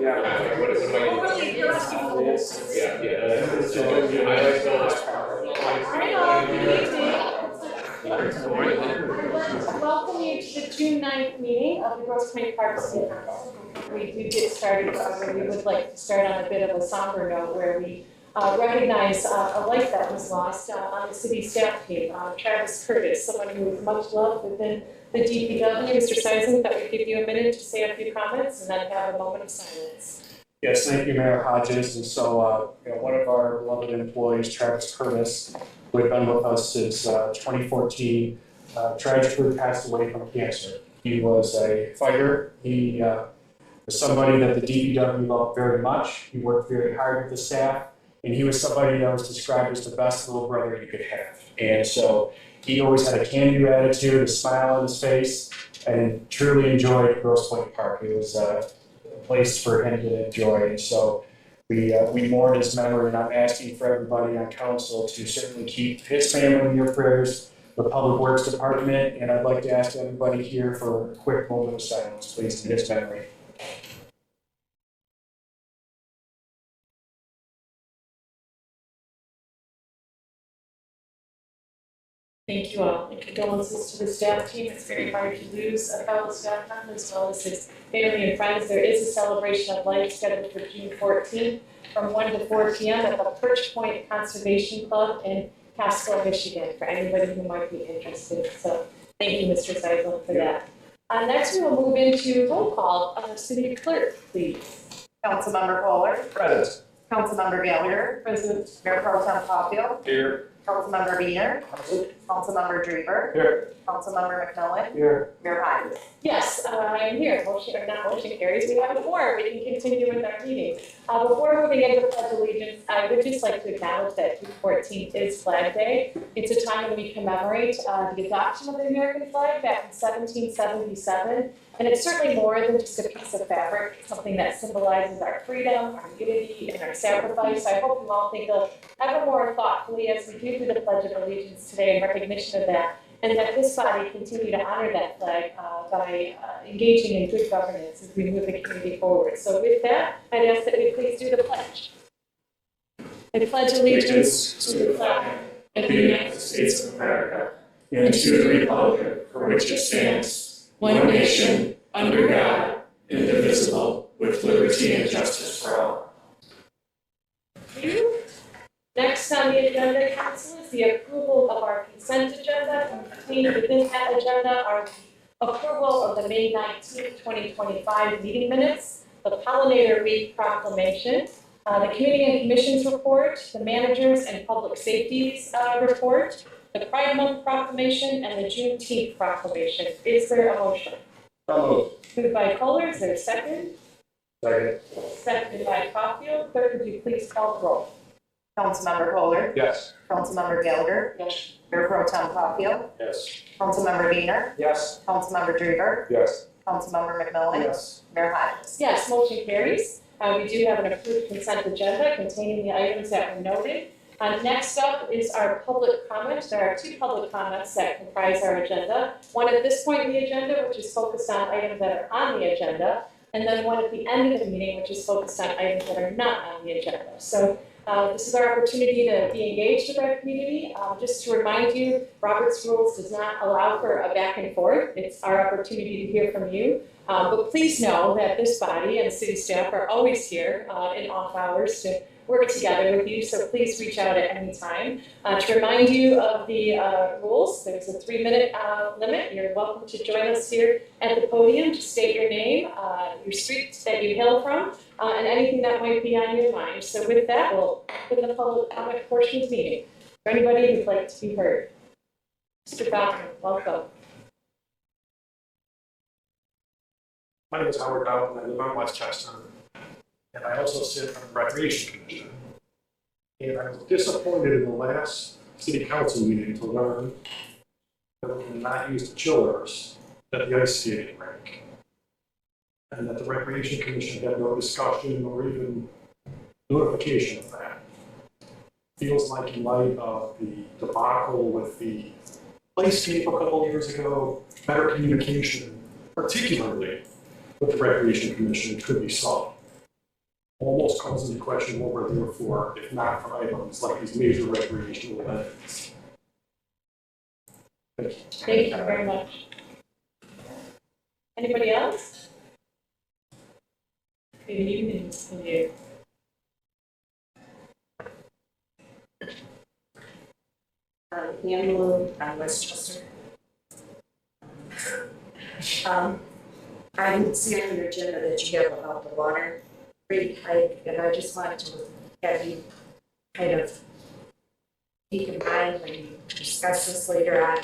Welcome you to the June 9th meeting of the Grosse Pointe Park City Council. We do get started, however, we would like to start on a bit of a somber note where we recognize a life that was lost on the city staff team, Travis Curtis, someone who was much loved within the DPW. Mr. Seisman, that would give you a minute to say a few comments and then have a moment of silence. Yes, thank you, Mayor Hodges. And so, one of our beloved employees, Travis Curtis, who had been with us since 2014, tragically passed away from cancer. He was a fighter. He was somebody that the DPW loved very much. He worked very hard with the staff, and he was somebody that was described as the best little brother you could have. And so he always had a can-do attitude, a smile on his face, and truly enjoyed Grosse Pointe Park. It was a place for him to enjoy. And so we mourn his memory, and I'm asking for everybody on council to certainly keep his family in your prayers, the Public Works Department, and I'd like to ask everybody here for a quick moment of silence, please, in his memory. Thank you all, and condolences to the staff team. It's very hard to lose a fellow staff member as well as his family and friends. There is a celebration of life scheduled for June 14th from 1 to 4 p.m. at the Perch Point Conservation Club in Pasco, Michigan, for anybody who might be interested. So thank you, Mr. Seisman, for that. Next, we will move into roll call. City Clerk, please. Councilmember Kohler. Present. Councilmember Gallagher. President. Mayor Pro Tem Caulfield. Here. Councilmember Wiener. Councilmember Drever. Here. Councilmember McMillan. Here. Mayor Hodges. Yes, I am here. Motion or not motion carries. We have a quorum. We can continue with our meeting. Before moving into Pledge Allegiance, I would just like to acknowledge that June 14th is Flag Day. It's a time when we commemorate the adoption of the American flag back in 1777. And it's certainly more than just a piece of fabric. It's something that symbolizes our freedom, our unity, and our sacrifice. I hope you all think of ever more thoughtfully as we do the Pledge of Allegiance today in recognition of that, and that this body continue to honor that flag by engaging in good governance as we move the community forward. So with that, I'd ask that we please do the pledge. I pledge allegiance to the flag of the United States of America and to the republic for which it stands, one nation, under God, indivisible, with liberty and justice for all. Thank you. Next on the agenda, Council, is the approval of our consent agenda. Contained within that agenda are the approval of the May 19th, 2025 meeting minutes, the Pollinator Week proclamation, the Committee and Commissions report, the Managers and Public Safeties report, the Pride Month proclamation, and the Juneteenth proclamation. Is there a motion? Moved by Kohler. Is there a second? Second. Seconded by Caulfield. Clerk, would you please call the roll? Councilmember Kohler. Yes. Councilmember Gallagher. Yes. Mayor Pro Tem Caulfield. Yes. Councilmember Wiener. Yes. Councilmember Drever. Yes. Councilmember McMillan. Yes. Mayor Hodges. Yes, motion carries. We do have an approved consent agenda containing the items that were noted. Next up is our public comment. There are 2 public comments that comprise our agenda. One at this point in the agenda, which is focused on items that are on the agenda, and then one at the end of the meeting, which is focused on items that are not on the agenda. So this is our opportunity to be engaged with our community. Just to remind you, Robert's Rules does not allow for a back and forth. It's our opportunity to hear from you. But please know that this body and city staff are always here in off hours to work together with you, so please reach out at any time. To remind you of the rules, there's a 3-minute limit. You're welcome to join us here at the podium to state your name, your street that you hail from, and anything that might be on your mind. So with that, we'll open the public comment portion of the meeting. For anybody who'd like to be heard. Mr. Baughman, welcome. My name is Howard Bowden, I live on Westchester, and I also sit on the Recreation Commission. And I was disappointed in the last city council meeting to learn that we cannot use the chillers at the ice skating rink. And that the Recreation Commission had no discussion or even notification of that. Feels like in light of the debacle with the playscape a couple of years ago, better communication, particularly with the Recreation Commission, could be sought. almost calls into question what we're there for, if not for items like these major recreational events. Thank you very much. Anybody else? Good evening to you. Ann Lou, Westchester. I did see on your agenda that you have about the water rate hike, and I just wanted to have you kind of keep in mind when you discuss this later on.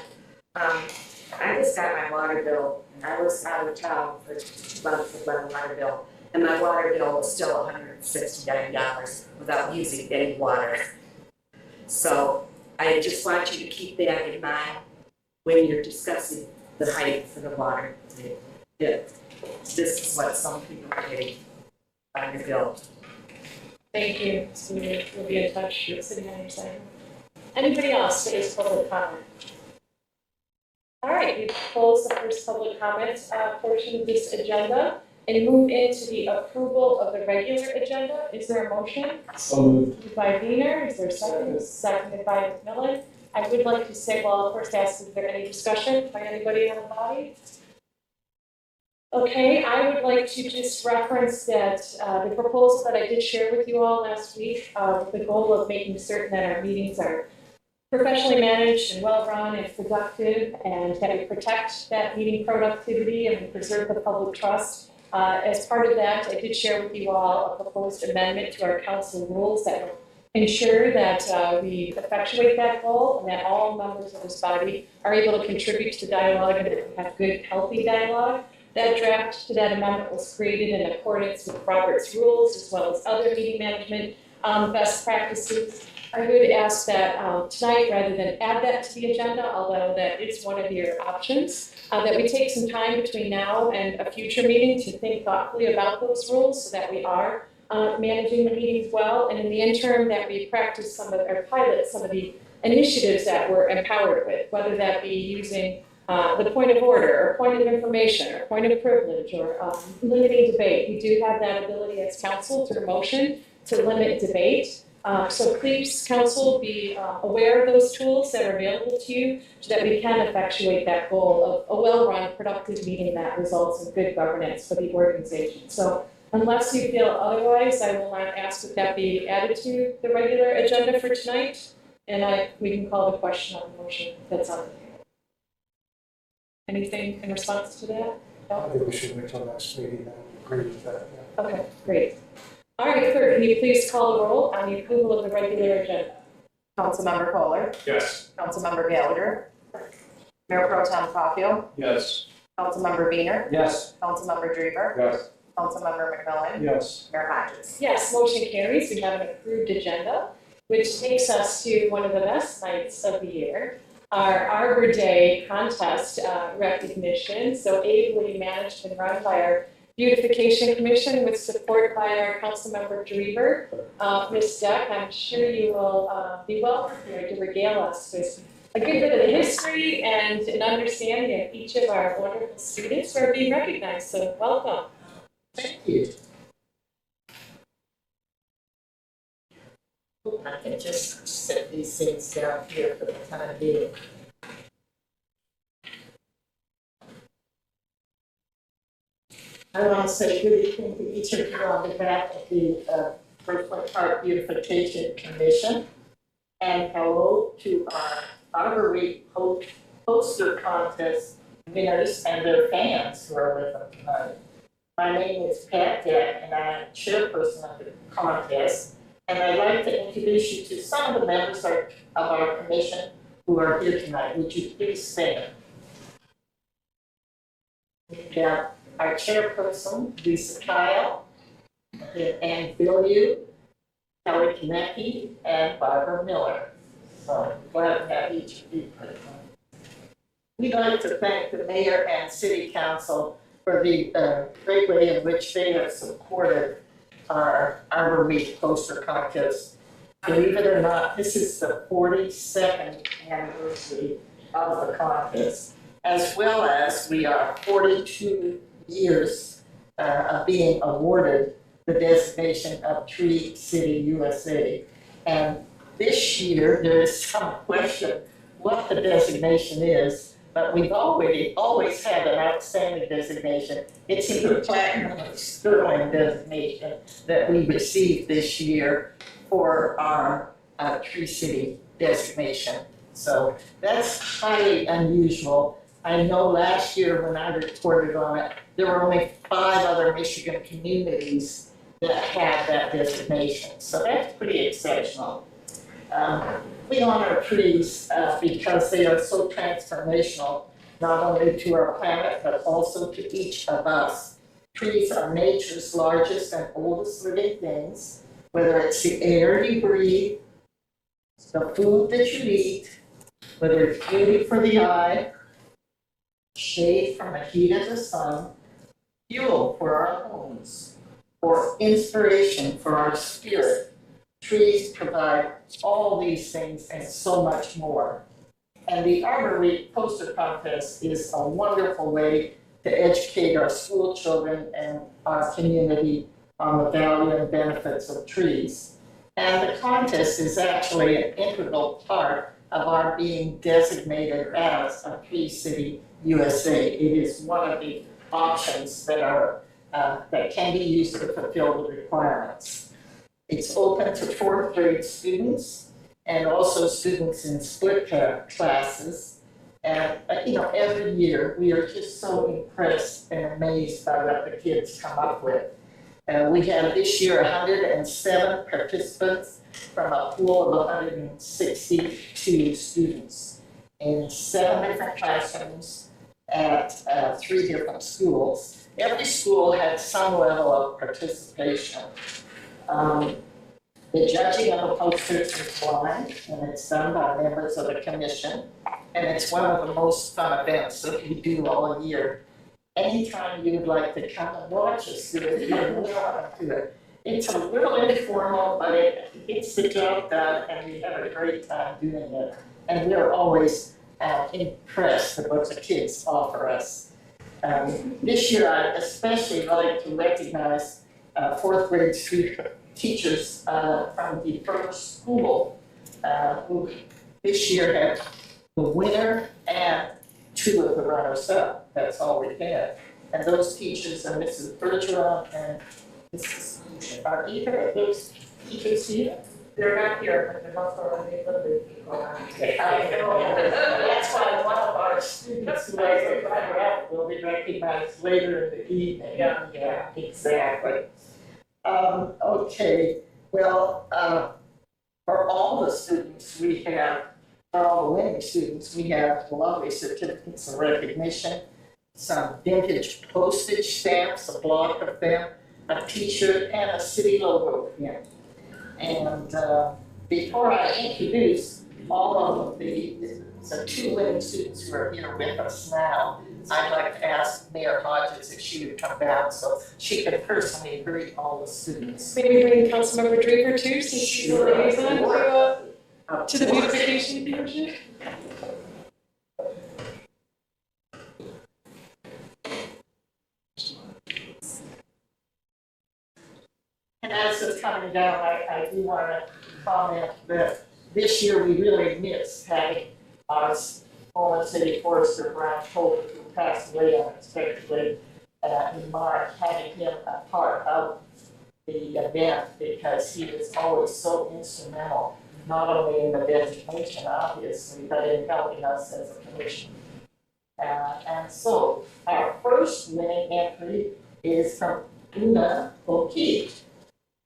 I just got my water bill, and I was out of town for months with my water bill, and my water bill was still $169 without using any water. So I just want you to keep that in mind when you're discussing the hike for the water. This is what some people pay on your bill. Thank you. So we'll be in touch with City Manager. Anybody else that is public comment? All right, we've closed the first public comment portion of this agenda and move into the approval of the regular agenda. Is there a motion? So moved. Moved by Wiener, is there a second? Seconded by McMillan. I would like to say, well, first ask, is there any discussion by anybody on the body? Okay, I would like to just reference that the proposal that I did share with you all last week, with the goal of making certain that our meetings are professionally managed and well-run and productive, and that we protect that meeting productivity and we preserve the public trust. As part of that, I did share with you all a proposed amendment to our council rules that will ensure that we effectuate that goal and that all members of this body are able to contribute to the dialogue and that we have good, healthy dialogue. That draft to that amendment was created in accordance with Robert's rules as well as other meeting management best practices. I would ask that tonight, rather than add that to the agenda, although that it's one of your options, that we take some time between now and a future meeting to think thoughtfully about those rules so that we are managing the meetings well, and in the interim that we practice some of, or pilot some of the initiatives that we're empowered with, whether that be using the point of order, or point of information, or point of privilege, or limiting debate. We do have that ability as council through motion to limit debate. So please, council, be aware of those tools that are available to you so that we can effectuate that goal of a well-run, productive meeting that results in good governance for the organization. So unless you feel otherwise, I will not ask that that be added to the regular agenda for tonight, and we can call the question on the motion that's on the table. Anything in response to that? I think we should wait till next meeting and agree with that, yeah. Okay, great. All right, clerk, can you please call the roll on the approval of the regular agenda? Councilmember Kohler, Yes. Councilmember Gallagher, Mayor Pro Tem Caulfield, Yes. Councilmember Wiener, Yes. Councilmember Drever, Yes. Councilmember McMillan, Yes. Mayor Hodges. Yes, motion carries. We have an approved agenda, which takes us to one of the best nights of the year, our Arbor Day contest recognition. So ably managed and run by our Beautification Commission with support by our Councilmember Drever. Ms. Deck, I'm sure you will be well prepared to regale us with a good bit of the history and an understanding of each of our wonderful students who are being recognized. So welcome. Thank you. I can just set these things down here for the time being. I want to say good evening to each of you on behalf of the Brooklyn Park Beautification Commission, and hello to our Arboretum poster contest winners and their fans who are with us tonight. My name is Pat Deck, and I'm chairperson of the contest, and I'd like to introduce you to some of the members of our commission who are here tonight. Would you please stand? We've got our chairperson, Lisa Kyle, Ann Billieu, Kelly Konecki, and Barbara Miller. So glad to have each of you. We'd like to thank the mayor and city council for the great way in which they have supported our Arbor Week poster contest. Believe it or not, this is the 42nd anniversary of the contest, as well as we are 42 years of being awarded the designation of Tree City USA. And this year, there is some question what the designation is, but we've always had an outstanding designation. It's either platinum or sterling designation that we received this year for our Tree City designation. So that's highly unusual. I know last year when I reported on it, there were only 5 other Michigan communities that had that designation. So that's pretty exceptional. We honor trees because they are so transformational, not only to our planet, but also to each of us. Trees are nature's largest and oldest living things, whether it's the air you breathe, the food that you eat, whether it's beauty for the eye, shade from the heat of the sun, fuel for our homes, or inspiration for our spirit. Trees provide all these things and so much more. And the Arbor Week poster contest is a wonderful way to educate our school children and our community on the value and benefits of trees. And the contest is actually an integral part of our being designated as a Tree City USA. It is one of the options that are that can be used to fulfill the requirements. It's open to 4th grade students and also students in split classes. And every year we are just so impressed and amazed by what the kids come up with. We had this year 107 participants from a pool of 162 students in 7 different classrooms at 3 different schools. Every school had some level of participation. The judging of the posters is blind, and it's done by members of the commission, and it's one of the most fun events that we do all year. Anytime you'd like to come and watch us do it, you're welcome to it. It's a little informal, but it gets the job done, and we have a great time doing it. And we're always impressed with what the kids offer us. This year, I especially like to recognize 4th grade teachers from the first school who this year had the winner and 2 of the runners-up. That's all we had. And those teachers are Mrs. Bergeron and Mrs. Are either of those teachers here? They're not here, but they're also on the other people. That's why one of our students who I will be recognized later in the evening. Yeah, exactly. Okay, well, for all the students we have, for all the winning students, we have lovely certificates of recognition, some vintage postage stamps, a block of them, a t-shirt, and a city logo pin. And before I introduce all of the 2 winning students who are here with us now, I'd like to ask Mayor Hodges if she would come down so she could personally greet all the students. Maybe bring Councilmember Draper too, since she's the liaison to the Of course. beautification commission. And as it's coming down, I do want to comment that this year we really missed having our former city forester, Brian Colter, who passed away unexpectedly in March, having him a part of the event because he was always so instrumental, not only in the designation, obviously, but in helping us as a commission. And so our first winning entry is from Una O'Keefe.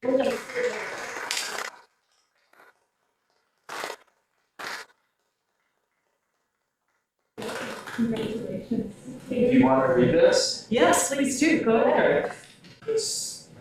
Congratulations. Do you want to read this? Yes, please do, go ahead. Do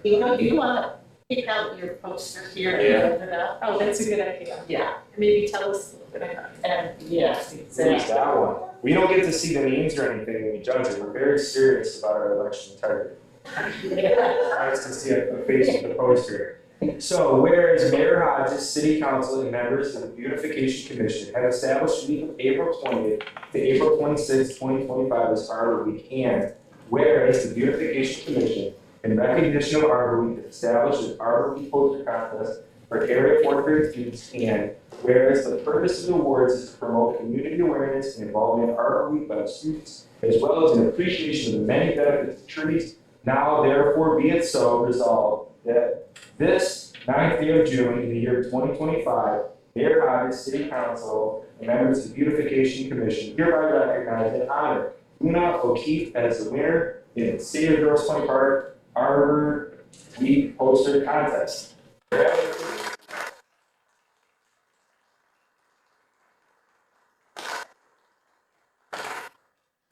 you want to pick out your poster here and hold it up? Oh, that's a good idea. Yeah, Maybe tell us a little bit about it. and yes, Who's exactly. that one? We don't get to see the names or anything when we judge it. We're very serious about our election integrity. Nice to see a face with the poster. So, whereas Mayor Hodges, City Council, and members of the Beautification Commission have established week of April 20th to April 26th, 2025 as Arbor Week, and whereas the Beautification Commission in recognition of Arbor Week, established an Arbor Week poster contest for area fourth grade students, and whereas the purpose of the awards is to promote community awareness and involvement in Arbor Week by students, as well as an appreciation of the many benefits of trees, now therefore be it so resolved that this 9th day of June in the year 2025, Mayor Hodges, City Council, and members of the Beautification Commission hereby recognize and honor Una O'Keefe as the winner in the City of Grosse Pointe Park Arbor Week poster contest.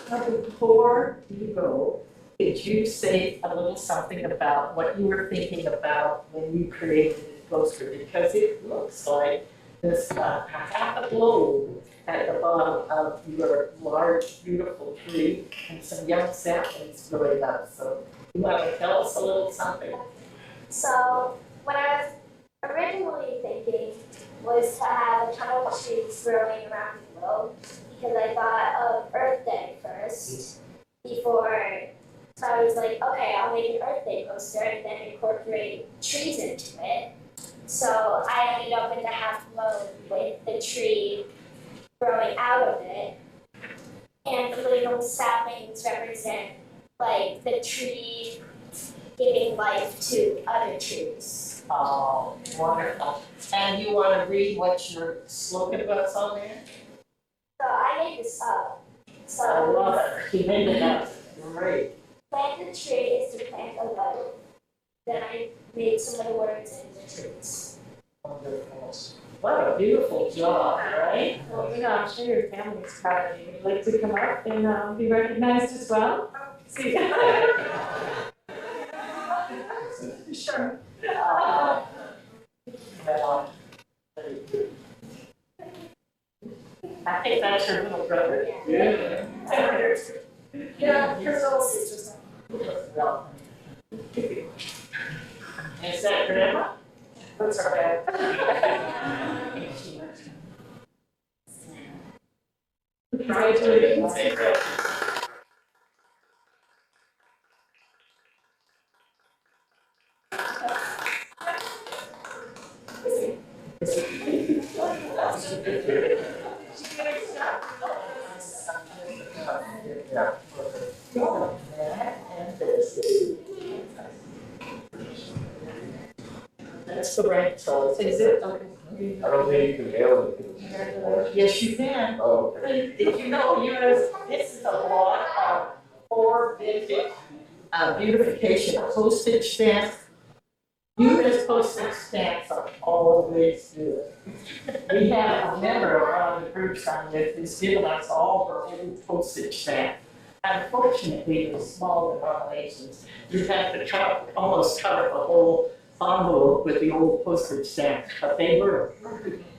Now, before you go, could you say a little something about what you were thinking about when you created the poster? Because it looks like this half a globe at the bottom of your large, beautiful tree and some young saplings growing up. So you want to tell us a little something? So what I was originally thinking was to have a ton of trees growing around the globe because I thought of Earth Day first before. So I was like, okay, I'll make an Earth Day poster and then incorporate trees into it. So I ended up in the half moon with the tree growing out of it. And the little saplings represent like the tree giving life to other trees. Oh, wonderful. And you want to read what your slogan was on there? So I made this up. I So love it. You made it up. Great. plant the tree is to plant a life. Then I made some of the words into trees. Wonderful. What a beautiful job, right? Well, I'm sure your family is proud of you. Would you like to come up and be recognized as well? See. Sure. Well, I think that's your little brother. Yeah, her little sister's. Well, is that grandma? That's all right. Congratulations. Yeah. That's the right size. Is it? Okay. I don't think you can mail it. Yes, you can. Oh, okay. Did you know this is a lot of 4 vintage beautification postage stamps? US postage stamps are always good. We have a member of one of the groups on this who's given us all her old postage stamps. Unfortunately, with small denominations, you have to almost cover the whole envelope with the old postage stamps, but they work.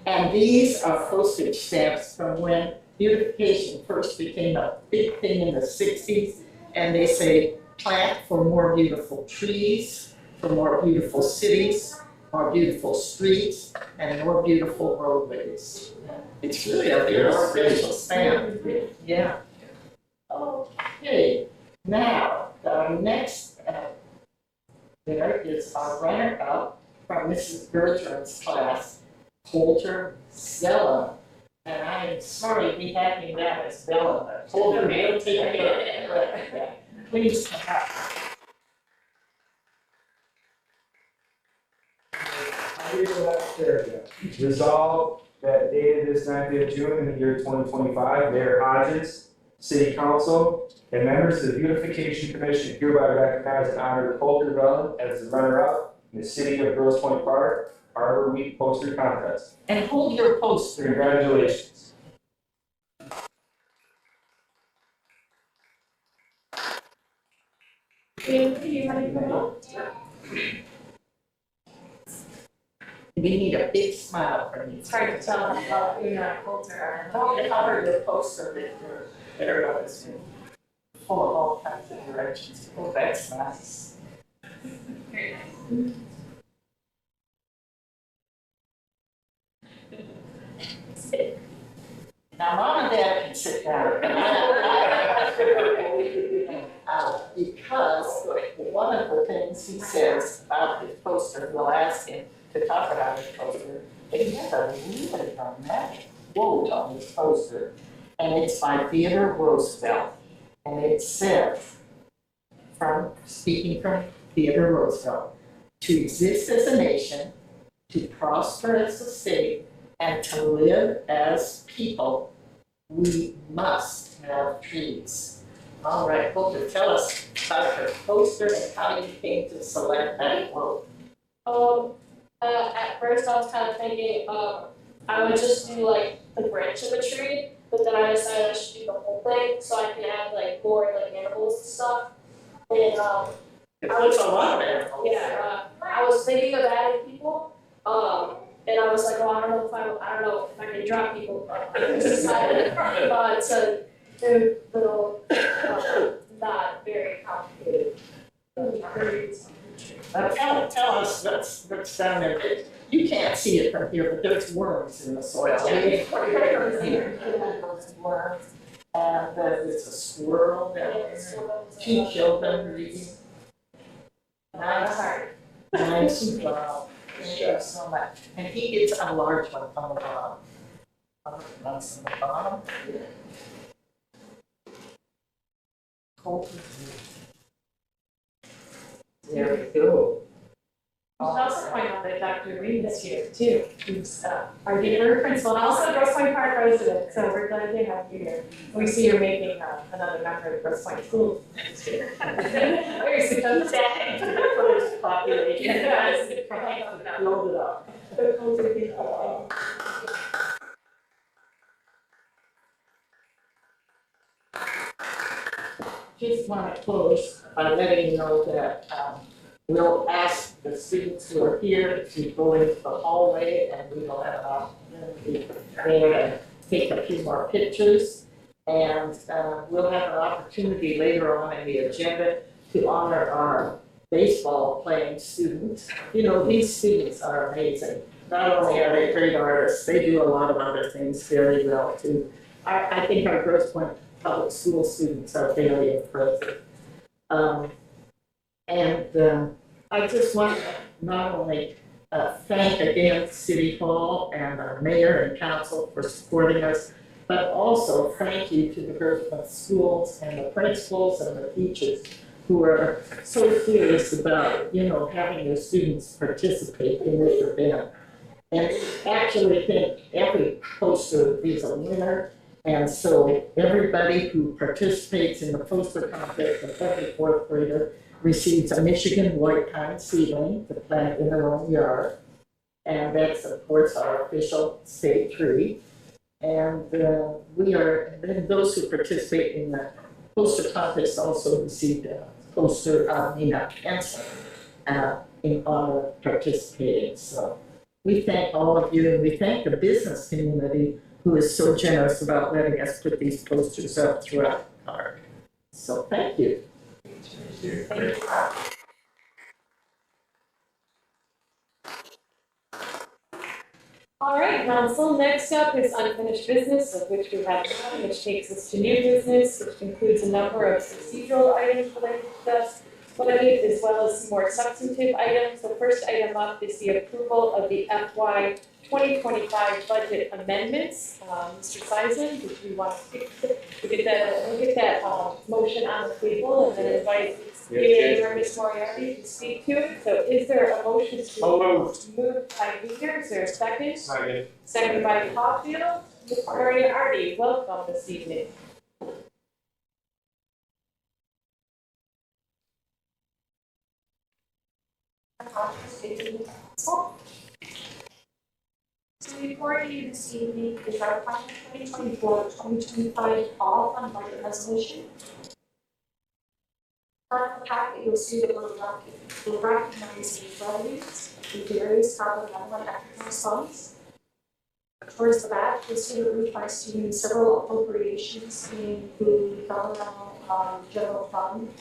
And these are postage stamps from when beautification first became a big thing in the 60s. And they say, plant for more beautiful trees, for more beautiful cities, more beautiful streets, and more beautiful roadways. It's really a very special stamp. Yeah. Okay, now, the next there is our runner-up from Mrs. Bertram's class, Coulter Zella. And I am sorry we have him down as Bella, but Coulter will take care of it. Please come up. Resolved that dated this 9th day of June in the year 2025, Mayor Hodges, City Council, and members of the Beautification Commission hereby recognize and honor Coulter Vella as the runner-up in the City of Grosse Pointe Park Arbor Week poster contest. And hold your poster. Congratulations. You want to come up? We need a big smile from you. It's hard to tell how you're not Coulter. Don't cover your poster with your arrows full of all kinds of directions. Oh, that's nice. Now, Mom and Dad can sit down. Because one of the things he says about his poster, we'll ask him to talk about his poster. But he has a really dramatic quote on his poster, and it's by Theodore Roosevelt. And it says, speaking from Theodore Roosevelt, to exist as a nation, to prosper as a state, and to live as people, we must have trees. All right, Holger, tell us about your poster and how you came to select that quote. At first I was kind of thinking, I would just do like the branch of a tree, but then I decided I should do the whole thing, so I can add like more like animals and stuff. And, It's a lot of animals. yeah, I was thinking of adding people, and I was like, well, I don't know if I can drop people, but I decided, to do little, not very complicated. Tell us, what's down there. You can't see it from here, but there's worms in the soil. Those worms. And there's a squirrel down there, 2 children reading. Nice, wow, thank you so much. And he gets a large one on the bottom. That's on the bottom. There we go. We should also point out that Dr. Reed is here too, who's our dean principal and also Grosse Pointe Park resident, so we're glad to have you here. We see you're making another member of Grosse Pointe School. Very successful. First population. Yes. Build it up. Just want to close by letting you know that we'll ask the students who are here to go into the hallway, and we will have an opportunity there to take a few more pictures. And we'll have an opportunity later on in the agenda to honor our baseball playing students. You know, these students are amazing. Not only are they great artists, they do a lot of other things very well too. I think our Grosse Pointe public school students are very impressive. I just want to not only thank again City Hall and our mayor and council for supporting us, but also thank you to the Grosse Pointe schools and the principals and the teachers who are so serious about, having their students participate in this event. And actually, I think every poster is a winner. And so everybody who participates in the poster contest, and every 4th grader receives a Michigan white pine seedling to plant in their own yard. And that's, of course, our official state tree. And then those who participate in the poster contest also received a poster, a pencil in honor of participating. So we thank all of you, and we thank the business community who is so generous about letting us put these posters up throughout the park. So thank you. Thank you. All right, council, next up is unfinished business, of which we have one, which takes us to new business, which includes a number of procedural items related to this budget, as well as some more substantive items. The first item up is the approval of the FY 2025 budget amendments. Mr. Seisen, did you want to speak to get that motion on the table and then invite you or Ms. Moriarty to speak to it? So is there a motion to move by Weaver? Is there a second? Second. Second by Caulfield. Ms. Moriarty, welcome this evening. So before you this evening is our final 2024-2025 all fund budget resolution. On the packet, you'll see that we'll recognize the revenues in various governmental and enterprise funds. Towards the back, you'll see that we're seeing several appropriations in the governmental general fund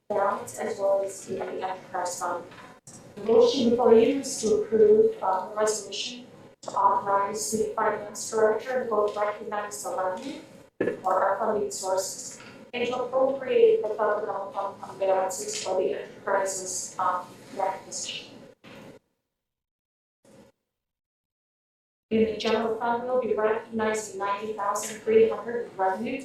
balance as well as in the enterprise fund. The motion before you is to approve the resolution to authorize the finance director to both recognize the revenue for our funding sources and to appropriate the governmental fund balances for the enterprises that position. In the general fund, we'll be recognizing $90,300 in revenue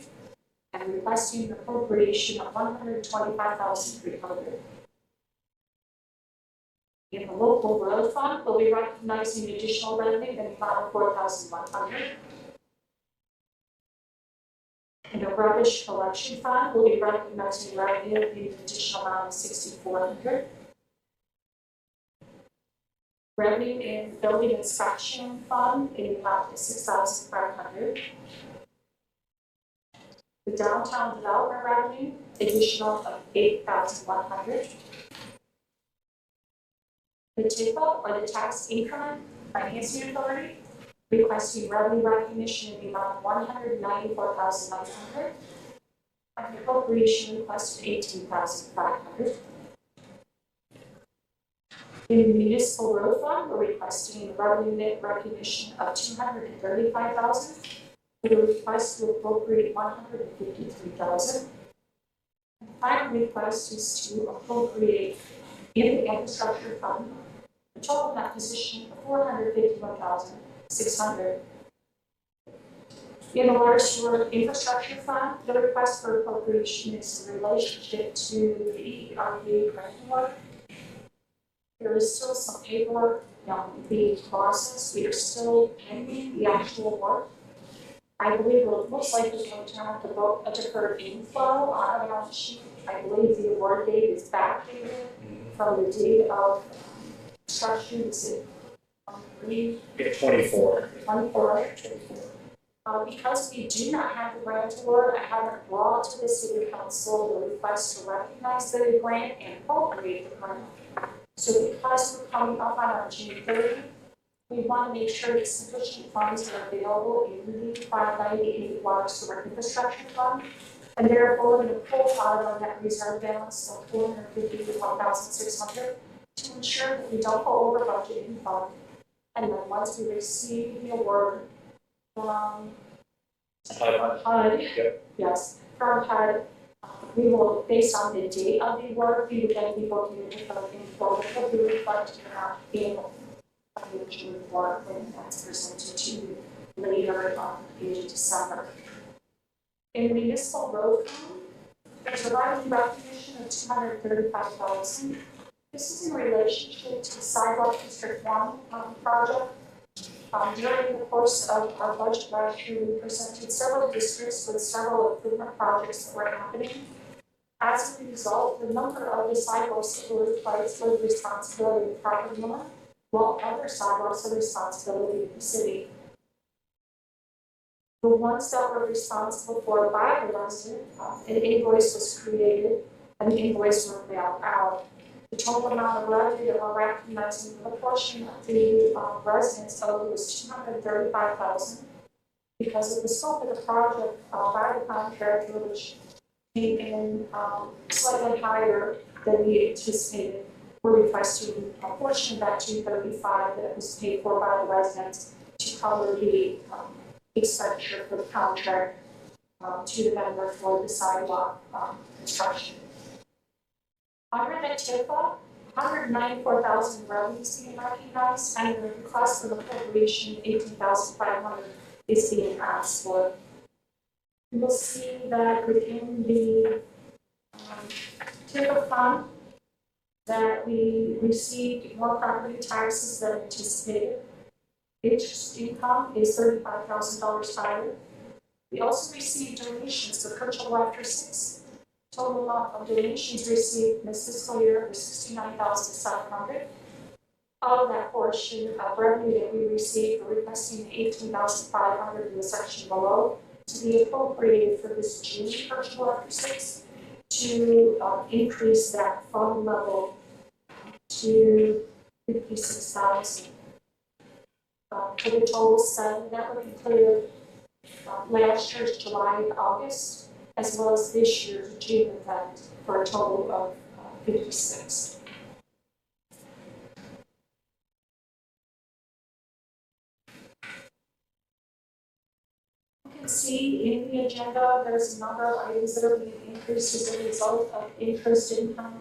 and requesting an appropriation of $125,300. In the local road fund, we'll be recognizing additional revenue in the amount of $4,100. In the rubbish collection fund, we'll be recognizing revenue in an additional amount of $6,400. Revenue in building inspection fund in the amount of $6,500. The downtown development revenue, additional of $8,100. The TIFA, or the tax increment financing authority, requesting revenue recognition in the amount of $194,900. And the appropriation request of $18,500. In the municipal road fund, we're requesting revenue net recognition of $235,000. The request to appropriate $153,000. The final request is to appropriate in the infrastructure fund a total net position of $451,600. In the water sewer infrastructure fund, the request for appropriation is in relationship to the ERV grant work. There is still some paperwork being processed. We are still pending the actual work. I believe it looks like it's going to turn out to vote a deferred inflow on our balance sheet. I believe the award date is backdated from the date of construction. Is it 24. 24. Because we do not have the grant award, I haven't brought to the city council the request to recognize the grant and appropriate the grant. So because we're coming up on our June 30, we want to make sure that sufficient funds are available in the 598 water sewer infrastructure fund. And therefore, we're going to pull out our net reserve balance of $451,600 to ensure that we don't go over budget in fund. And then once we receive the award from HUD, yes, from HUD, we will, based on the date of the award, we would then be looking at the inflow that will be reflected in the June report when that's presented to you later in December. In the municipal road fund, there's a revenue recognition of $235,000. This is in relationship to the Sidewalk District 1 project. During the course of our budget last year, we presented several districts with several improvement projects that were happening. As a result, the number of the sidewalks that were replaced was the responsibility of the property owner, while other sidewalks are the responsibility of the city. The ones that were responsible for by the resident, an invoice was created and the invoice were mailed out. The total amount of revenue that we're recognizing for the portion of the residents owed was $235,000 because of the scope of the project by the contractor, which came in slightly higher than we anticipated. We're requesting a portion of that $235,000 that was paid for by the residents to cover the expenditure for the contract to the vendor for the sidewalk construction. Under the TIFA, $194,000 revenues being recognized, and the request for the appropriation, $18,500, is being asked for. You will see that within the TIFA fund that we received more property taxes than anticipated. Interest income is $35,000 higher. We also received donations for Kirchhoff Electric 6. Total amount of donations received in this fiscal year was $69,700. Of that portion of revenue that we received, we're requesting $18,500 in the section below to be appropriated for this June Kirchhoff Electric 6 to increase that fund level to $56,000. For the total spend that would include last year's July and August, as well as this year's June event, for a total of $56,000. You can see in the agenda, there's a number of items that are being increased as a result of interest income,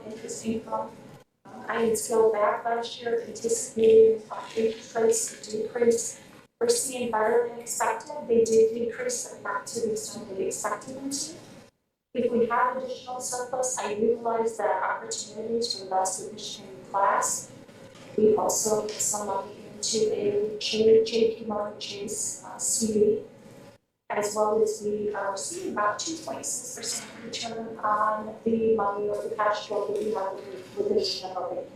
I had scaled back last year, anticipating interest rates to decrease. We're seeing better than expected. They did decrease, but not to the extent we expected them to. If we have additional surplus, I utilize that opportunity to invest in Michigan class. We also put some money into a JP Morgan Chase CD, as well as we are receiving about 2.6% return on the money or the cash flow that we have with addition of our banking.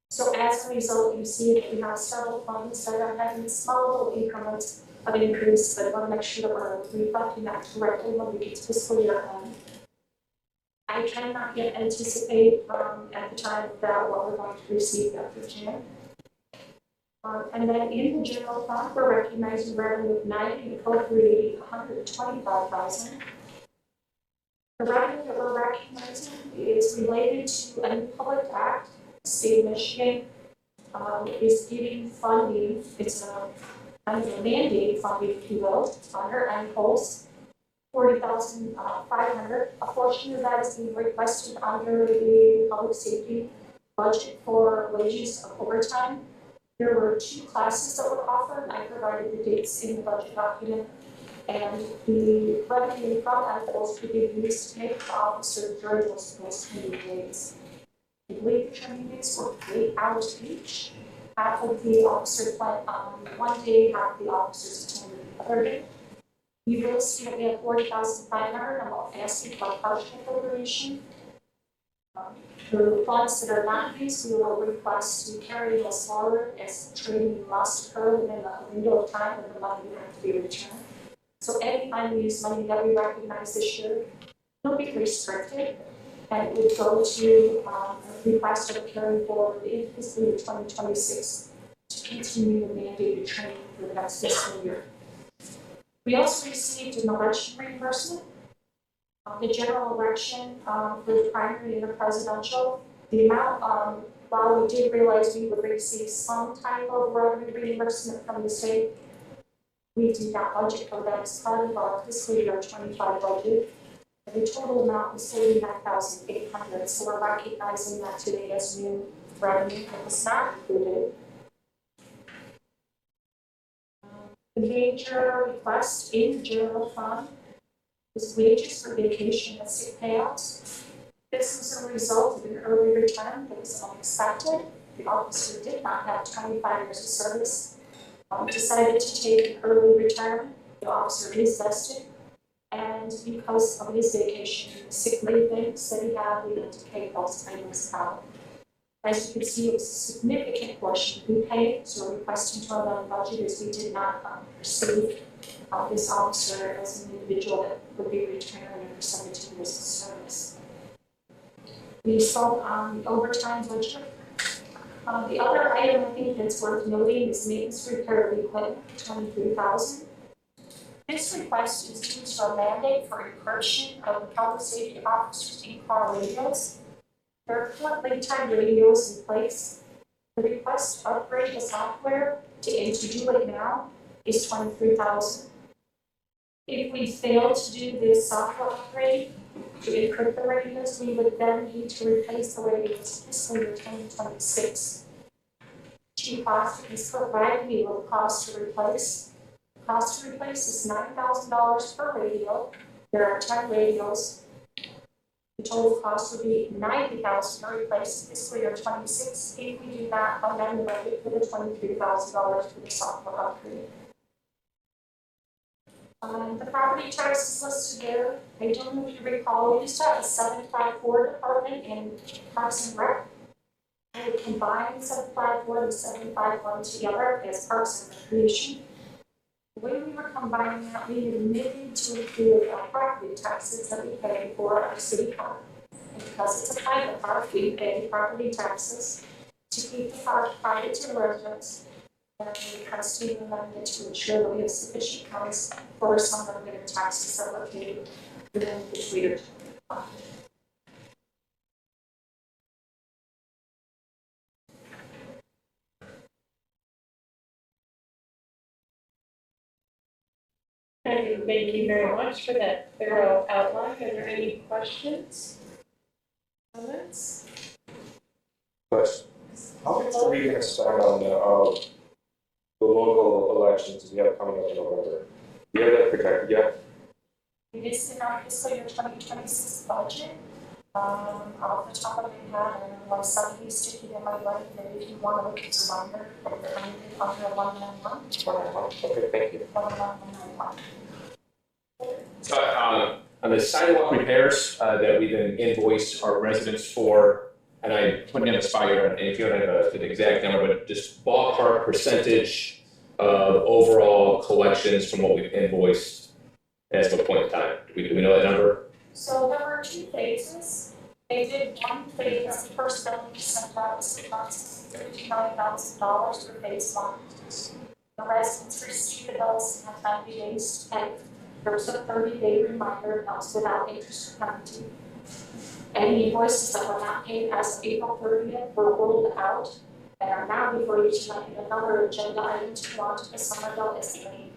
So as a result, you see that we have several funds that are having small little increments of increase, but I want to make sure that we're reflecting that correctly when we get to fiscal year end. I cannot yet anticipate at the time that what we're going to receive after June. And then in the general fund, we're recognizing revenue of 90, appropriating 125,000. The revenue that we're recognizing is related to a new public act. The state of Michigan is giving funding. It's a mandate funding, if you will, under NCOLS, 40,500. A portion of that is being requested under the public safety budget for wages of overtime. There were 2 classes that were offered, and I provided the dates in the budget document. And the revenue from NCOLS could be used to make the officer during those training days. I believe the training days were 8 hours each. Half of the officers went on one day, half of the officers attended the other day. You will see that we have 40,500. I'm asking for a partial appropriation. The funds that are not used, we will request to carry those forward as training must occur within a window of time when the money will have to be returned. So any unused money that we recognize this year will be restricted, and it would go to a request of carry forward in fiscal year 2026 to continue the mandated training for the next fiscal year. We also received an election reimbursement. The general election for the primary and the presidential, the amount, while we did realize we would receive some type of revenue reimbursement from the state, we did not budget for that as part of our fiscal year 25 budget. And the total amount was 49,800, so we're recognizing that today as new revenue that was not included. The major request in the general fund is wages for vacation and sick payouts. This was a result of an early retirement that was unexpected. The officer did not have 25 years of service, decided to take an early retirement. The officer is vested, and because of his vacation, sick leave things that he had, we had to pay those items out. As you can see, it was a significant portion we paid, so we're requesting to amend the budget as we did not receive this officer as an individual that would be retiring after 17 years of service. We spoke on the overtime budget. The other item I think that's worth noting is maintenance repair of equipment, 23,000. This request is due to a mandate for encryption of the public safety officers' in-car radios. There are currently 10 radios in place. The request to upgrade the software to do it now is 23,000. If we fail to do this software upgrade to encrypt the radios, we would then need to replace the radios in fiscal year 2026. Chief Foster has provided me with the cost to replace. The cost to replace is $9,000 per radio. There are 10 radios. The total cost would be $90,000 to replace fiscal year 26 if we do not amend the budget for the $23,000 for the software upgrade. The property tax is listed there. I don't know if you recall, we used to have a 754 department in Parks and Rec. I would combine 754 and 751 together as Parks and Recreation. When we were combining that, we admitted to include our property taxes that we pay for our city park. And because it's a private park, we pay property taxes to keep the park private to the residents. And we requested an amendment to ensure that we have sufficient funds for some of their taxes that were paid within the year. Thank you very much for that thorough outline. Are there any questions? Comments? Question. How much are we gonna spend on the local elections we have coming up in November? Do you have that projected yet? It is in our fiscal year 2026 budget. Off the top of my head, I don't know, somebody sticking in my life, maybe if you want to look at some under 191. Okay, thank you. 191. So, on the sidewalk repairs, that we then invoiced our residents for, and I put it in the spot here, and if you don't have the exact number, but just ballpark percentage of overall collections from what we've invoiced as of a point in time. Do we know that number? So there were 2 phases. They did one phase, the first billing sent out was $59,000 for phase 1. The residents received the bills in 90 days, and there was a 30-day reminder that was without interest or penalty. Any invoices that were not paid as of April 30th were rolled out and are now before you tonight in another agenda item to go on to the summer bill estimate.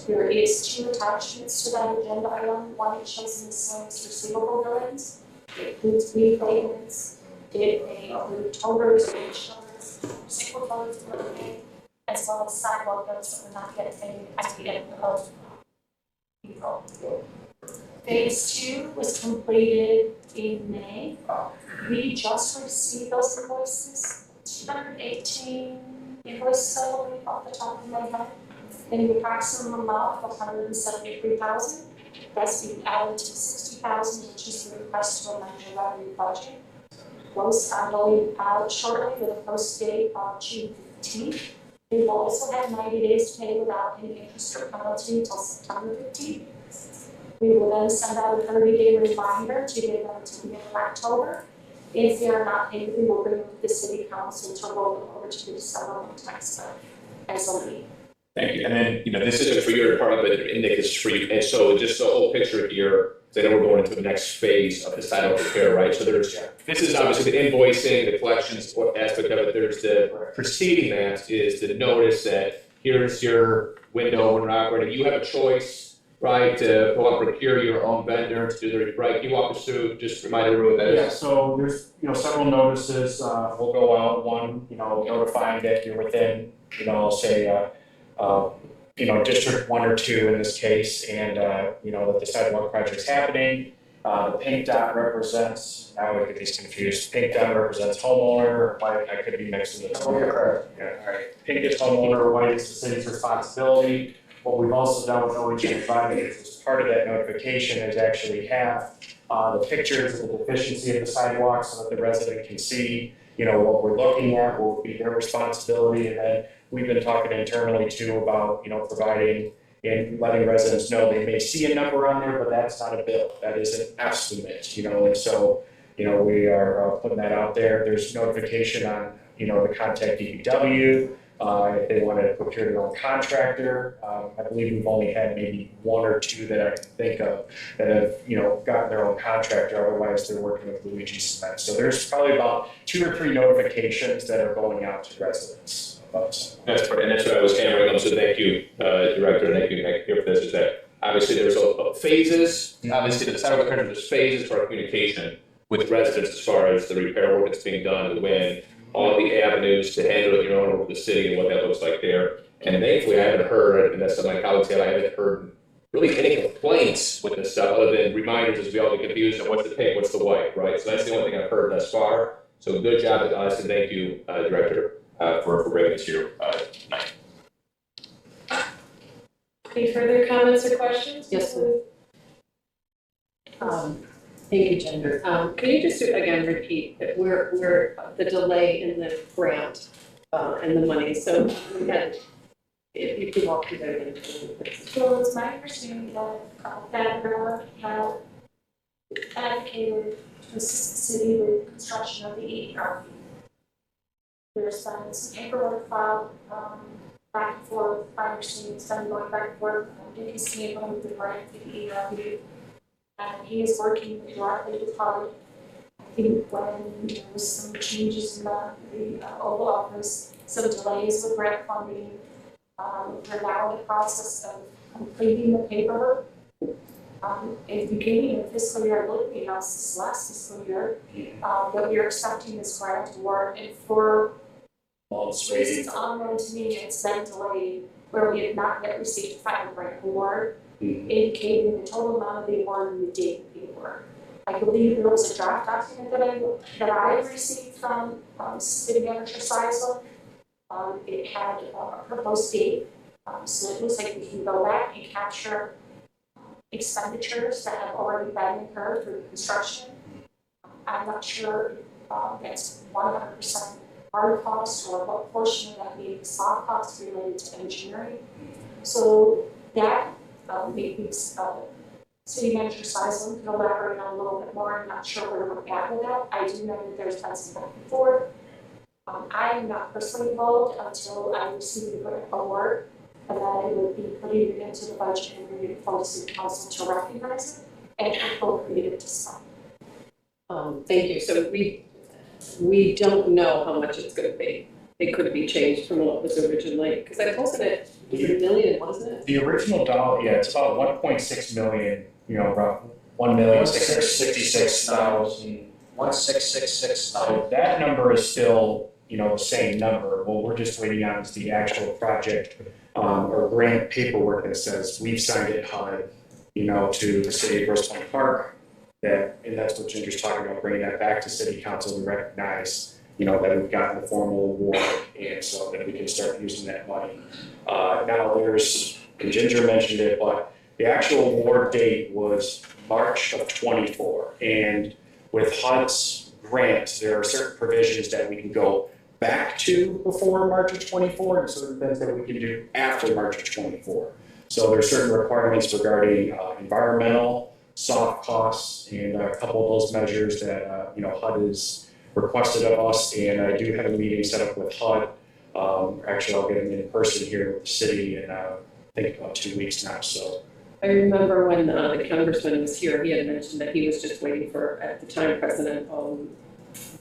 There is 2 attachments to that agenda item. One shows miscellaneous receivable billings. It includes repayments, it includes toters, insurance, single toters that were paid, as well as sidewalk bills that were not yet paid at the end of April. Phase 2 was completed in May. We just received those invoices, 218 invoices, I believe, off the top of my head, in the approximate amount of $173,000. That's being added to $60,000, which is the request to amend your revenue budget. Those are going out shortly with a post date of June 15th. We will also have 90 days to pay without any interest or penalty until September 15th. We will then send out a 30-day reminder to give them to the end of October. If they are not paid, we will bring them to the city council to roll them over to the December 1 tax bill as a lien. Thank you. And then, this isn't for your department, but Nick is for you. And so just the whole picture here, because I know we're going into the next phase of the sidewalk repair, right? So this is obviously the invoicing, the collections aspect of it. There's the preceding that is the notice that here's your window when we're operating. You have a choice, right, to go out and procure your own vendor to do the, right? Can you walk us through, just remind everyone what that Yeah, is? so there's, several notices, will go out. One, notifying that you're within, say, District 1 or 2 in this case, and, that the sidewalk project's happening. The pink dot represents, now I get these confused, pink dot represents homeowner, white, I could be mixing the two. Yeah, all right. Pink is homeowner, white is the city's responsibility. What we've also done with OHA Advisors is part of that notification is actually have the pictures of the deficiency of the sidewalk so that the resident can see, what we're looking at, what will be their responsibility, and then we've been talking internally too about, providing and letting residents know they may see a number on there, but that's not a bill. That is an estimate, and so, we are putting that out there. There's notification on, to contact DPW, if they want to procure their own contractor. I believe we've only had maybe 1 or 2 that I can think of that have, gotten their own contractor. Otherwise, they're working with Luigi Cement. So there's probably about 2 or 3 notifications that are going out to residents. That's right, and that's what I was hammering on, so thank you, Director, thank you, Nick, here for this, is that obviously there's phases, obviously the sidewalk repair, there's phases for our communication with residents as far as the repair work that's being done, when all the avenues to handle it your own over the city and what that looks like there. And thankfully, I haven't heard, and that's what my colleagues have, I haven't heard really any complaints with this stuff, other than reminders as we all get confused on what's the pink, what's the white, right? So that's the only thing I've heard thus far. So good job with us, and thank you, Director, for bringing this here tonight. Any further comments or questions? Yes, ma'am. Thank you, Jennifer. Can you just again repeat that we're the delay in the grant and the money? So we had, if you could walk through that again. So it's my understanding that Federer had advocated to assist the city with construction of the ERP. There's been some paperwork filed back and forth, my understanding it's been going back and forth, DPC and with the grant for the ERP. And he is working directly with HUD. I think when there was some changes in the Oval Office, some delays with grant funding, we're now in the process of completing the paperwork. in the beginning of fiscal year, looking at this last fiscal year, that we are expecting this grant award, and for reasons unknown to me, it's been delayed, where we have not yet received a final grant award, indicating the total amount of the award and the date of the award. I believe there was a draft document that I received from City Manager Seisler. It had a proposed date, so it looks like we can go back and capture expenditures that have already been incurred for the construction. I'm not sure if that's 100% hard costs or what portion of that being soft costs related to engineering. So that maybe City Manager Seisler can elaborate on a little bit more. I'm not sure where we're at with that. I do know that there's been some back and forth. I am not personally involved until I receive the grant award, and then I would be putting it into the budget and bringing it forward to the council to recognize it and appropriate it to spend. Thank you. So we don't know how much it's gonna be. It could be changed from what was originally, because I posted it, was it $1 million, wasn't it? The original dollar, yeah, it's about 1.6 million, rough, 1,666,000. 1666. So that number is still, the same number. What we're just waiting on is the actual project or grant paperwork that says we've signed it HUD, to the city of Grosse Pointe Park. And that's what Ginger's talking about, bringing that back to city council to recognize, that we've gotten the formal award, and so that we can start using that money. Now and Ginger mentioned it, but the actual award date was March of '24, and with HUD's grant, there are certain provisions that we can go back to before March of '24, and certain things that we can do after March of '24. So there are certain requirements regarding environmental, soft costs, and a couple of those measures that HUD has requested of us. And I do have a meeting set up with HUD. Actually, I'll get them in person here with the city in I think about 2 weeks now. So. I remember when the congressman was here, he had mentioned that he was just waiting for, at the time, President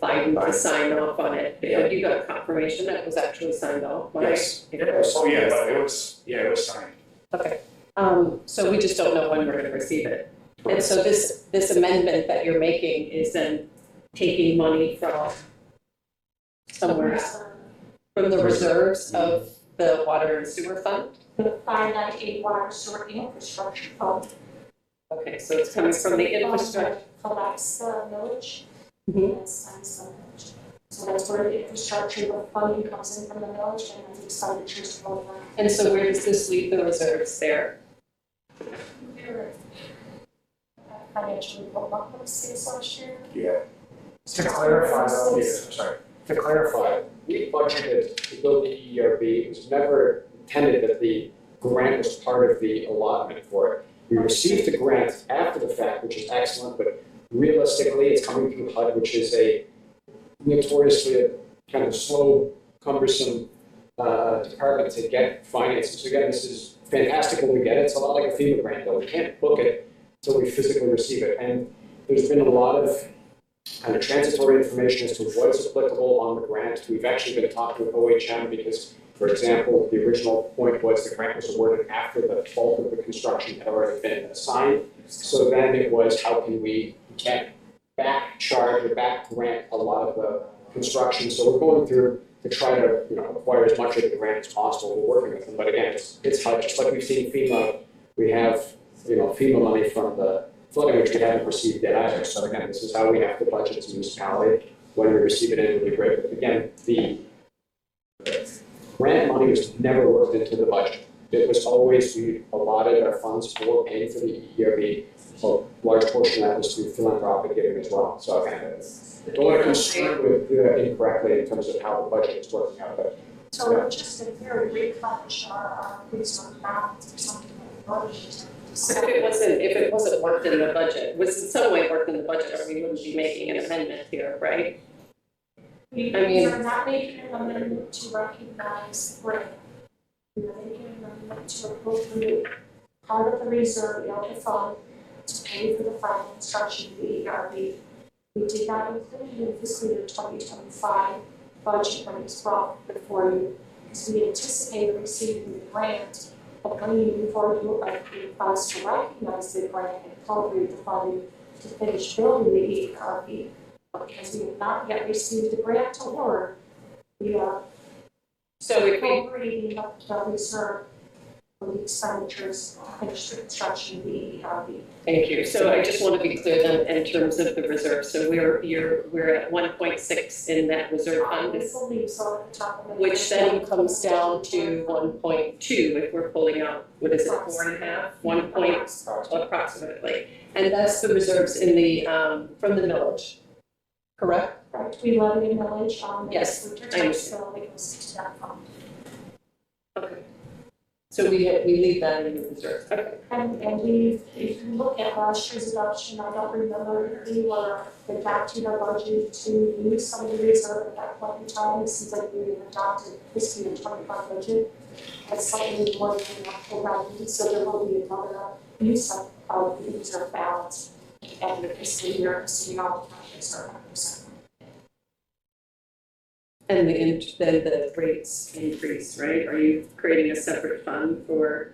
Biden to sign off on it. Have you got confirmation that it was actually signed off? Yes. Oh yeah, but it was signed. Okay. So we just don't know when we're going to receive it. And so this amendment that you're making is then taking money from somewhere, from the reserves of the water and sewer fund? The 598 water sewer infrastructure fund. Okay, so it's coming from the infrastructure. Collects the millage Mhm. and spends the millage. So that's where the infrastructure, the funding comes in from the millage and then the expenditures from that. And so where does this leave the reserves there? Financial report, what was this last year? Yeah. To clarify, we budgeted to build the ERB. It was never intended that the grant was part of the allotment for it. We received the grant after the fact, which is excellent, but realistically, it's coming through HUD, which is a notoriously a kind of slow, cumbersome department to get finances. So again, this is fantastic when we get it. It's a lot like a FEMA grant, though. We can't book it until we physically receive it. And there's been a lot of kind of transitory information as to what's applicable on the grant. We've actually been talking with OHM because, for example, the original point was the grant was awarded after the bulk of the construction had already been assigned. So then it was, how can we can't back charge or back grant a lot of the construction. So we're going through to try to acquire as much of the grant as possible. We're working with them. But again, it's HUD, just like we've seen FEMA, we have FEMA money from the flooding, which we haven't received yet either. So again, this is how we have to budget as a municipality. When we receive it in, it'll be great. But again, the grant money was never worked into the budget. It was always, we allotted our funds for paying for the ERB. So a large portion of that was through philanthropic giving as well. So again, don't want to concern with incorrectly in terms of how the budget is working out. But So just in theory, replenish our reserve balance or something like that. If it wasn't worked in the budget, was in some way worked in the budget, or we wouldn't be making an amendment here, right? We are not making an amendment to recognize the grant. We are making an amendment to appropriate part of the reserve, the fund, to pay for the final construction of the ERB. We did not include it in fiscal year 2025 budget when it was brought before you, because we anticipated receiving the grant of money before you would like the funds to recognize the grant and appropriate the funding to finish building the ERV. Because we have not yet received the grant award, we are So if we, appropriating up the reserve for the expenditures to finish the construction of the ERV. thank you. So I just want to be clear then in terms of the reserve. So we're at 1.6 in that reserve fund, I believe so at the top of it. which then comes down to 1.2 if we're pulling out, what is it, 4.5? 1 point approximately. And that's the reserves in the, from the millage, correct? Right, we levy a millage on Yes, this winter I tax understand. bill that goes into that fund. Okay. So we leave that in the reserve, okay. And we, if you look at last year's adoption, I don't remember if we were adopting our budget to use some of the reserve at that point in time. It seems like we adopted this year 25 budget as slightly more than the revenue, so there will be another use of the reserve balance at the fiscal year, assuming all the projects are 100%. And then the rates increase, right? Are you creating a separate fund for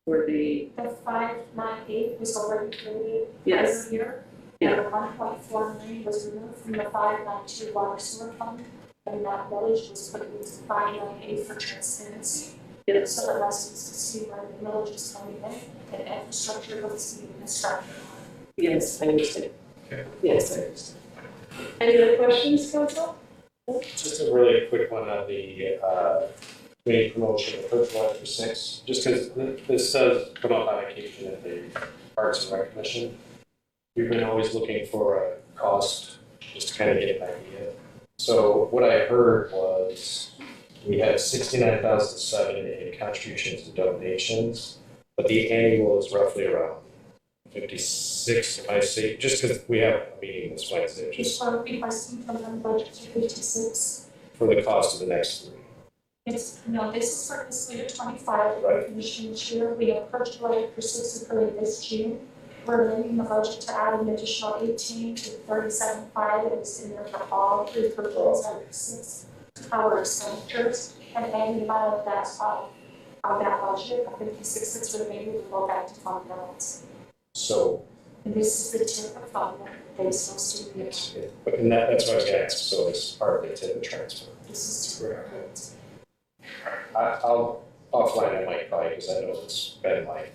the, The 598 was already created yes, every year. Yeah. And the 1.4 million was removed from the 592 water sewer fund, and that millage was put into 598 for transparency. yes, So that residents can see where the millage is coming in, and infrastructure goes to be constructed. yes, I understand. Okay. Yes, I understand. Any other questions, council? Just a really quick one on the committee promotion, the first one for 6, just because this says put up application at the Parks and Rec Commission. We've been always looking for a cost, just to kind of get an idea. So what I heard was we had 69,007 in contributions and donations, but the annual is roughly around 56, if I say, just because we have a meeting this Wednesday, It's just for requesting from the budget to 56. for the cost of the next 3. It's, no, this is for fiscal year 25, Right. commission this year. We have purchased light for 6 occurring this June. We're amending the budget to add an additional 18 to 37.5 that was in there for all 3 purchases and 6 power expenditures. And adding the amount of that, on that budget, of 56 that's remaining, will go back to fund balance. So, And this is the tip of fund based on student. but and that's what I was gonna ask, so it's part of the tip transfer. This is to the I'll offline, I might buy, because I know it's been like,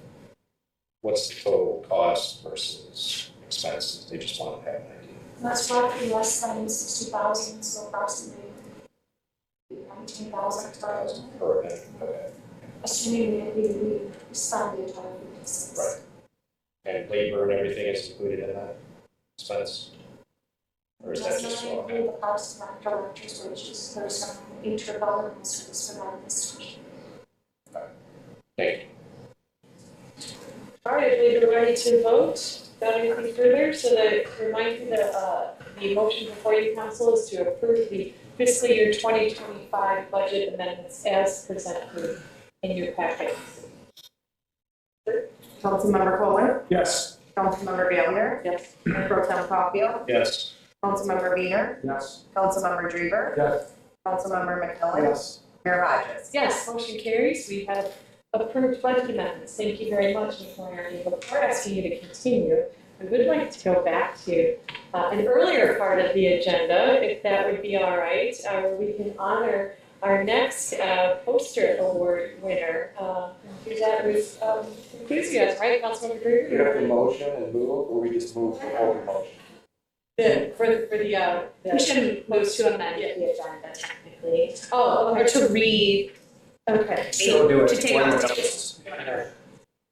what's the total cost versus expenses, they just want to have an idea. That's roughly less than 60,000, so approximately 19,000 dollars. Per event, okay, Assuming that we spend it on this. right. And labor and everything is included in that expense? Or is that Does just not one? include the Parks and Rec director's wages, there's some intergovernmental service for that this year. Thank you. All right, I believe we're ready to vote. Got anything further? So the remind you that the motion before you, council, is to approve the fiscal year 2025 budget amendments as presented in your packet. Councilmember Kohler, Yes. Councilmember Bailer, Yes. Mayor Pro Tem Caulfield, Yes. Councilmember Weiner, Yes. Councilmember Drever, Yes. Councilmember McMillan, Yes. Mayor Hodges. Yes, motion carries. We have approved budget amendments. Thank you very much, Ms. Moyer. Before asking you to continue, I would like to go back to an earlier part of the agenda, if that would be all right, where we can honor our next poster award winner. Do that with enthusiasm, right, Councilmember Drew? We have to motion and move, or we just move the whole motion? For the. We shouldn't move to amend the agenda technically, Oh, or okay. to read, Okay. do to take off the tables.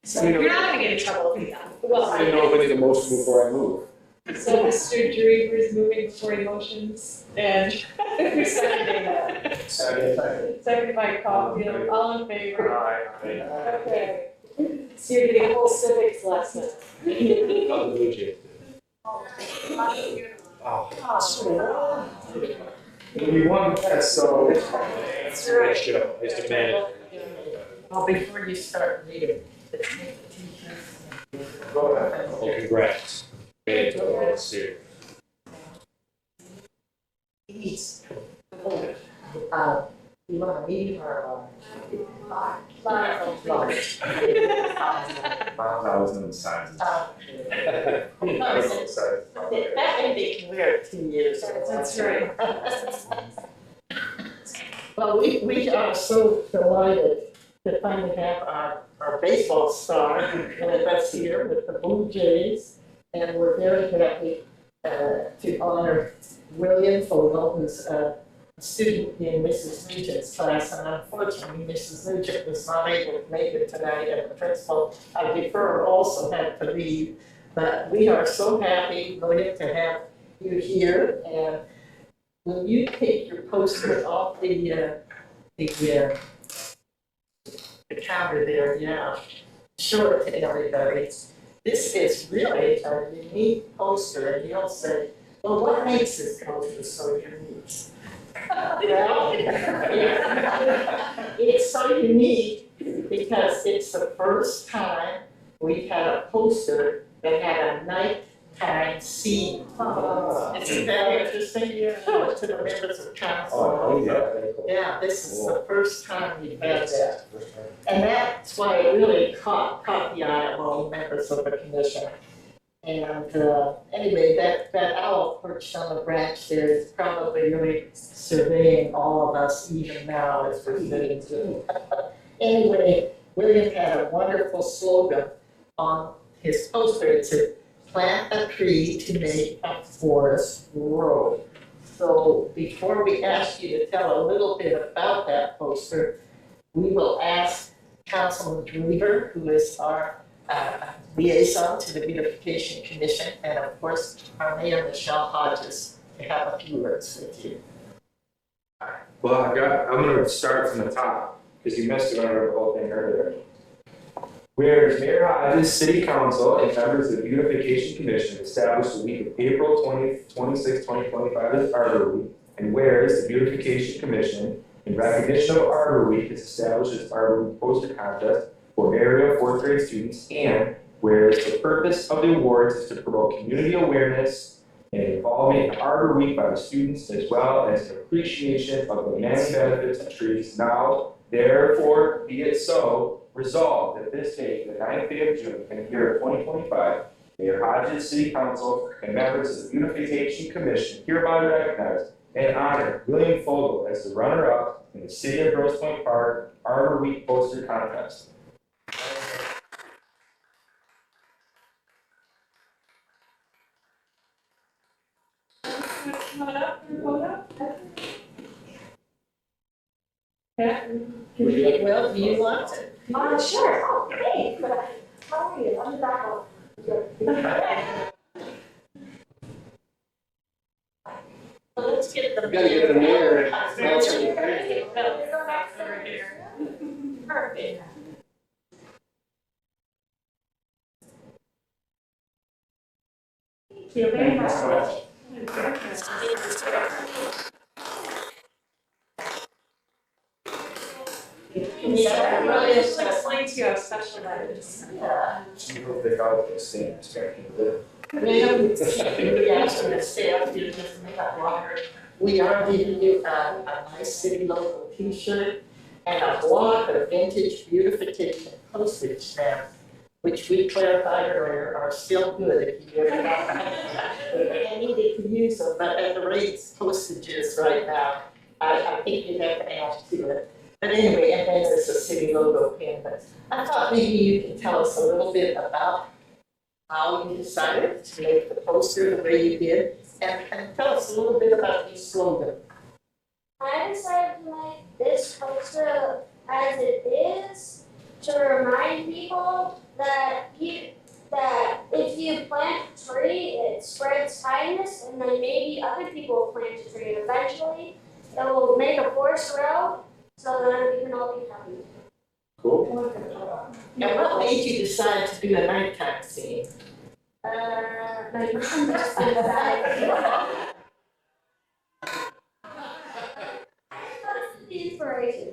So You're not gonna get in trouble if you don't. Well, I didn't know if we did the motion before I move. So Mr. Drever is moving before emotions and who's seconding that? Second by Caulfield, all in favor? Okay. So you're getting a whole civics lesson. We won that, so. That's right. Nice show, it's demanded. Well, before you start reading. Go ahead. Well, congrats. Made it to the World Series. He's, You want a medium or a large? Large. Miles, I was in the sizes. That may be weird 2 years. That's right. Well, we are so delighted to finally have our baseball star with us here with the Blue Jays. And we're very happy to honor William Fogel, who's a student in Mrs. Nugent's class. And unfortunately, Mrs. Nugent was not able to make it tonight, and the principal, I defer, also had to leave. But we are so happy, William, to have you here. And will you take your poster off the counter there? Yeah. Show it to everybody. This is really a unique poster, and you'll say, well, what makes this poster so unique? Well, it's so unique because it's the first time we've had a poster that had a nighttime scene. Isn't that interesting? Show it to the members of council. Oh, yeah, very cool. Yeah, this is the first time we've had that. And that's why it really caught the eye of all members of the commission. And anyway, that owl perched on the branch there is probably really surveying all of us even now as we're sitting too. Anyway, William had a wonderful slogan on his poster. It said, "Plant a tree to make a forest grow." So before we ask you to tell a little bit about that poster, we will ask Councilman Drever, who is our liaison to the Beautification Commission, and of course, our Mayor Michelle Hodges, to have a few words with you. Well, I'm gonna start from the top, because you missed it when I wrote the whole thing earlier. Whereas Mayor Hodges, City Council, and members of the Beautification Commission established the week of April 20th, 26, 2025 as Arbor Week, and whereas the Beautification Commission, in recognition of Arbor Week, has established its Arbor Week poster contest for area 4th grade students, and whereas the purpose of the awards is to promote community awareness and involvement in Arbor Week by the students, as well as an appreciation of the many benefits of trees. Now, therefore, be it so resolved that this date, the 9th day of June, in the year of 2025, Mayor Hodges, City Council, and members of the Beautification Commission hereby recognize and honor William Fogel as the runner-up in the City of Grosse Pointe Park Arbor Week poster contest. Come on up, your photo. Well, do you want to? Sure. Oh, hey. How are you? I'm back. Let's get the. Gotta get the mayor. Perfect. Thank you very much. Yeah, Really, just explain to you how special that is. Yeah. You hope they got the same expecting of William, we asked you to stay up here just a minute longer. We are giving you a nice city local t-shirt and a block of vintage beautification postage stamps, which we clarified earlier are still good if you ever and needed to use them, but at the rates postage is right now, I think you have to add to it. But anyway, and then there's a city logo pin, but I thought maybe you could tell us a little bit about how you decided to make the poster the way you did, and tell us a little bit about your slogan. I decided to make this poster as it is to remind people that if you plant a tree, it spreads kindness, and then maybe other people plant a tree, and eventually it will make a forest grow, so then we can all be happy. Cool. And what made you decide to do a nighttime scene? My mom just decided. The inspiration.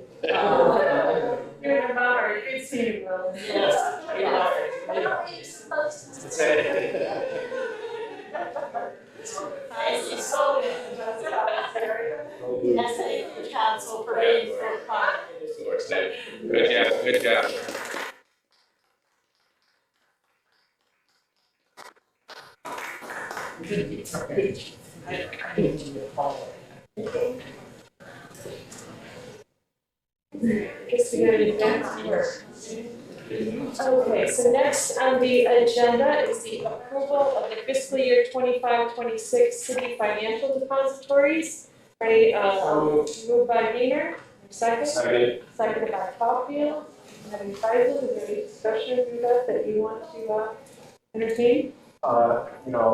You're the mother, you can see it, Will. Yes, we are. I don't know what you're supposed to say. I see so many. Yes, thank you, council, for being so Good job. Guess we gotta do that work. Okay, so next on the agenda is the approval of the fiscal year 25-26 city financial depositories. Right, moved by Gainer, second? Seconded by Caulfield. Having Faisal, is there any discussion of that you want to entertain?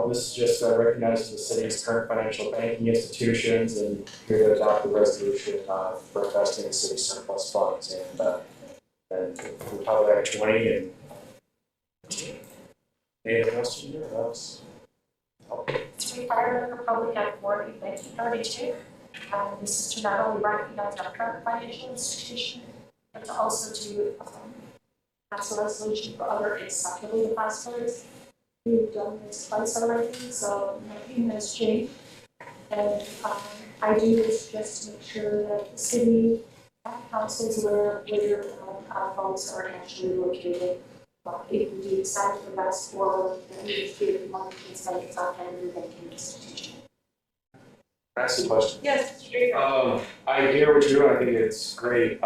This is just recognizing the city's current financial banking institutions and here to adopt the resolution for investing in city surplus funds and Republic Act 20 and anything else in there? It's required under Republic Act 1932. This is to not only recognize our current financial institution, but to also to pass a resolution for other acceptable depositories. We've done this twice already, so nothing has changed. And I do this just to make sure that the city and councils where our funds are actually located. If we do decide to invest for, then we just give the money to spend it outside of the banking institution. Ask the question. Yes, straight. I hear what you're doing, I think it's great.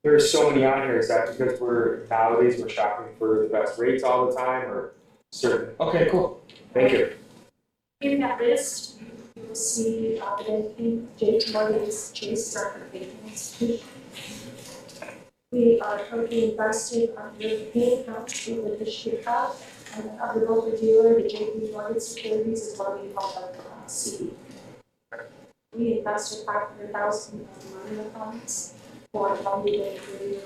There's so many on here, is that because nowadays we're shopping for the best rates all the time, or certain? Okay, cool, thank you. In that list, you will see the banking, JP Morgan's Chase Record Banking Institution. We are currently invested under the European Council with the Chicago and under broker dealer, the JP Morgan Securities is what we call the CD. We invested $500,000 in money funds for funding and creating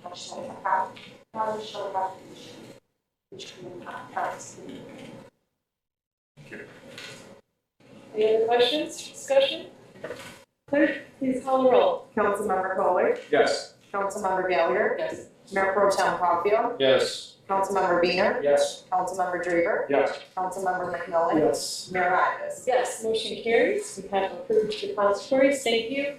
national account. Now we show that which can pass. Any other questions, discussion? Clerk, please call the roll. Councilmember Kohler, Yes. Councilmember Gallagher, Yes. Mayor Pro Tem Caulfield, Yes. Councilmember Beener, Yes. Councilmember Drever, Yes. Councilmember McMillan, Yes. Mayor Hodges. Yes, motion carries. We have approved depositories. Thank you.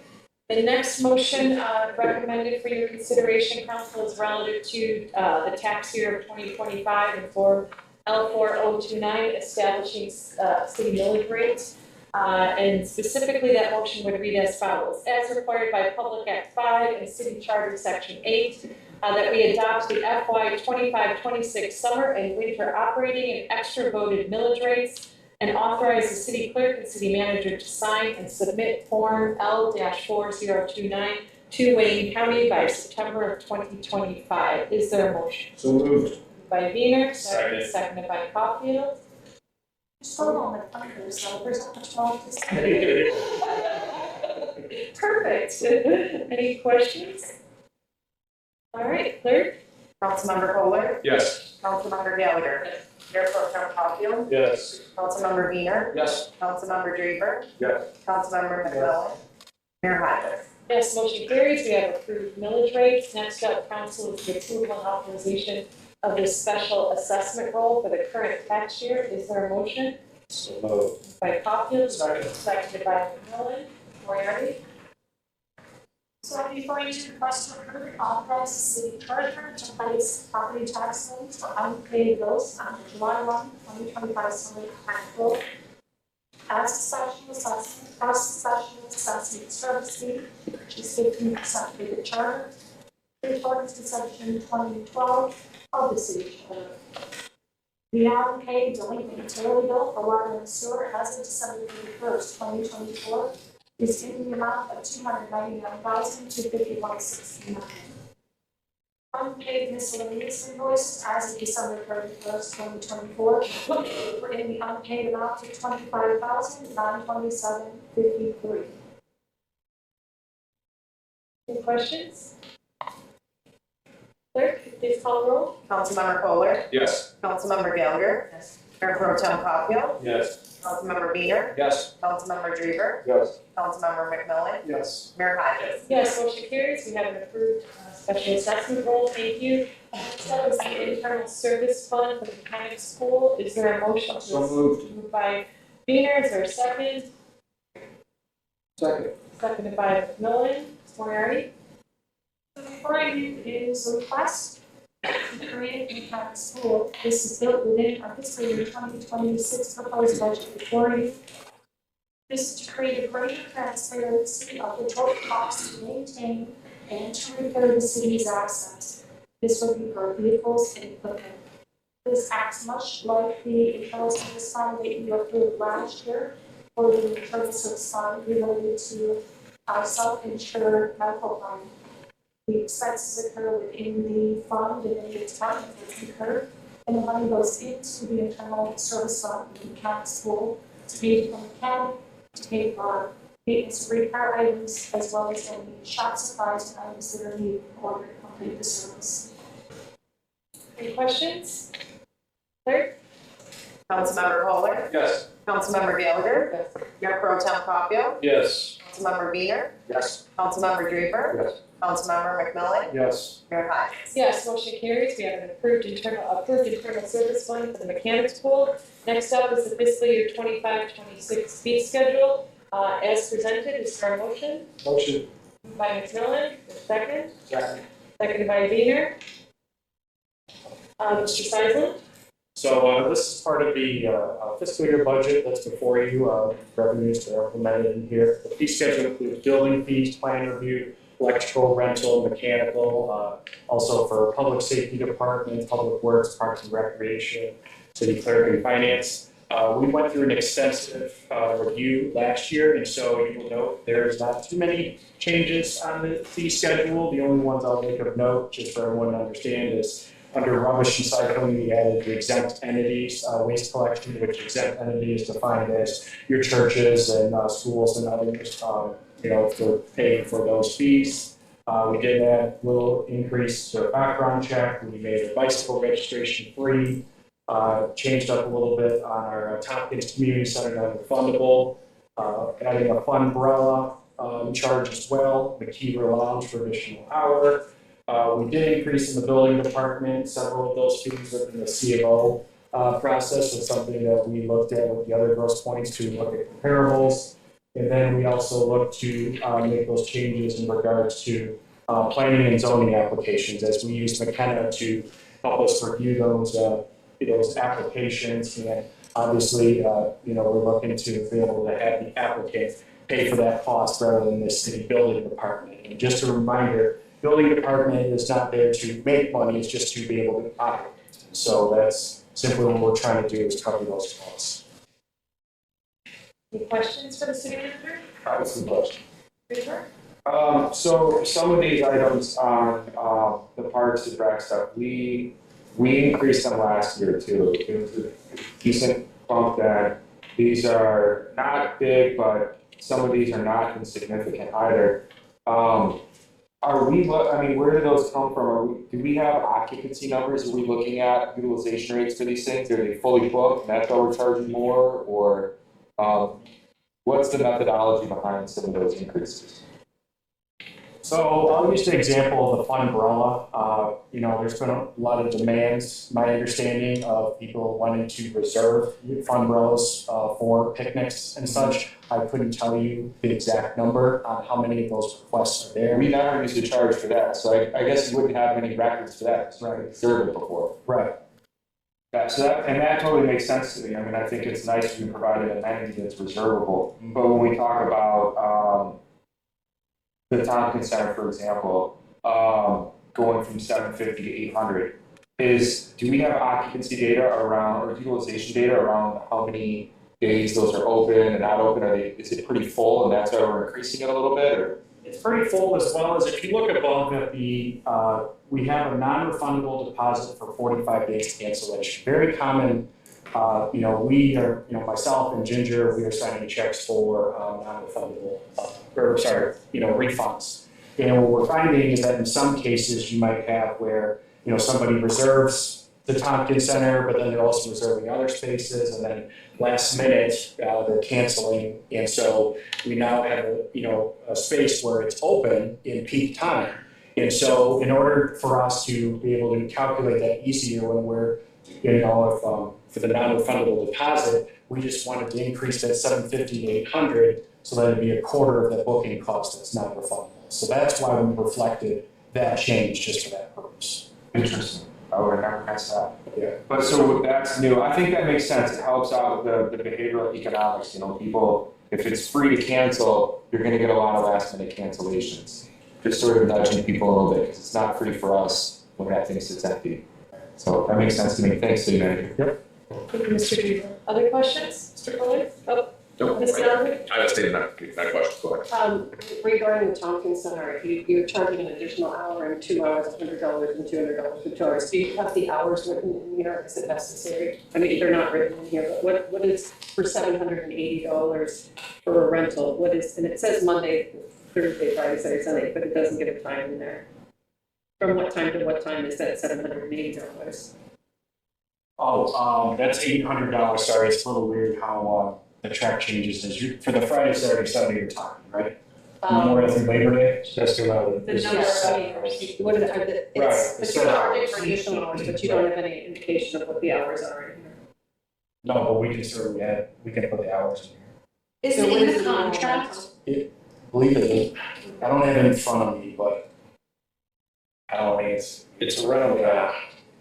The next motion recommended for your consideration, council, is relative to the tax year of 2025 and Form L4029, establishing city millage rates. And specifically, that motion would read as follows. As required by Public Act 5 and City Charter Section 8, that we adopt the FY 25-26 summer and winter operating and extra voted millage rates, and authorize the city clerk and city manager to sign and submit Form L-4029 to Wayne County by September of 2025. Is there a motion? So moved. By Wiener, Second. seconded by Caulfield. Just hold on, my thunder, so there's not much more to say. Perfect. Any questions? All right, clerk? Councilmember Kohler, Yes. Councilmember Gallagher, Mayor Pro Tem Caulfield, Yes. Councilmember Beener, Yes. Councilmember Drever, Yes. Councilmember McMillan, Mayor Hodges. Yes, motion carries. We have approved millage rates. Next up, council, is the approval and authorization of this special assessment roll for the current tax year. Is there a motion? So moved. By Caulfield, seconded by McMillan. Moriarty? So I'm going to request to approve and authorize the city treasurer to place property tax liens for unpaid bills on the July 1, 2025 salary tax bill. As a special assessment service fee, which is 15% for the charter, in accordance to section 2012 of the city charter. The unpaid delinquent utility bill for water and sewer as of December 31st, 2024 is in the amount of $299,251.69. Unpaid miscellaneous invoices as of December 31st, 2024 were in the unpaid amount of $25,927.53. Any questions? Clerk, please call the roll. Councilmember Kohler, Yes. Councilmember Gallagher, Mayor Pro Tem Caulfield, Yes. Councilmember Beener, Yes. Councilmember Drever, Yes. Councilmember McMillan, Yes. Mayor Hodges. Yes, motion carries. We have an approved special assessment roll. Thank you. Next up is the internal service fund for the mechanic school. Is there a motion? So moved. Moved by Wiener. Is there a second? Second. Seconded by McMillan. Moriarty? before you is a request to create a private school. This is built within our fiscal year 2026 proposed budget before you. This is to create a greater transparency of the total cost to maintain and to repair the city's assets. This would be for vehicles and equipment. This acts much like the internal service fund that you approved last year, or the internal service fund related to our self-insured medical fund. The expenses occur within the fund and then the department is incurred, and the money goes into the internal service fund in the county school to pay for the county, to pay for maintenance and repair items, as well as any shop supplies and items that are needed in order to complete the service. Any questions? Clerk? Councilmember Kohler, Yes. Councilmember Gallagher, Mayor Pro Tem Capio, Yes. Councilmember Wiener, Yes. Councilmember Draper, Yes. Councilmember McMillan, Yes. Mayor Hines. Yes, motion carries. We have an approved internal service fund for the mechanics pool. Next up is the fiscal year 25-26 fee schedule. As presented, is there a motion? Motion. Moved by McMillan, second. Second. Seconded by Wiener. Mr. Seisland? So this is part of the fiscal year budget that's before you, revenues that are implemented in here. The fee schedule includes building fees, plan review, electrical, rental, mechanical, also for public safety department, public works, parks and recreation, city clerk and finance. We went through an extensive review last year, and so you will note there's not too many changes on the fee schedule. The only ones I'll make of note, just for everyone to understand, is under rubbish recycling, we added the exempt entities, waste collection, which exempt entity is defined as your churches and schools and others, for paying for those fees. We did add a little increase to background check. We made a bicycle registration free. Changed up a little bit on our Tompkins Community Center non-refundable, adding a funbrella charge as well, the McKeever Lounge for additional hour. We did increase in the building department. Several of those fees are in the C of O process. It's something that we looked at with the other gross points to look at comparables. And then we also look to make those changes in regards to planning and zoning applications, as we use McKenna to help us review those applications. And obviously, we're looking to be able to have the applicant pay for that cost rather than the city building department. And just a reminder, building department is not there to make money, it's just to be able to operate. So that's simply what we're trying to do, is cover those costs. Any questions for the city manager? I have some questions. Draper? So some of these items on the parks and rec stuff, we increased them last year too. It was a decent bump then. These are not big, but some of these are not insignificant either. Where do those come from? Do we have occupancy numbers? Are we looking at utilization rates for these things? Are they fully booked and that's why we're charging more? Or what's the methodology behind some of those increases? So I'll use the example of the funbrella. There's been a lot of demands, my understanding, of people wanting to reserve funbrellas for picnics and such. I couldn't tell you the exact number on how many of those requests are there. We never used to charge for that, so I guess you wouldn't have any records for that. Right. Reserved it before. Right. That totally makes sense to me. I mean, I think it's nice when you provide an amenity that's reservable. But when we talk about the Tompkins Center, for example, going from 750 to 800, do we have occupancy data around, or utilization data around how many days those are open and not open? Is it pretty full and that's why we're increasing it a little bit? Or? It's pretty full, as well as if you look above at we have a non-refundable deposit for 45 days cancellation. Very common. We are, myself and Ginger, we are signing checks for non-refundable, refunds. And what we're finding is that in some cases you might have where, somebody reserves the Tompkins Center, but then they're also reserving other spaces, and then last minute they're canceling. And so we now have a space where it's open in peak time. And so in order for us to be able to calculate that easier when we're, for the non-refundable deposit, we just wanted to increase that 750 to 800 so that it'd be a quarter of the booking cost that's not refundable. So that's why we reflected that change just for that purpose. Interesting. I would have never guessed that. Yeah. But so that's new. I think that makes sense. It helps out with the behavioral economics, you know, people, if it's free to cancel, you're gonna get a lot of last minute cancellations. Just sort of nudging people a little bit, because it's not free for us when that thing sits empty. So that makes sense to me. Thanks, City Manager. Thank you, Mr. Drever. Other questions, Mr. Fuller? Oh, Ms. Donovan? I was stating that question, go ahead. Regarding the Tompkins Center, you're charging an additional hour and 2 hours, $100 and $200 for 2 hours. Do you have the hours written in here? Is it necessary? I mean, they're not written in here, but what is for $780 for a rental? What is, and it says Monday, Thursday, Friday, Saturday, Sunday, but it doesn't give a time in there. From what time to what time is that $780? Oh, that's $800. Sorry, it's a little weird how the track changes. For the Friday, Saturday, Sunday, your time, right? Memorial through Labor Day. That's the amount. The number of hours. What are the, Right, it's, but it's you're set charging hours. for additional hours, but you don't have any indication of what the hours are in here. No, but we can certainly add. We can put the hours in here. Is So it what in is the normal contract? rental? Believe it. I don't have it in front of me, but I don't think It's a rental contract.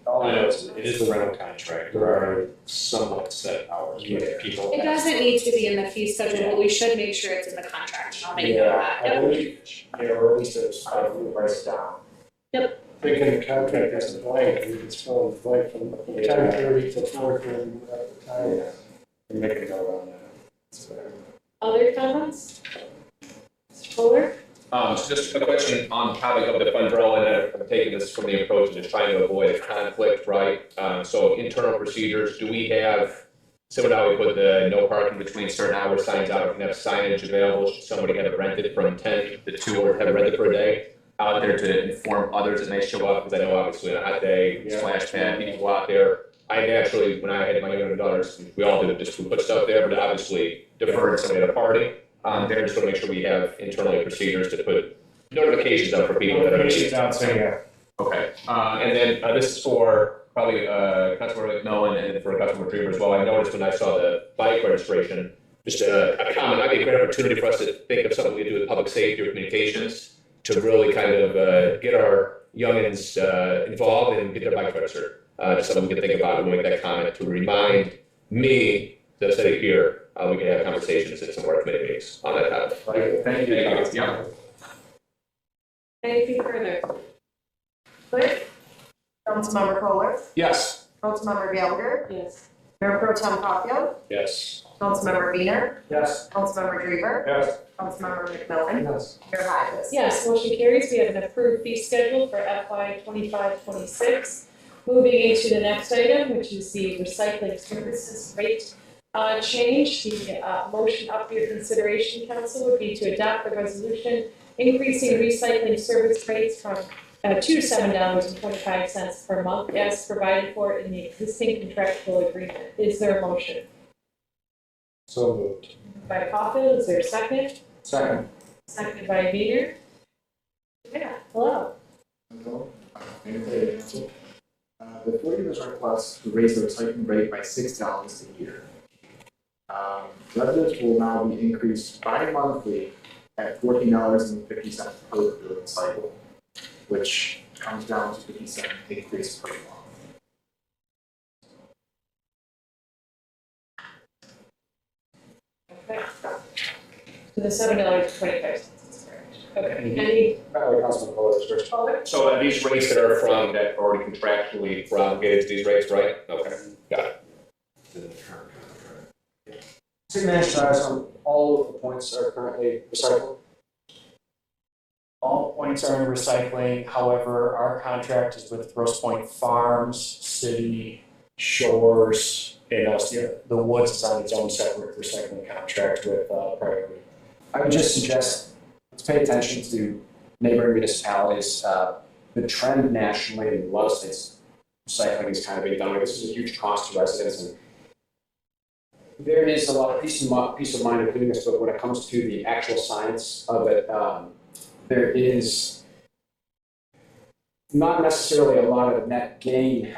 All I know is it is a rental contract. There are somewhat set hours with people. It doesn't need to be in the fee schedule, but we should make sure it's in the contract. I'll make note of that. I believe, or at least it's five, we write it down. Thinking the contract has a blank, and you can spell the blank from 10:30 to 4:30, whatever the time. we make a note on that. So, Other comments? Mr. Fuller? So just a question on the topic of the fund draw, and I'm taking this from the approach of just trying to avoid a conflict, right? So internal procedures, do we have, similar to how we put the no parking between certain hours signs out, we can have signage available, should somebody have it rented from 10 to 2 or have it rented for a day? Out there to inform others that may show up, because I know obviously on a hot day, splash pad, people go out there. I naturally, when I had my younger daughters, we all did it, just we put stuff there, but obviously deferred somebody at a party. There, just want to make sure we have internally procedures to put notifications up for people that are. Notifications out saying, yeah. Okay, and then this is for probably Councilmember McMillan and for Councilmember Dreamer as well. I noticed when I saw the bike registration, just a comment, might be a great opportunity for us to think of something we do with public safety or communications to really kind of get our youngins involved and get their bike registered. Just something we can think about and make that comment to remind me that I said it here. We can have conversations at some of our committee meetings on that topic. Thank you. Yeah. Anything further? Clerk? Councilmember Kohler, Yes. Councilmember Gallagher, Yes. Mayor Pro Tem Caulfield, Yes. Councilmember Wiener, Yes. Councilmember Drever, Yes. Councilmember McMillan, Yes. Mayor Hodges. Yes, motion carries. We have an approved fee schedule for FY 25-26. Moving into the next item, which is the recycling services rate change. The motion up for your consideration, council, would be to adopt the resolution increasing recycling service rates from to $7.25 per month as provided for in the existing contractual agreement. Is there a motion? So moved. By Caulfield, is there a second? Second. Seconded by Veeder. Yeah, hello. The Florida was request to raise the recycling rate by $6 a year. Residents will now be increased bi-monthly at $14.50 per billion cycle, which comes down to 50-cent increase per month. Okay. To the $7.25. Okay, any Councilman Kohler's first. other? So these rates that are from, that are already contractually promulgated to these rates, right? Okay, got it. City Manager, all of the points are currently recycled. All points are in recycling. However, our contract is with Grosse Pointe Farms, City, Shores, and us. The Woods is on its own separate recycling contract with Priority. I would just suggest, let's pay attention to neighboring municipalities. The trend nationally in a lot of states, recycling is kind of being done. This is a huge cost to residents, and there is a lot of peace of mind of doing this, but when it comes to the actual science of it, there is not necessarily a lot of net gain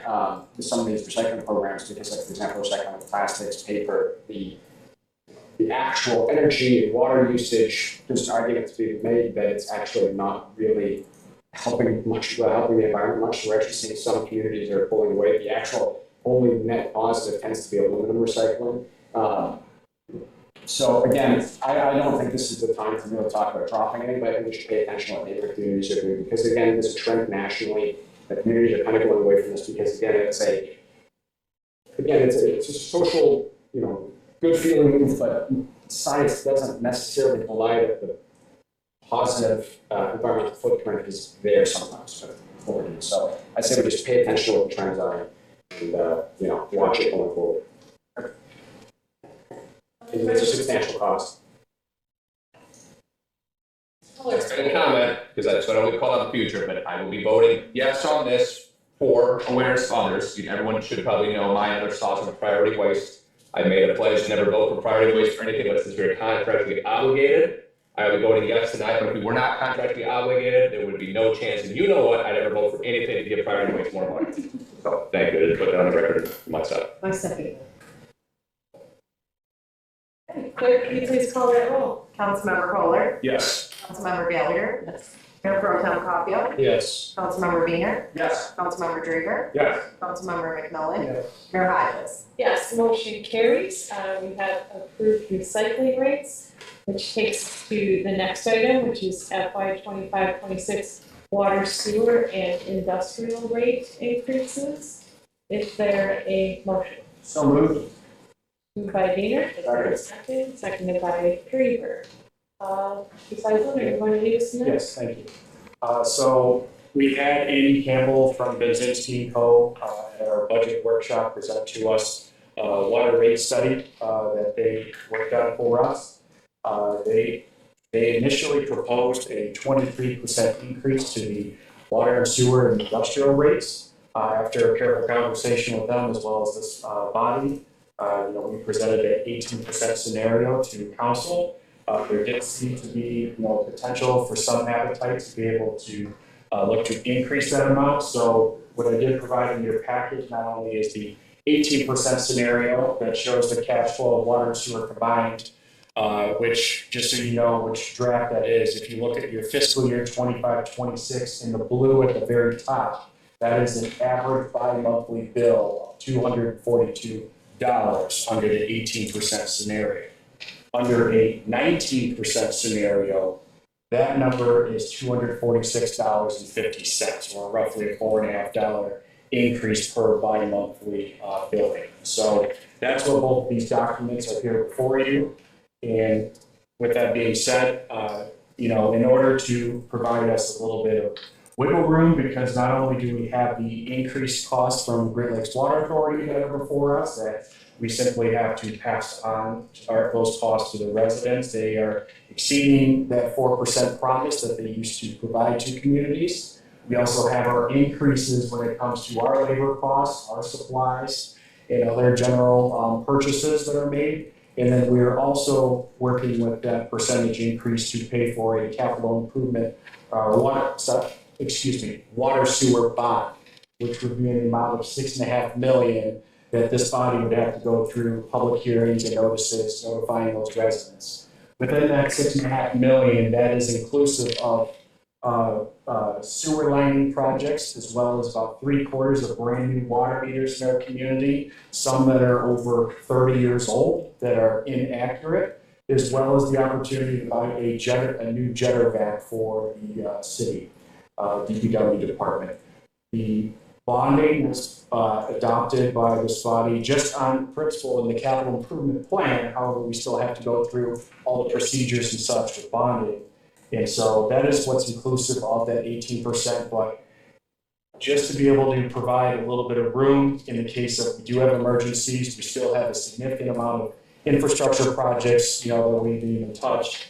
with some of these recycling programs because, like, for example, recycling of plastics, paper, the actual energy and water usage, there's an argument to be made that it's actually not really helping the environment much. We're actually seeing some communities that are pulling away. The actual only net positive tends to be aluminum recycling. So again, I don't think this is the time to really talk about dropping anything, but I think we should pay attention to what neighboring communities are doing, because again, there's a trend nationally that communities are kind of going away from this, because again, it's a social, good feeling move, but science doesn't necessarily belie that the positive environmental footprint is there sometimes. So I say we just pay attention to what the trends are and watch it going forward. It's a substantial cost. It's been a comment, because that's what I would call out in the future, but I will be voting yes on this for awareness of others. Everyone should probably know my other thoughts on priority waste. I made a pledge to never vote for priority waste for anything, but since we're contractually obligated, I will be voting yes tonight. But if we were not contractually obligated, there would be no chance, and you know what, I'd ever vote for anything to give priority waste more money. So thank you, to put that on the record myself. My second. Clerk, can you please call that roll? Councilmember Kohler, Yes. Councilmember Gallagher, Yes. Mayor Pro Tem Capio, Yes. Councilmember Weiner, Yes. Councilmember Drager, Yes. Councilmember McMillan, Yes. Mayor Hodges. Yes, motion carries. We have approved recycling rates, which takes to the next item, which is FY 25-26 water, sewer, and industrial rate increases. Is there a motion? So moved. Moved by Wiener, is there a second? Seconded by Draver. Besides that, are you going to lead us in? Yes, thank you. So we had Andy Campbell from Benzinski & Co. At our budget workshop present to us a water rate study that they worked on for us. They initially proposed a 23% increase to the water and sewer and industrial rates. After a careful conversation with them, as well as this body, we presented an 18% scenario to council. There did seem to be, potential for some appetite to be able to look to increase that amount. So what I did provide in your package not only is the 18% scenario that shows the cash flow of water and sewer combined, which, just so you know which draft that is, if you look at your fiscal year 25-26 in the blue at the very top, that is an average bi-monthly bill of $242 under the 18% scenario. Under a 19% scenario, that number is $246.50, or roughly a $4.50 increase per bi-monthly billing. So that's what both of these documents are here before you. And with that being said, in order to provide us a little bit of wiggle room, because not only do we have the increased costs from Great Lakes Water Authority that are before us, that we simply have to pass on those costs to the residents. They are exceeding that 4% promise that they used to provide to communities. We also have our increases when it comes to our labor costs, our supplies, and other general purchases that are made. And then we are also working with that percentage increase to pay for a capital improvement, water sewer bond, which would be in the amount of $6.5 million that this body would have to go through public hearings and notices notifying those residents. Within that $6.5 million, that is inclusive of sewer lining projects, as well as about 3/4 of brand new water meters in our community, some that are over 30 years old that are inaccurate, as well as the opportunity to buy a new jetter vac for the city DPW department. The bonding was adopted by this body just on principle in the capital improvement plan. However, we still have to go through all the procedures and such with bonding. And so that is what's inclusive of that 18%, but just to be able to provide a little bit of room in the case of we do have emergencies, we still have a significant amount of infrastructure projects, that we didn't even touch,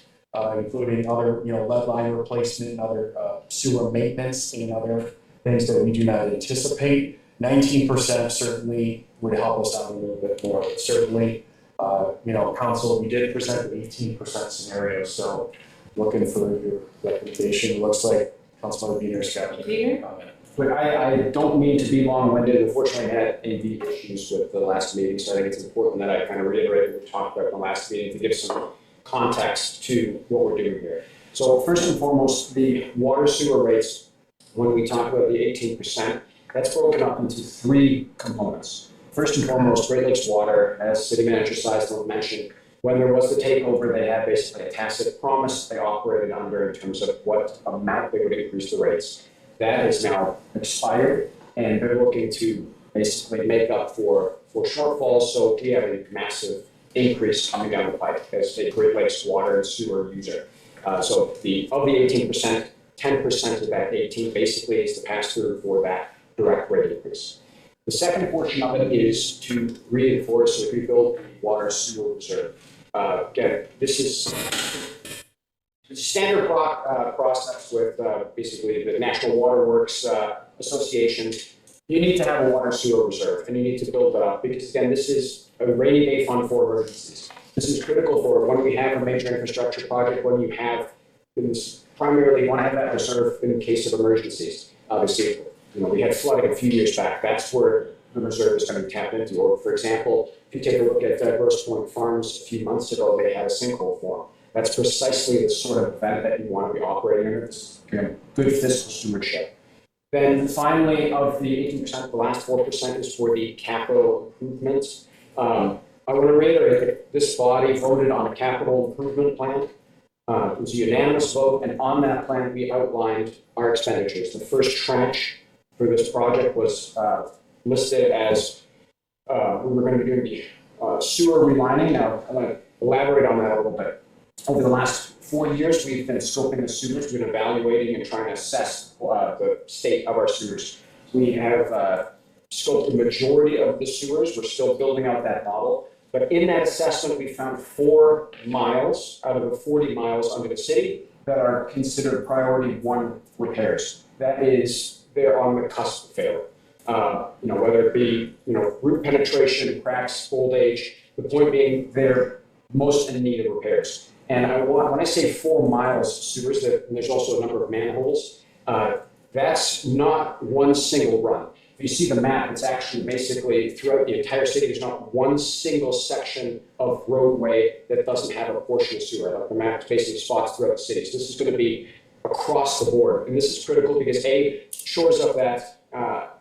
including other, lead line replacement and other sewer maintenance and other things that we do not anticipate. 19% certainly would help us out a little bit more. But certainly, council, we did present an 18% scenario, so looking for your recommendation. Looks like Councilmember Wiener's got a comment. But I don't mean to be long-winded. Unfortunately, I had AV issues with the last meeting, so I think it's important that I kind of reiterate what we talked about in the last meeting to give some context to what we're doing here. So first and foremost, the water sewer rates when we talk about the 18%, that's broken up into 3 components. First and foremost, Great Lakes Water, as City Manager Seisler mentioned, when there was the takeover, they had basically a tacit promise they operated under in terms of what amount they would increase the rates. That is now expired, and they're looking to basically make up for shortfalls, so we have a massive increase coming down the pipe as a Great Lakes Water and Sewer user. So of the 18%, 10% of that 18 basically is the pass-through for that direct rate increase. The second portion of it is to reinforce or rebuild the water sewer reserve. Again, this is standard process with basically the National Waterworks Association. You need to have a water sewer reserve, and you need to build it up because, again, this is a rainy day fund for emergencies. This is critical for when we have a major infrastructure project, when you have, primarily you want to have that reserve in case of emergencies. Obviously, we had flooding a few years back. That's where the reserve is going to be tapped into. Or, for example, if you take a look at Grosse Pointe Farms a few months ago, they had a sinkhole form. That's precisely the sort of event that you want to be operating under. It's good fiscal stewardship. Then finally, of the 18%, the last 4% is for the capital improvements. I want to reiterate that this body voted on a capital improvement plan. It was a unanimous vote, and on that plan, we outlined our expenditures. The first tranche for this project was listed as we were going to be doing the sewer relining. Now, I'm going to elaborate on that a little bit. Over the last 4 years, we've been scoping the sewers, we've been evaluating and trying to assess the state of our sewers. We have scoped the majority of the sewers. We're still building out that model. But in that assessment, we found 4 miles out of the 40 miles under the city that are considered priority 1 repairs. That is, they're on the cusp of failure. Whether it be, root penetration, cracks, old age, the point being they're most in need of repairs. And when I say 4 miles of sewers, and there's also a number of manholes, that's not one single run. If you see the map, it's actually basically throughout the entire city, there's not one single section of roadway that doesn't have a portion of sewer. Like the map basically spots throughout the city. So this is going to be across the board. And this is critical because A, shores up that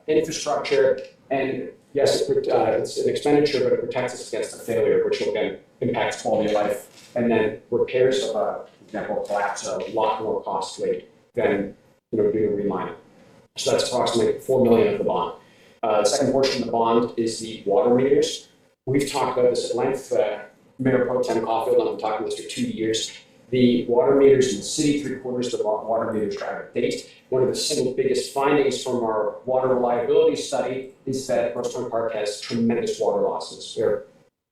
infrastructure, and yes, it's an expenditure, but it protects us against a failure, which will again impact quality of life. And then repairs of, for example, collapse are a lot more costly than doing relining. So that's approximately $4 million of the bond. The second portion of the bond is the water meters. We've talked about this at length. Mayor Pro Tem Caulfield, I've been talking about this for 2 years. The water meters in the city, 3/4 of the water meters are out of date. One of the single biggest findings from our water reliability study is that Grosse Pointe Park has tremendous water losses. They're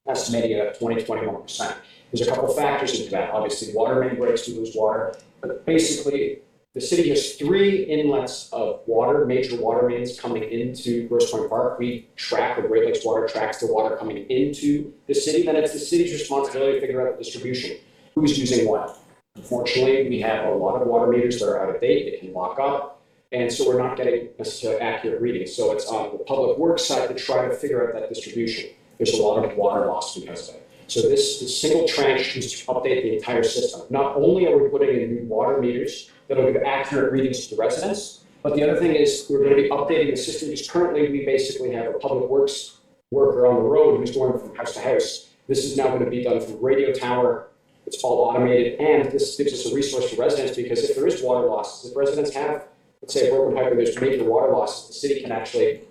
estimating it at 20-21%. There's a couple factors into that. Obviously, water main breaks, we lose water. But basically, the city has 3 inlets of water, major water mains coming into Grosse Pointe Park. We track, the Great Lakes Water tracks the water coming into the city. Then it's the city's responsibility to figure out the distribution. Who's using what? Unfortunately, we have a lot of water meters that are out of date. They can lock up. And so we're not getting necessarily accurate readings. So it's on the public works side to try to figure out that distribution. There's a lot of water loss because of it. So this single tranche is to update the entire system. Not only are we putting in new water meters that'll give accurate readings to the residents, but the other thing is we're going to be updating the system because currently we basically have a public works worker on the road who's going from house to house. This is now going to be done from radio tower. It's all automated, and this gives us a resource for residents because if there is water losses, if residents have, let's say, a broken pipe or there's major water losses, the city can actually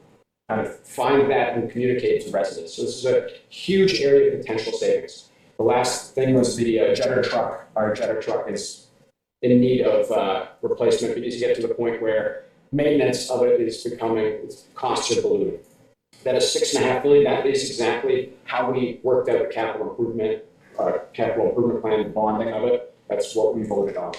kind of find that and communicate to residents. So this is a huge area of potential savings. The last thing was the jetter truck. Our jetter truck is in need of replacement because you get to the point where maintenance of it is becoming, costs are ballooning. That is $6.5 million. That is exactly how we worked out the capital improvement plan, the bonding of it. That's what we voted on.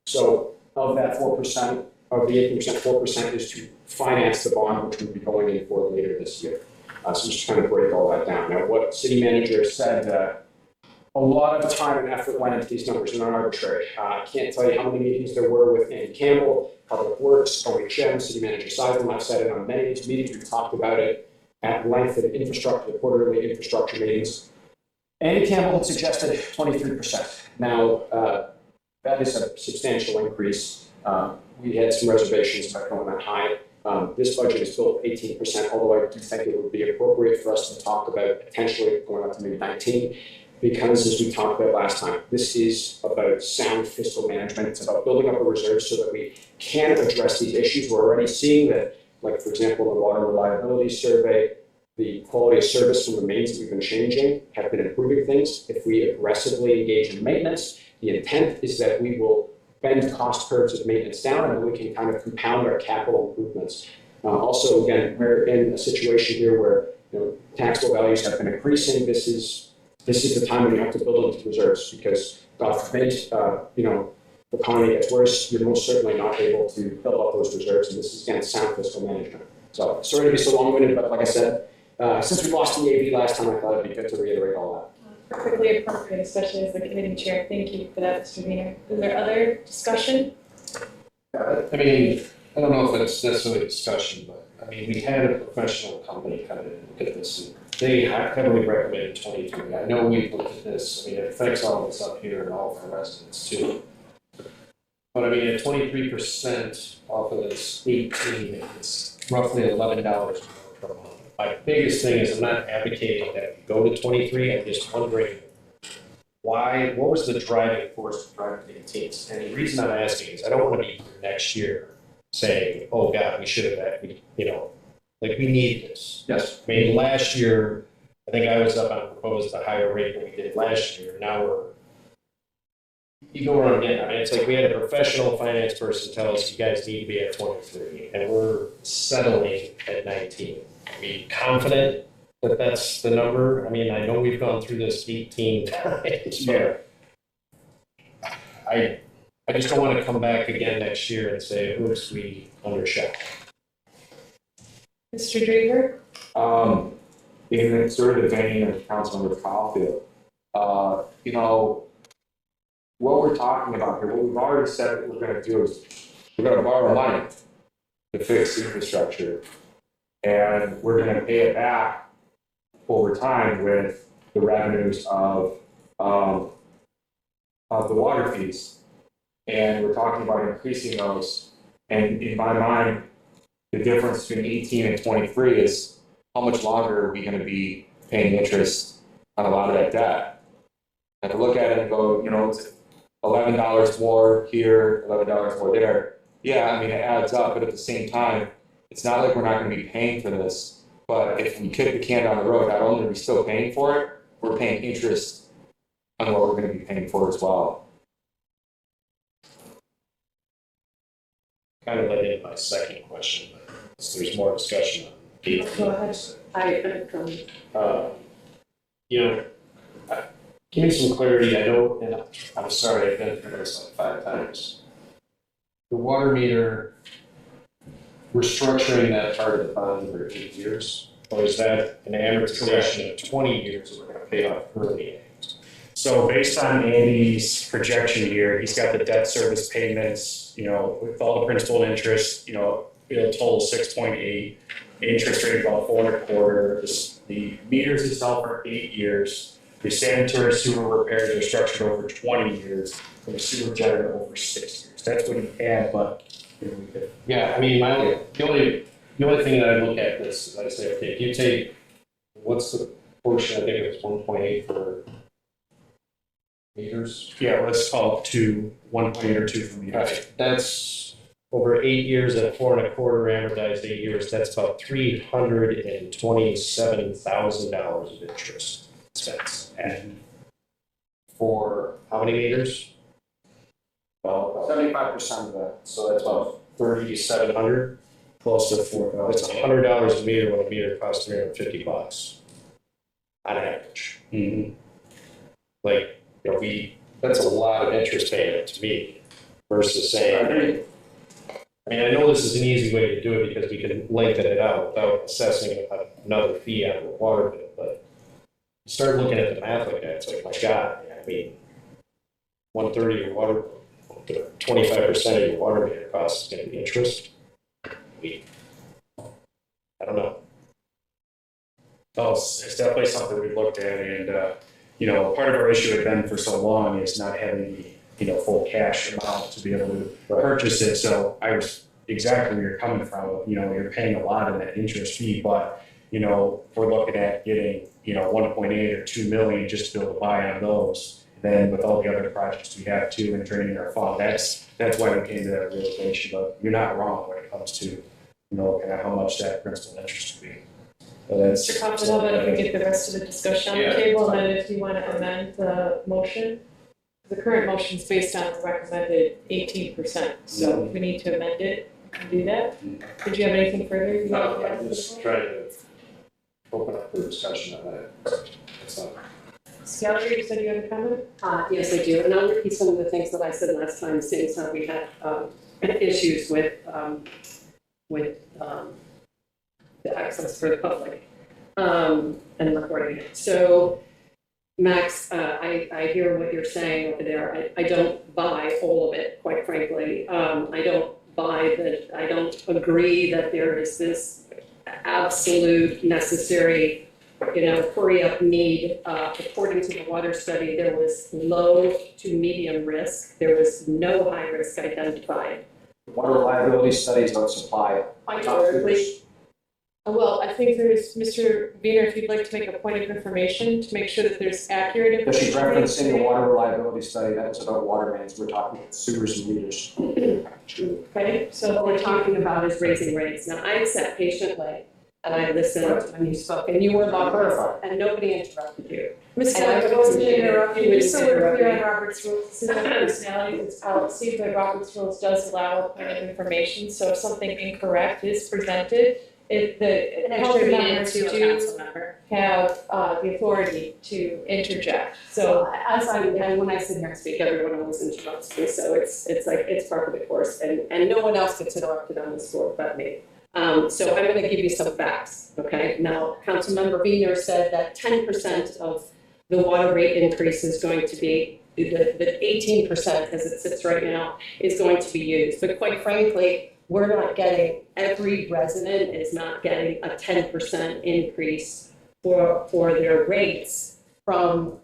So of that 4%, of the 18%, 4% is to finance the bond, which we'll be going in for later this year. So just kind of break all that down. Now, what city manager said, a lot of time and effort went into these numbers, and they're not arbitrary. I can't tell you how many meetings there were with Andy Campbell, Public Works, OHM, City Manager Seisler. I've said it on many of these meetings. We've talked about it at length at infrastructure, the quarterly infrastructure meetings. Andy Campbell had suggested 23%. Now, that is a substantial increase. We had some reservations about going that high. This budget is still 18%, although I do think it would be appropriate for us to talk about potentially going up to maybe 19, because as we talked about last time, this is about sound fiscal management. It's about building up a reserve so that we can address these issues. We're already seeing that, like, for example, the water reliability survey, the quality of service from the mains that we've been changing have been improving things. If we aggressively engage in maintenance, the intent is that we will bend cost curves of maintenance down, and then we can kind of compound our capital improvements. Also, again, we're in a situation here where, taxable values have been increasing. This is the time when you have to build into reserves, because God forbid, the economy gets worse, you're most certainly not able to build up those reserves, and this is, again, sound fiscal management. So sorry to be so long-winded, but like I said, since we lost the AV last time, I thought it'd be good to reiterate all that. Perfectly appropriate, especially as the committee chair. Thank you for that, Mr. Wiener. Is there other discussion? I mean, I don't know if it's necessarily a discussion, but I mean, we had a professional company come in and look at this, and they heavily recommended 23. I know we've looked at this, I mean, it affects all of us up here and all of our residents too. But I mean, at 23% off of this 18, it's roughly $11 more per month. My biggest thing is I'm not advocating that we go to 23, I'm just wondering what was the driving force to drive to 18s? And the reason I'm asking is I don't want to be here next year saying, oh God, we should have, we need this. Yes. I mean, last year, I think I was up on proposed a higher rate than we did last year. Now you go around again. I mean, it's like we had a professional finance person tell us you guys need to be at 23, and we're settling at 19. Are we confident that that's the number? I mean, I know we've gone through this 18 times, but I just don't want to come back again next year and say, oops, we undershot. Mr. Drever? In sort of the vein of Councilmember Caulfield, what we're talking about here, what we've already said that we're going to do is we're going to borrow money to fix infrastructure, and we're going to pay it back over time with the revenues of the water fees. And we're talking about increasing those. And in my mind, the difference between 18 and 23 is how much longer are we going to be paying interest on a lot of that debt? And to look at it and go, it's $11 more here, $11 more there. Yeah, I mean, it adds up, but at the same time, it's not like we're not going to be paying for this. But if we kick the can down the road, not only are we still paying for it, we're paying interest on what we're going to be paying for as well. Kind of led into my second question, but there's more discussion on 18. Go ahead. Give me some clarity. I know, and I'm sorry, I've been through this like 5 times. The water meter, we're structuring that part of the bond for 8 years, or is that an amortization of 20 years that we're going to pay off early? So based on Andy's projection here, he's got the debt service payments, with all the principal and interest, it'll total 6.8, interest rate about 4.25. The meters itself are 8 years. The sanitary sewer repairs are structured over 20 years, and the sewer generator over 6 years. That's what he had, but yeah, I mean, the only thing that I look at this is I say, okay, if you take, what's the portion? I think it was 1.8 for meters. Yeah, let's call it 1.8 or 2 for meters. Right. That's over 8 years at 4.25 amortized 8 years. That's about $327,000 of interest expense. And for how many meters? Well, 75% of that. so that's about 3,700, close to $4,000. It's $100 a meter when a meter costs $350 on average. Mm-hmm. Like, that's a lot of interest payment to me versus saying, I mean, I know this is an easy way to do it because we can lengthen it out without assessing another fee on the water bill, but you start looking at the math like that, it's like, my God, I mean, 1/3 of your water, 25% of your water meter cost is going to be interest. I don't know. Well, it's definitely something we looked at, and part of our issue had been for so long is not having the full cash amount to be able to purchase it. So I was exactly where you're coming from. You're paying a lot in that interest fee, but we're looking at getting 1.8 or 2 million just to be able to buy on those. Then with all the other projects we have too and draining our fund, that's why we came to that realization. But you're not wrong when it comes to looking at how much that principal interest would be. But that's Mr. Coughlin, how about if we get the rest of the discussion on the table, and then if you want to amend the motion? The current motion is based on the recommended 18%, so if we need to amend it, we can do that. Did you have anything further you wanted to add? I'm just trying to open up the discussion on that. It's not. Scout, you said you had a comment? Yes, I do, and I'll repeat some of the things that I said last time, seeing how we had issues with the access for the public and recording it. So, Max, I hear what you're saying over there. I don't buy all of it, quite frankly. I don't buy that. I don't agree that there is this absolute necessary hurry up need. According to the water study, there was low to medium risk. There was no high risk identified. Water reliability studies don't supply. Well, I think there's, Mr. Wiener, if you'd like to make a point of information to make sure that there's accurate But she's information. referencing the water reliability study, that was about water mains, we're talking about sewers and meters. Okay, so What we're talking about is raising rates. Now, I sat patiently and I listened when you spoke, and you were loud, and nobody interrupted you. Ms. And I Scout, I wasn't wouldn't interrupt you, interrupt just so we're clear on me. Robert's rules, this isn't personality, it's policy, but Robert's rules does allow a point of information, so if something incorrect is presented, if the An council extra members to a do council member. have the authority to interject, So so. and when I sit here and speak, everyone always interrupts me, so it's like, it's part of the course, and no one else gets interrupted on this board but me. So I'm gonna give you some facts, okay? Now, Councilmember Wiener said that 10% of the water rate increase is going to be, the 18% as it sits right now is going to be used. But quite frankly, we're not getting, every resident is not getting a 10% increase for their rates from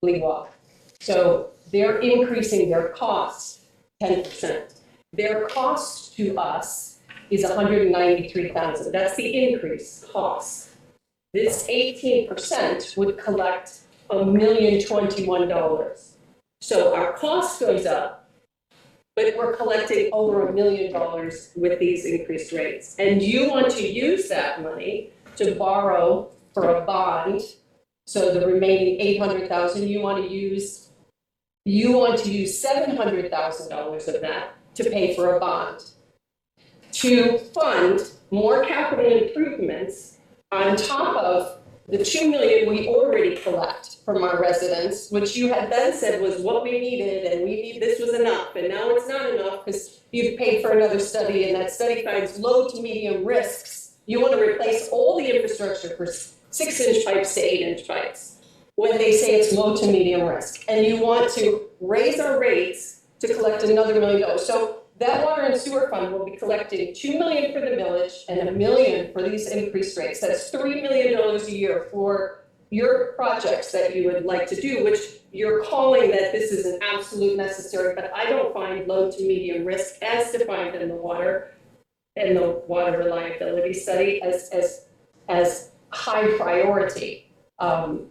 Leewalk. So they're increasing their costs 10%. Their cost to us is $193,000. That's the increase cost. This 18% would collect $1,021,000. So our cost goes up, but we're collecting over $1 million with these increased rates. And you want to use that money to borrow for a bond. So the remaining $800,000, you want to use $700,000 of that to pay for a bond, to fund more capital improvements on top of the $2 million we already collect from our residents, which you had then said was what we needed, and this was enough, and now it's not enough because you've paid for another study, and that study finds low to medium risks. You want to replace all the infrastructure for 6-inch pipes to 8-inch pipes when they say it's low to medium risk, and you want to raise our rates to collect another $1 million. So that water and sewer fund will be collecting $2 million for the village and $1 million for these increased rates. That's $3 million a year for your projects that you would like to do, which you're calling that this is an absolute necessary, but I don't find low to medium risk as defined in the water reliability study as high priority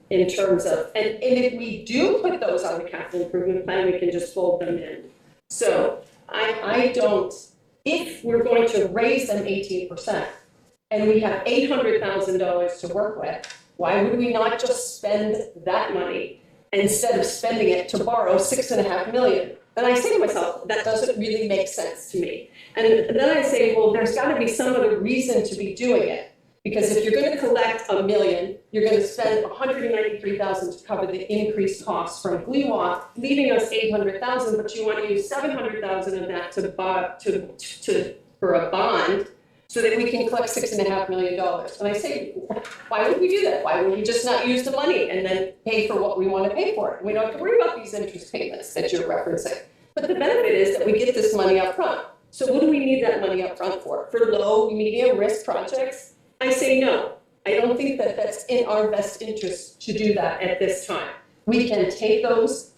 in terms of, and if we do put those on the capital improvement plan, we can just fold them in. So I don't, if we're going to raise them 18% and we have $800,000 to work with, why would we not just spend that money instead of spending it to borrow $6.5 million? And I say to myself, that doesn't really make sense to me. And then I say, well, there's got to be some other reason to be doing it. Because if you're going to collect $1 million, you're going to spend $193,000 to cover the increased costs from GLEWOC, leaving us $800,000, but you want to use $700,000 of that for a bond so that we can collect $6.5 million. And I say, why would we do that? Why would we just not use the money and then pay for what we want to pay for? We don't have to worry about these interest payments that you're referencing. But the benefit is that we get this money up front. So what do we need that money up front for? For low, medium risk projects? I say no. I don't think that that's in our best interest to do that at this time. We can take those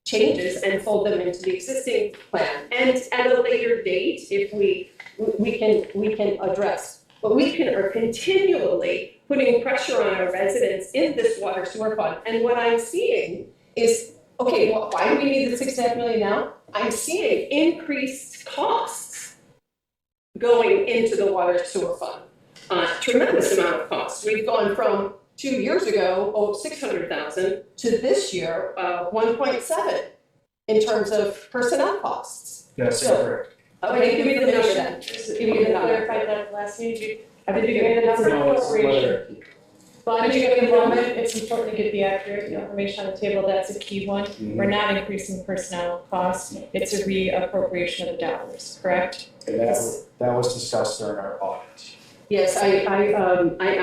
changes and fold them into the existing plan. And at a later date, if we can address. But we are continually putting pressure on our residents in this water sewer fund. And what I'm seeing is, okay, well, why do we need the $6.5 million now? I'm seeing increased costs going into the water sewer fund. Tremendous amount of costs. We've gone from 2 years ago, 600,000 to this year, 1.7 in terms of personnel costs. That's So- correct. Okay, give me the number then. Give me the number. Clarified that last meeting, I did you get the number No, it's appropriation? But you get the moment, it's important to get the accurate information on the table, that's a key one. We're not increasing personnel costs, it's a reappropriation of the dollars, correct? And that was discussed during our audit. Yes, I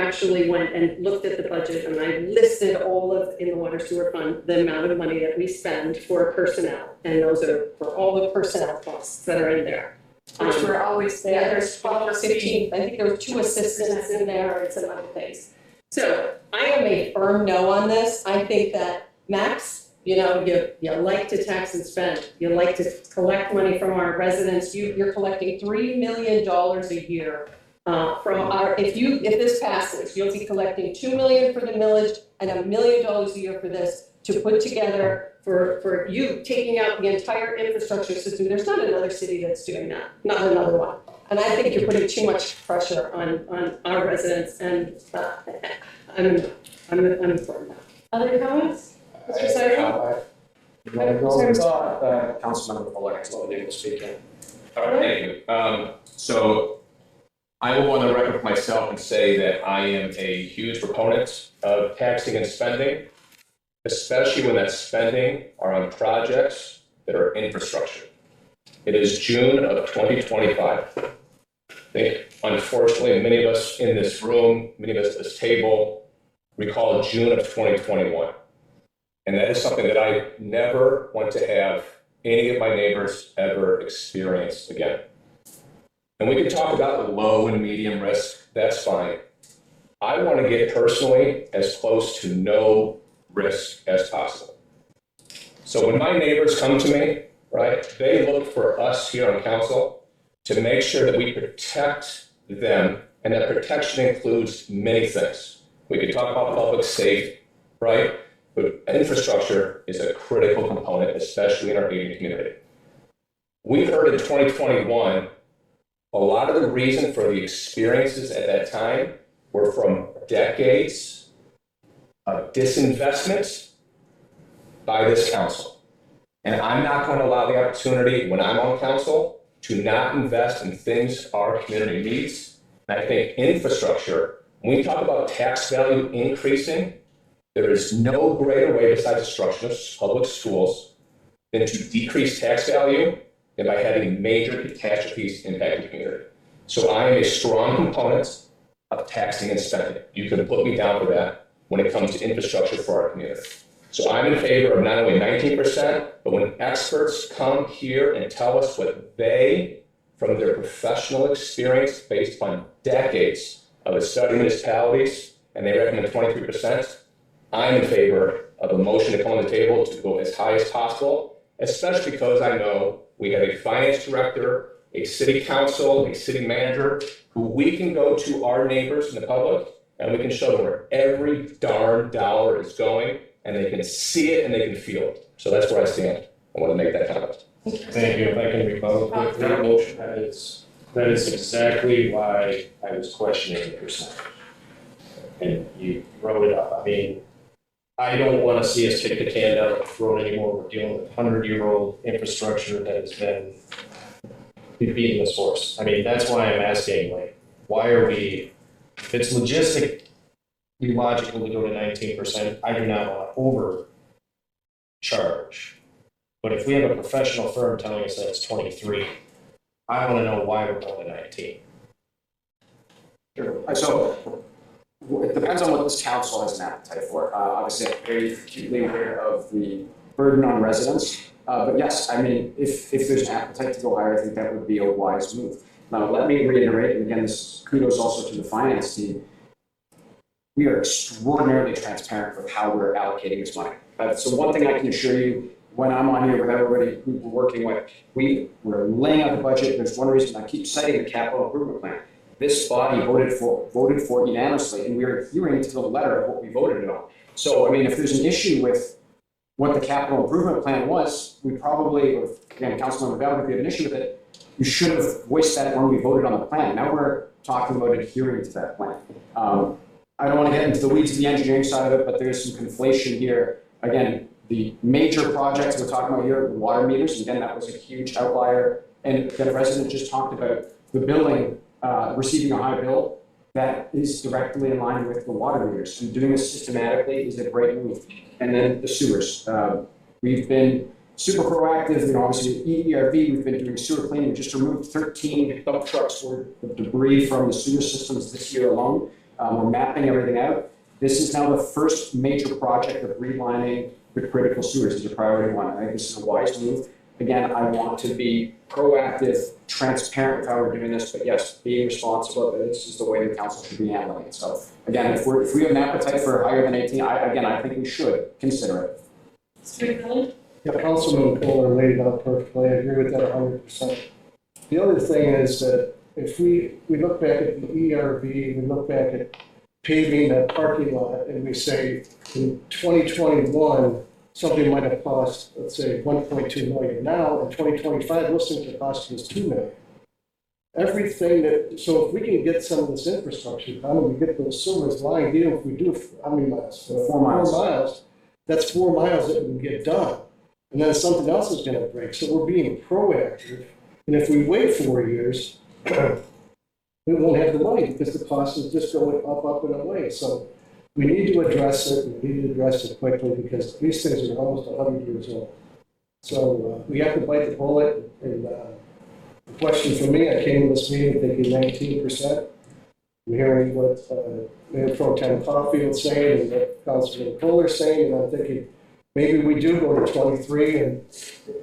actually went and looked at the budget and I listed all of, in the water sewer fund, the amount of money that we spend for personnel. And those are for all the personnel costs that are in there. Which were always there. Yeah, there's 12 or 15, I think there were 2 assistants in there and some other things. So I am a firm no on this. I think that Max, you like to tax and spend. You like to collect money from our residents. You're collecting $3 million a year from our, if this passes, you'll be collecting $2 million for the millage and $1 million a year for this to put together for you taking out the entire infrastructure system. There's not another city that's doing that, not another one. And I think you're putting too much pressure on our residents, and I'm for that. Other comments? Mr. Seidel? You want to go? Councilmember-elect, so able to speak in. All right, thank you. So I will go on the record for myself and say that I am a huge proponent of taxing and spending, especially when that spending are on projects that are infrastructure. It is June of 2025. I think, unfortunately, many of us in this room, many of us at this table, recall June of 2021. And that is something that I never want to have any of my neighbors ever experience again. And we can talk about the low and medium risk, that's fine. I want to get personally as close to no risk as possible. So when my neighbors come to me, right, they look for us here on council to make sure that we protect them, and that protection includes many things. We could talk about public safety, right? But infrastructure is a critical component, especially in our aging community. We heard in 2021, a lot of the reason for the experiences at that time were from decades of disinvestment by this council. And I'm not going to allow the opportunity when I'm on council to not invest in things our community needs. And I think infrastructure, when we talk about tax value increasing, there is no greater way besides destruction of public schools than to decrease tax value than by having major catastrophes impact the community. So I am a strong component of taxing and spending. You can put me down for that when it comes to infrastructure for our community. So I'm in favor of not only 19%, but when experts come here and tell us what they, from their professional experience based on decades of studying municipalities, and they recommend 23%, I'm in favor of a motion to come on the table to go as high as possible, especially because I know we have a finance director, a city council, a city manager, who we can go to our neighbors in the public, and we can show them where every darn dollar is going, and they can see it and they can feel it. So that's where I stand. I want to make that comment. Thank you. If I can rebuttal with that motion, that is exactly why I was questioning the percentage. And you wrote it up. I mean, I don't want to see us kick the can down the road anymore. We're dealing with 100-year-old infrastructure that has been beating this horse. I mean, that's why I'm asking, like, why are we, if it's logistically logical to go to 19%, I do not want to overcharge. But if we have a professional firm telling us that it's 23, I want to know why we're going to 19. Sure. So it depends on what this council has an appetite for. Obviously, I'm very acutely aware of the burden on residents. But yes, I mean, if there's an appetite to go higher, I think that would be a wise move. Now, let me reiterate, and again, this kudos also to the finance team. We are extraordinarily transparent with how we're allocating this money. So one thing I can assure you when I'm on here with everybody who we're working with, we're laying out the budget. There's one reason I keep citing the capital improvement plan. This body voted for unanimously, and we are adhering to the letter of what we voted on. So, I mean, if there's an issue with what the capital improvement plan was, we probably, or again, Councilmember Bell, if you have an issue with it, you should have voiced that when we voted on the plan. Now we're talking about adhering to that plan. I don't want to get into the weeds of the engineering side of it, but there's some conflation here. Again, the major projects we're talking about here, the water meters, again, that was a huge outlier. And the resident just talked about the billing, receiving a high bill. That is directly in line with the water meters. And doing this systematically is a great move. And then the sewers. We've been super proactive, obviously with EERV, we've been doing sewer cleaning. We just removed 13 dump trucks worth of debris from the sewer systems this year alone. We're mapping everything out. This is now the first major project of relining the critical sewers as a priority one. I think this is a wise move. Again, I want to be proactive, transparent with how we're doing this, but yes, being responsible, this is the way the council should be handling it. So again, if we have an appetite for higher than 18, I think we should consider it. Yeah, Councilman Kohler laid it out perfectly. I agree with that 100%. The other thing is that if we look back at the ERV, we look back at paving that parking lot, and we say in 2021, something might have cost, let's say, 1.2 million. Now, in 2025, those things are costing us 2 million. Everything that, so if we can get some of this infrastructure done, and we get those sewers lined in, if we do, how many miles? 4 miles. 4 miles. That's 4 miles that we can get done. And then something else is going to break. So we're being proactive. And if we wait 4 years, we won't have the money because the cost is just going up and away. So we need to address it. We need to address it quickly because these things are almost 100 years old. So we have to bite the bullet. And the question for me, I came to this meeting thinking 19%. I'm hearing what Mayor Pro Tem Caulfield's saying and what Councilman Kohler's saying, and I'm thinking maybe we do go to 23 and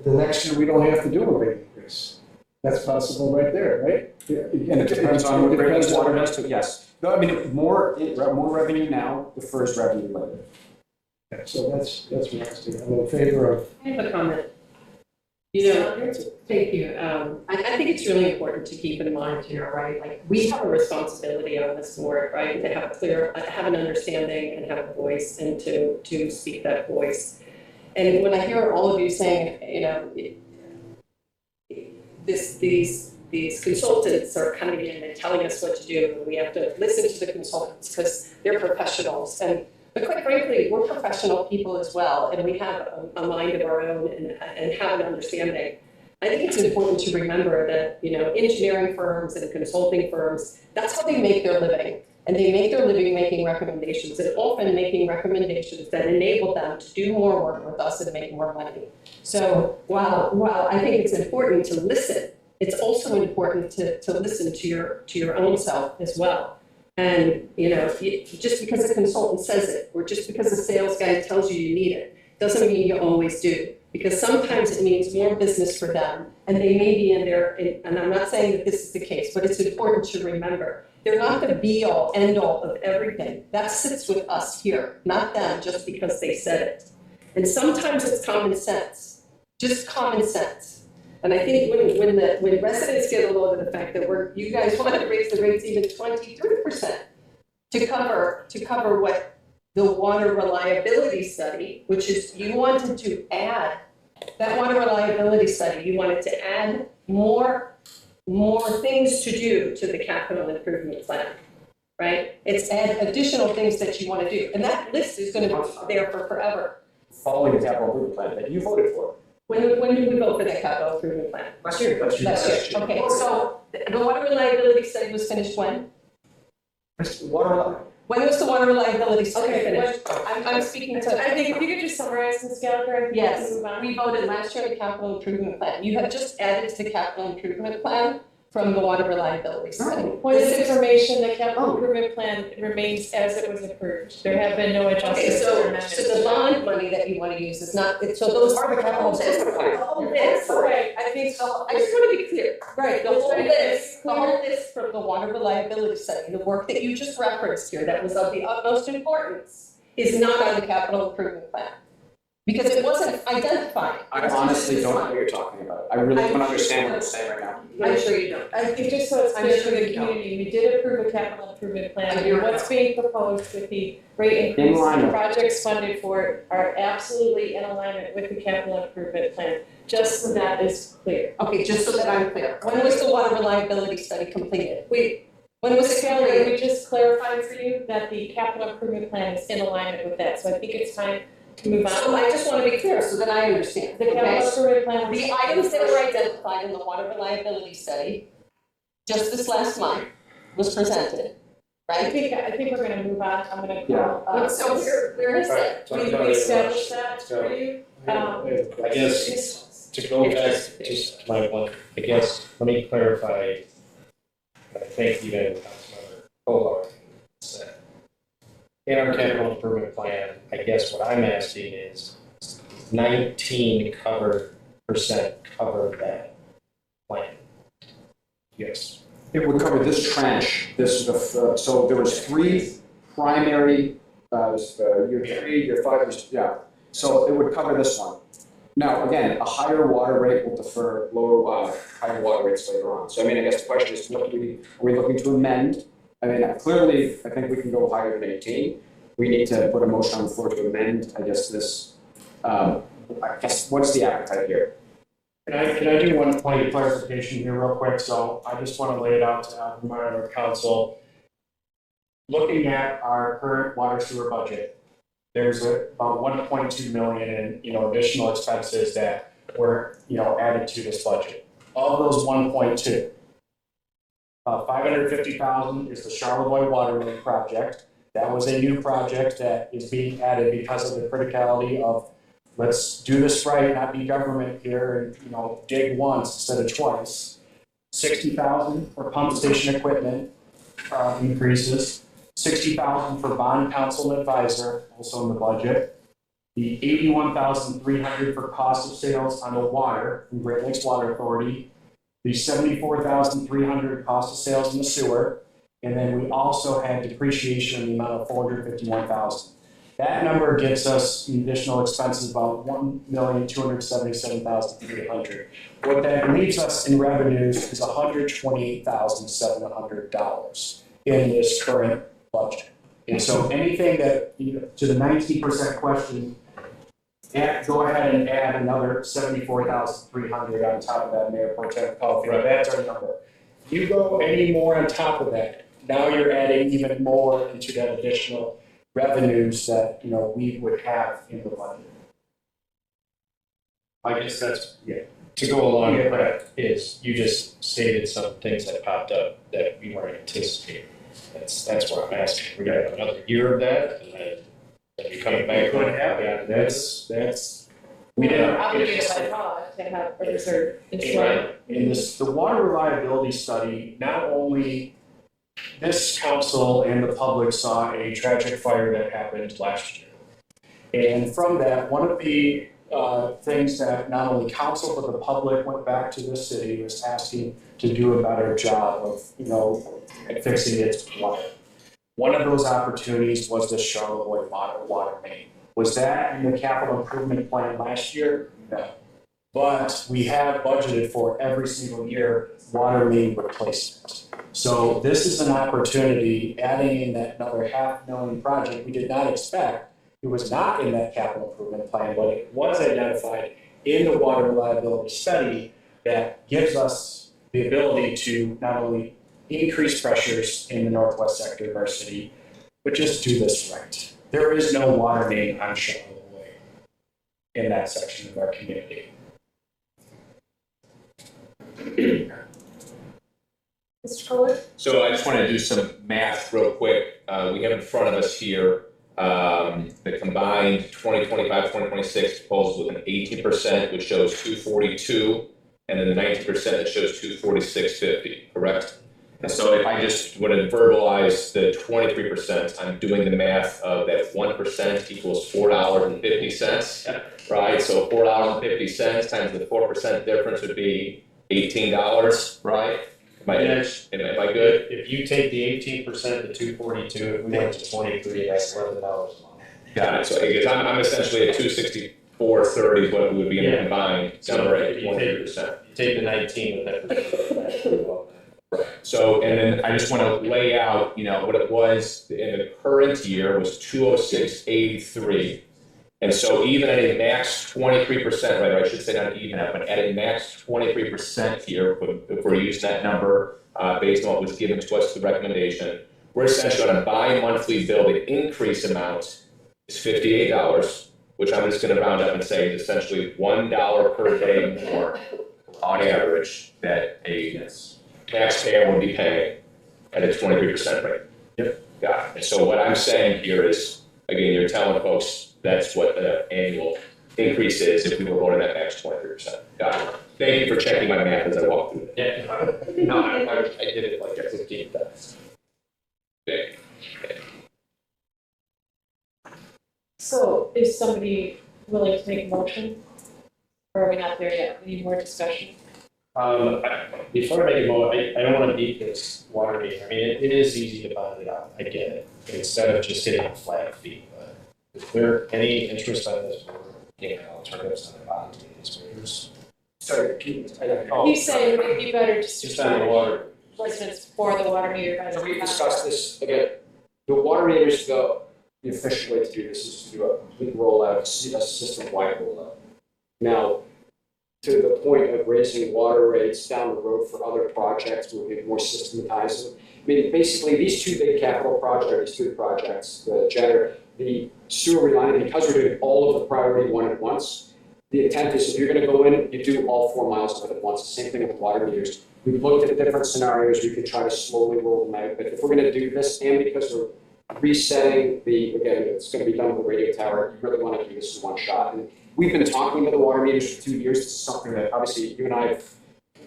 the next year we don't have to do a rate increase. That's possible right there, right? And it depends on what Great Lakes Water does too, yes. No, I mean, more revenue now defers revenue later. Okay, so that's what I was doing. I'm in favor of. I have a comment. Thank you. I think it's really important to keep in mind here, right? Like, we have a responsibility on this board, right? To have an understanding and have a voice and to speak that voice. And when I hear all of you saying, these consultants are coming in and telling us what to do, and we have to listen to the consultants because they're professionals. But quite frankly, we're professional people as well, and we have a mind of our own and have an understanding. I think it's important to remember that, engineering firms and consulting firms, that's how they make their living. And they make their living making recommendations, and often making recommendations that enable them to do more work with us and make more money. So while I think it's important to listen, it's also important to listen to your own self as well. And, just because a consultant says it, or just because a sales guy tells you you need it, doesn't mean you always do. Because sometimes it means more business for them, and they may be in there, and I'm not saying that this is the case, but it's important to remember, they're not the be-all, end-all of everything. That sits with us here, not them, just because they said it. And sometimes it's common sense, just common sense. And I think when residents get a load of the fact that you guys want to raise the rates even 23% to cover what the water reliability study, which is you wanted to add, that water reliability study, you wanted to add more things to do to the capital improvement plan, right? It's add additional things that you want to do. And that list is going to be there for forever. Following the capital improvement plan that you voted for. When did we vote for that capital improvement plan? Last year. Okay, so the water reliability study was finished when? When was the water reliability study finished? I'm speaking to. I think if you could just summarize, Ms. Gallagher. Yes, we voted last year on the capital improvement plan. You have just added to the capital improvement plan from the water reliability study. Point of information, the capital improvement plan remains as it was approved. There have been no adjustments or amendments. So the bond money that you want to use is not, so those are the capital improvement plan. Right, I think so. I just want to be clear. Right, the whole list from the water reliability study, the work that you just referenced here that was of the utmost importance is not on the capital improvement plan. Because it wasn't identified. I honestly don't know what you're talking about. I really don't understand what you're saying right now. I'm sure you don't. I think just so it's I'm clear sure for the you don't. community, we did approve a capital improvement plan, I do and what's being proposed with the rate In increase line and with- projects funded for it are absolutely in alignment with the capital improvement plan, just so that is clear. Okay, just so that I'm clear, when was the water reliability study completed? We, When was it Skylar, completed? we just clarified for you that the capital improvement plan is in alignment with that, so I think it's time to move on. So I just want to be clear so that I understand, The capital okay? improvement plan. was- The items that were identified in the water reliability study, just this last month, was presented, I right? think we're gonna move on, I'm gonna Yeah. call, So where is it? we established that for you. I guess, to go back, just to my one, I guess, let me clarify. I think even Councilmember Kolar said. In our capital improvement plan, I guess what I'm asking is 19% cover that plan. Yes. It would cover this trench, so there was 3 primary, year 3, year 5, yeah. So it would cover this one. Now, again, a higher water rate will defer lower, higher water rates later on. So I mean, I guess the question is, are we looking to amend? I mean, clearly, I think we can go higher than 18. We need to put a motion on the floor to amend, I guess, this, I guess, what's the appetite here? Can I do one point of clarification here real quick? So I just want to lay it out to remind our council. Looking at our current water sewer budget, there's about 1.2 million in, additional expenses that were, added to this budget. Of those 1.2, 550,000 is the Charlevoix Water Main project. That was a new project that is being added because of the criticality of let's do this right, not be government here and, dig once instead of twice. 60,000 for pump station equipment increases. 60,000 for bond counsel and advisor, also in the budget. The 81,300 for cost of sales on the water from Great Lakes Water Authority. The 74,300 cost of sales in the sewer. And then we also had depreciation in the amount of 451,000. That number gets us the additional expenses about 1,277,300. What that leaves us in revenues is $128,700 in this current budget. And so anything that, to the 19% question, go ahead and add another 74,300 on top of that, Mayor Pro Tem Caulfield. That's our number. If you go any more on top of that, now you're adding even more into that additional revenues that, we would have in the budget. I guess that's, to go along with that is, you just stated some things that popped up that we weren't anticipating. That's what I'm asking. We're gonna have another year of that, and then you're coming back. Could happen. That's, we We're didn't. obligated by law to have a reserve. In this, the water reliability study, not only this council and the public saw a tragic fire that happened last year. And from that, one of the things that not only council but the public went back to the city was asking to do a better job of, at fixing its water. One of those opportunities was the Charlevoix water main. Was that in the capital improvement plan last year? No. But we have budgeted for every single year water main replacement. So this is an opportunity, adding in that another $500,000 project we did not expect. It was not in that capital improvement plan, but it was identified in the water reliability study that gives us the ability to not only increase pressures in the northwest sector of our city, but just do this right. There is no water main on Charlevoix in that section of our community. Mr. Fuller? So I just want to do some math real quick. We have in front of us here the combined 2025, 2026 proposal with an 18%, which shows 242, and then the 19% that shows 246.50, correct? And so if I just want to verbalize the 23%, I'm doing the math of that 1% equals $4.50, right? So $4.50 times the 4% difference would be $18, right? Am I good? If you take the 18% to 242, if we went to 23, that's $11 a month. Got it. So I guess I'm essentially at 264 430 is what it would be in the Yeah. combined number at 23%. You take the 19 with that. So, and then I just want to lay out, you know, what it was in the current year was 206.83. And so even at a max 23%, right, or I should say not even, but at a max 23% here, if we're using that number based on what was given to us, the recommendation, we're essentially on a bi-monthly bill, the increase amount is $58, which I'm just going to round up and say is essentially $1 per day more on average that a taxpayer would be paying at a 23% rate. Yep. Got it. And so what I'm saying here is, again, you're telling folks that's what the annual increase is if we were voting that max 23%. Got it. Thank you for checking my math as I walk through it. Yeah. No, I did it like 15 times. Okay. So is somebody willing to make a motion? Or are we not there yet? We need more discussion. Before I make a vote, I don't want to beat this water meter. I mean, it is easy to bond it out. I get it. Instead of just hitting a flat fee. But is there any interest on this board getting alternatives on the bond to these meters? Sorry, He's saying it would be better just to Just on the charge water. residents for the water meter. So we've discussed this, again, the water meters, the efficient way to do this is to do a complete rollout, a system-wide rollout. Now, to the point of raising water rates down the road for other projects, we'll get more systematized. I mean, basically, these two big capital projects, these two projects, the sewer reline, because we're doing all of the priority one at once, the intent is if you're gonna go in, you do all 4 miles of it at once. The same thing with water meters. We've looked at different scenarios, we could try to slowly roll them out, but if we're gonna do this, and because we're resetting again, it's gonna be done with the radio tower, you really wanna do this in one shot. And we've been talking about the water meters for 2 years. This is something that obviously you and I,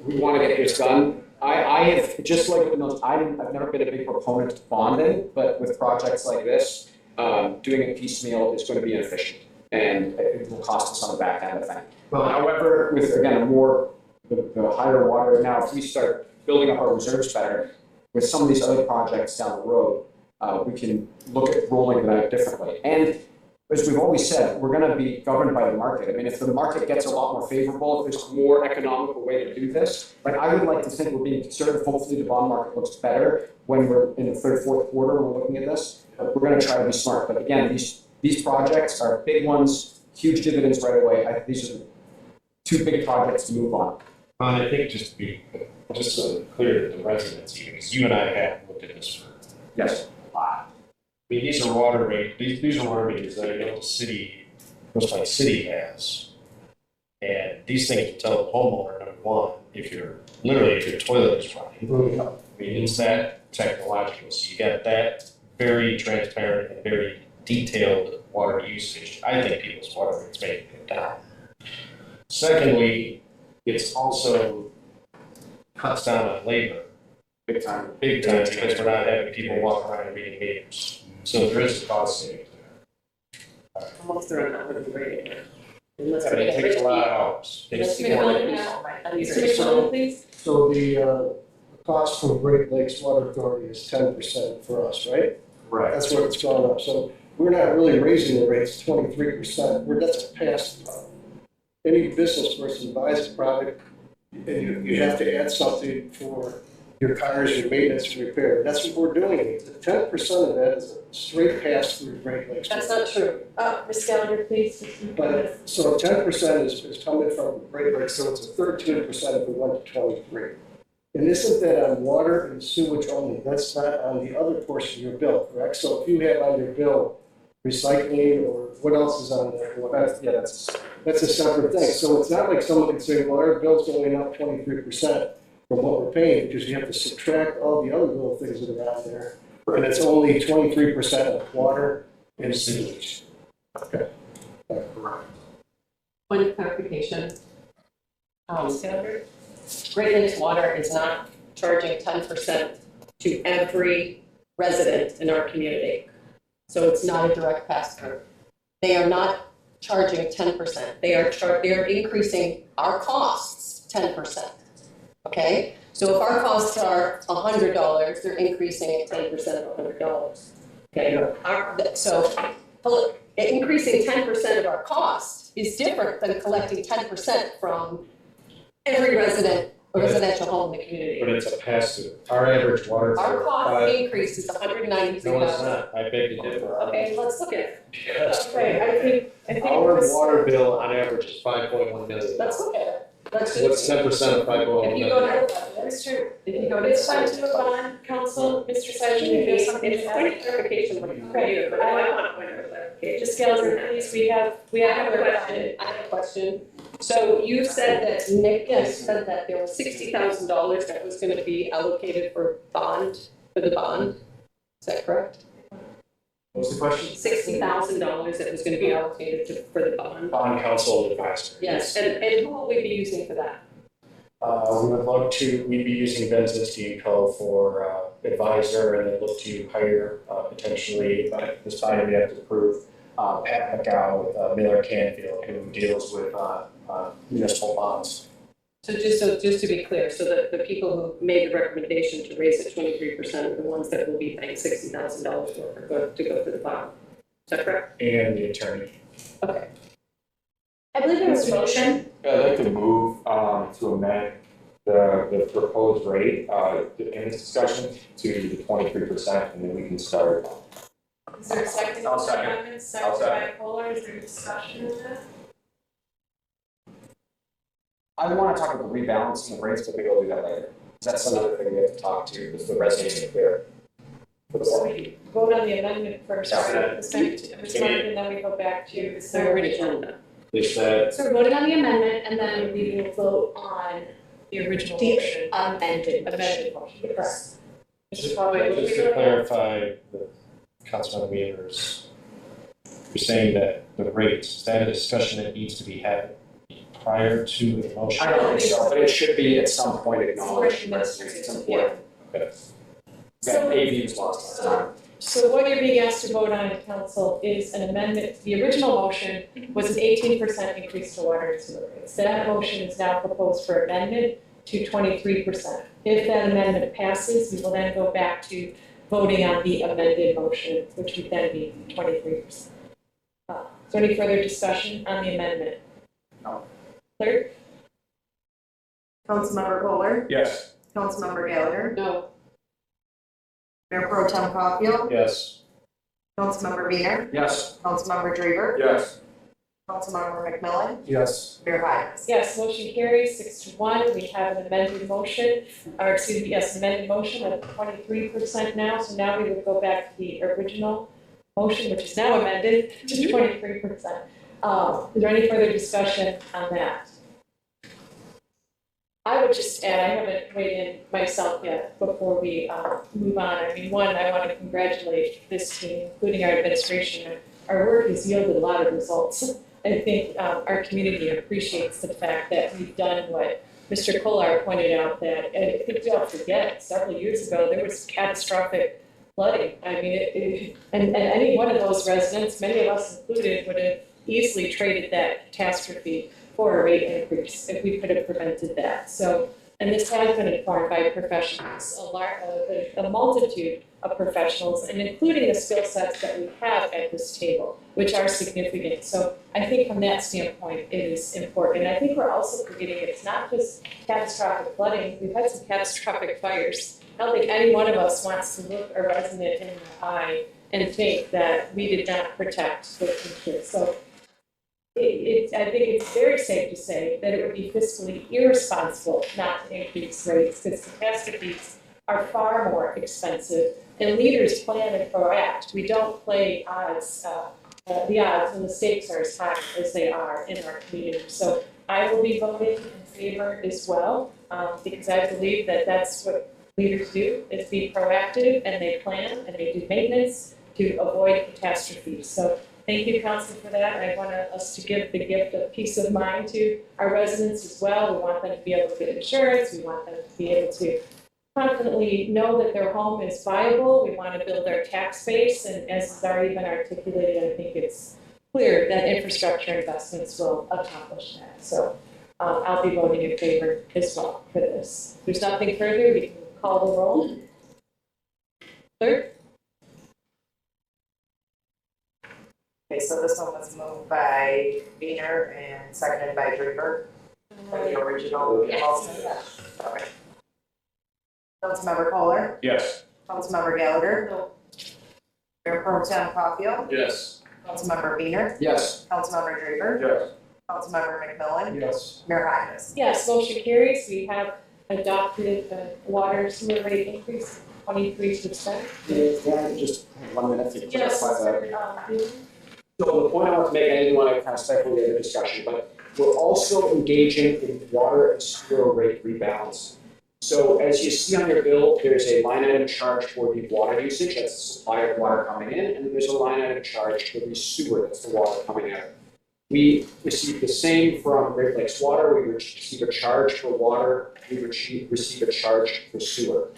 we want to get this done. I have, just like with those, I've never been a big proponent of bonding, but with projects like this, doing it piecemeal is going to be inefficient and it will cost us on the back end of the thing. Well, however, with again, the higher water, now if we start building up our reserves better, with some of these other projects down the road, we can look at rolling them out differently. And as we've always said, we're going to be governed by the market. I mean, if the market gets a lot more favorable, if there's a more economical way to do this, like I would like to think we're being conservative. Hopefully the bond market looks better when we're in the third, fourth quarter, we're looking at this. We're going to try to be smart. But again, these projects are big ones, huge dividends right away. These are 2 big projects to move on. I think just to be so clear to the residents, because you and I have looked at this for yes. a lot. I mean, these are water meters that I know the city, most like city has. And these things will tell the homeowner, number one, if your toilet is running. I mean, it's that technological. So you got that very transparent and very detailed water usage. I think people's water rates may go down. Secondly, it's also cuts down on labor. Big time. Big time, because we're not having people walk around and reading meters. So there is a cost savings there. Almost through another grade. But it takes a lot of hours. Let's make a motion now. Mr. McMillan, please. So the cost for Great Lakes Water Authority is 10% for us, right? Right. That's what it's gone up. So we're not really raising the rates 23%. That's a pass-through. Any business person buys a product and you have to add something for your cars, your maintenance, and repair. That's what we're doing. 10% of that is a straight pass through Great Lakes. That's not true. Ms. Gallagher, please. But, so 10% is coming from Great Lakes, so it's a 13% if we went to 23. And isn't that on water and sewage only? That's not on the other portion of your bill, correct? So if you have on your bill recycling or what else is on there? That's a separate thing. So it's not like someone can say, well, our bill's going up 23%. From what we're paying, because you have to subtract all the other little things that are out there. And it's only 23% of water and sewage. Okay. Point of clarification. Great Lakes Water is not charging 10% to every resident in our community. So it's not a direct pass-through. They are not charging 10%. They are increasing our costs 10%. Okay, so if our costs are $100, they're increasing at 10% of $100. Okay, so increasing 10% of our cost is different than collecting 10% from every residential home in the community. But it's a pass-through. Our average water bill. Our cost increase is No, it's $193,000. not. I beg to differ. Okay, let's look at it. Yes. Okay, I think Our this- water bill on average is 5.1 million. Let's look at it. Let's What's just, 10% of 5.1 if you million? go to, Mr., if you go to. It's time to move on, council, Mr. Sergeant, you have something to It's add? point of clarification, what you do, but I want a point of clarification. Just Gelson, please, we have I have a question, I have a question. So you said that, Nick said that there was $60,000 that was gonna be allocated for the bond. Is that correct? What was the question? $60,000 that was gonna be allocated for the bond? Bond counsel advisor. Yes, and who will we be using for that? We would love to, we'd be using Ben Zinsky & Co. for advisor, and then look to hire potentially, but this body we have to approve, Pat McGow with Miller Canfield, who deals with municipal bonds. So just to be clear, so that the people who made the recommendation to raise it 23% are the ones that will be paying $60,000 to go for the bond. Is that correct? And the attorney. Okay. I believe there was a motion. I'd like to move to amend the proposed rate in this discussion to the 23%, and then we can start. Is there a second? I'll second. Amendment, second by Kohler, is there discussion on that? I want to talk about the rebalancing of rates, but maybe we'll do that later. That's another thing we have to talk to, is the residents clear. So we vote on the amendment first, Yeah. right? And then we go back to the Third third. agenda. Is that, So we're voting on the amendment and then we will vote on The original the motion. amended. Amended motion, correct. just Mr. Conway, what were you to doing? clarify, the Councilman Weavers, you're saying that the rates, is that a discussion that needs to be had prior to the motion? I don't think so, but it should be at some point acknowledged. It's It's important. Okay. That AV was lost last time. So what you're being asked to vote on, council, is an amendment. The original motion was an 18% increase to water and sewer rates. That motion is now proposed for amendment to 23%. If that amendment passes, we will then go back to voting on the amended motion, which would then be 23%. Is there any further discussion on the amendment? No. Clerk? Councilmember Kohler, Yes. Councilmember Gallagher, No. Mayor Pro Tem Caulfield, Yes. Councilmember Wiener, Yes. Councilmember Drever, Yes. Councilmember McMillan, Yes. Mayor Hines. Yes, motion carries 6-1. We have an amended motion, or excuse me, yes, amended motion of 23% now. So now we would go back to the original motion, which is now amended to 23%. Is there any further discussion on that? I would just add, I haven't weighed in myself yet before we move on. I mean, one, I want to congratulate this team, including our administration. Our work has yielded a lot of results. I think our community appreciates the fact that we've done what Mr. Kolar pointed out, that, and I think we all forget, several years ago, there was catastrophic flooding. I mean, and any one of those residents, many of us included, would have easily traded that catastrophe for a rate increase if we could have prevented that. So, and this has been informed by professionals, a multitude of professionals, and including the skill sets that we have at this table, which are significant. So I think from that standpoint, it is important. And I think we're also forgetting it's not just catastrophic flooding, we've had some catastrophic fires. I don't think any one of us wants to look a resident in the eye and think that we did not protect the kids. So I think it's very safe to say that it would be fiscally irresponsible not to increase rates, because catastrophes are far more expensive, and leaders plan and proact. We don't play odds, the odds when the stakes are as high as they are in our community. So I will be voting in favor as well, because I believe that that's what leaders do, is be proactive, and they plan and they do maintenance to avoid catastrophes. So thank you, Council, for that. I want us to give the gift of peace of mind to our residents as well. We want them to be able to get insurance. We want them to be able to confidently know that their home is viable. We want to build their tax base, and as has already been articulated, I think it's clear that infrastructure investments will accomplish that. So I'll be voting in favor as well for this. If there's nothing further, we can call the roll. Clerk? Okay, so this one was moved by Wiener and seconded by Draper, the original motion? Okay. Councilmember Kohler, Yes. Councilmember Gallagher. No. Mayor Pro Tem Capio, Yes. Councilmember Wiener, Yes. Councilmember Draper, Yes. Councilmember McMillan, Yes. Mayor Hodges. Yes, motion carries. We have adopted the water sewer rate increase of 23%. Can I just have 1 minute to Yes, clarify that? Mr. So the point I want to make, I didn't want to kind of stifle the other discussion, but we're also engaging in water and sewer rate rebalance. So as you see on your bill, there's a line item charge for the water usage, that's the supply of water coming in, and then there's a line item charge for the sewer, that's the water coming out. We receive the same from Great Lakes Water, we receive a charge for water, we receive a charge for sewer.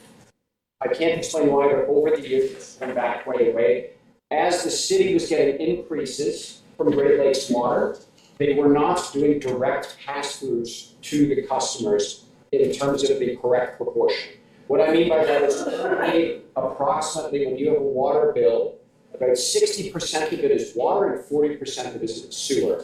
I can't explain why, but over the years, it's come back quite a way. As the city was getting increases from Great Lakes Water, they were not doing direct pass-throughs to the customers in terms of the correct proportion. What I mean by that is currently, approximately, when you have a water bill, about 60% of it is water and 40% of it is sewer.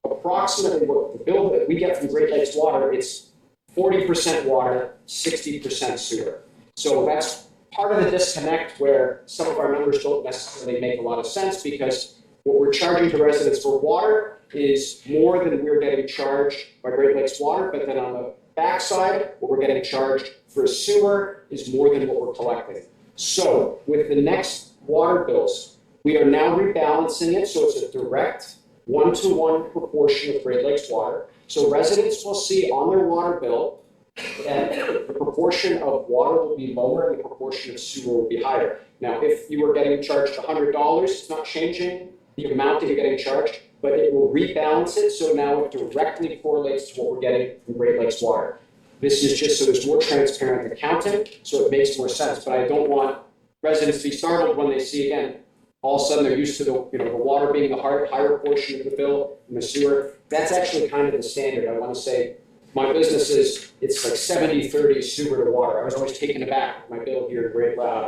Approximately what the bill that we get from Great Lakes Water, it's 40% water, 60% sewer. So that's part of the disconnect where some of our numbers don't necessarily make a lot of sense, because what we're charging the residents for water is more than we're getting charged by Great Lakes Water, but then on the backside, what we're getting charged for sewer is more than what we're collecting. So with the next water bills, we are now rebalancing it so it's a direct 1-to-1 proportion of Great Lakes Water. So residents will see on their water bill that the proportion of water will be lower and the proportion of sewer will be higher. Now, if you were getting charged $100, it's not changing the amount that you're getting charged, but it will rebalance it, so now it directly correlates to what we're getting from Great Lakes Water. This is just so there's more transparent accounting, so it makes more sense, but I don't want residents to be startled when they see, again, all of a sudden they're used to the water being the higher portion of the bill and the sewer. That's actually kind of the standard. I want to say my business is, it's like 70-30 sewer to water. I was always taken aback with my bill here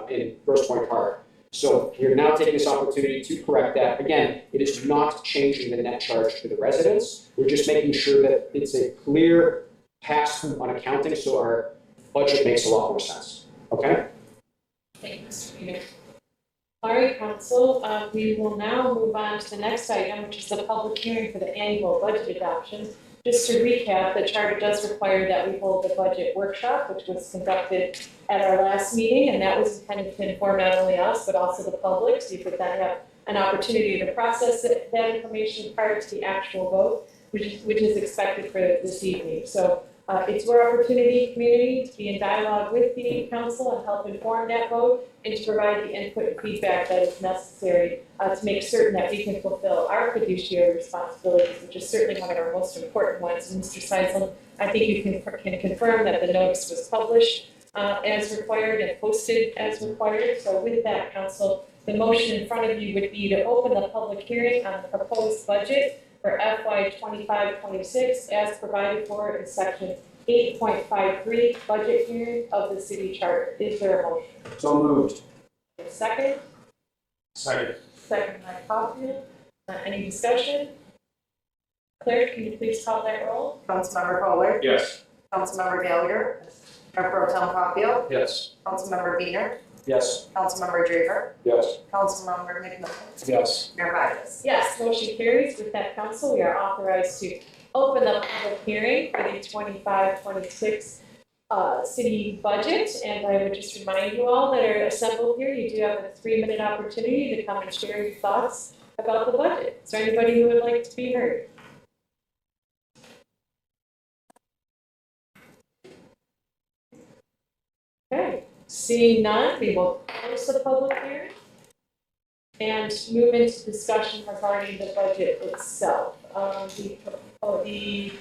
in Grosse Pointe Park. So we're now taking this opportunity to correct that. Again, it is not changing the net charge to the residents. We're just making sure that it's a clear pass-through on accounting, so our budget makes a lot more sense. Okay? Thanks, Peter. All right, Council, we will now move on to the next item, which is the public hearing for the annual budget adoption. Just to recap, the charter does require that we hold a budget workshop, which was conducted at our last meeting, and that was intended to inform not only us, but also the public, so you could then have an opportunity to process that information prior to the actual vote, which is expected for this evening. So it's your opportunity, community, to be in dialogue with the council and help inform that vote, and to provide the input and feedback that is necessary to make certain that we can fulfill our fiduciary responsibilities, which is certainly one of our most important ones. And Mr. Seisel, I think you can confirm that the notice was published as required and posted as required. So with that, Council, the motion in front of you would be to open the public hearing on the proposed budget for FY 25-26 as provided for in section 8.53 budget hearing of the city charter. Is there a motion? So moved. A second? Second. Second by Caulfield. Any discussion? Clerk, can you please call that roll? Councilmember Kohler, Yes. Councilmember Gallagher, Mayor Pro Tem Capio, Yes. Councilmember Wiener, Yes. Councilmember Draper, Yes. Councilmember McMillan, Yes. Mayor Hodges. Yes, motion carries. With that, Council, we are authorized to open the public hearing for the 25-26 city budget. And I would just remind you all that are assembled here, you do have a 3-minute opportunity to come and share your thoughts about the budget. Is there anybody who would like to be heard? Okay, seeing none, we will close the public hearing and move into discussion regarding the budget itself. The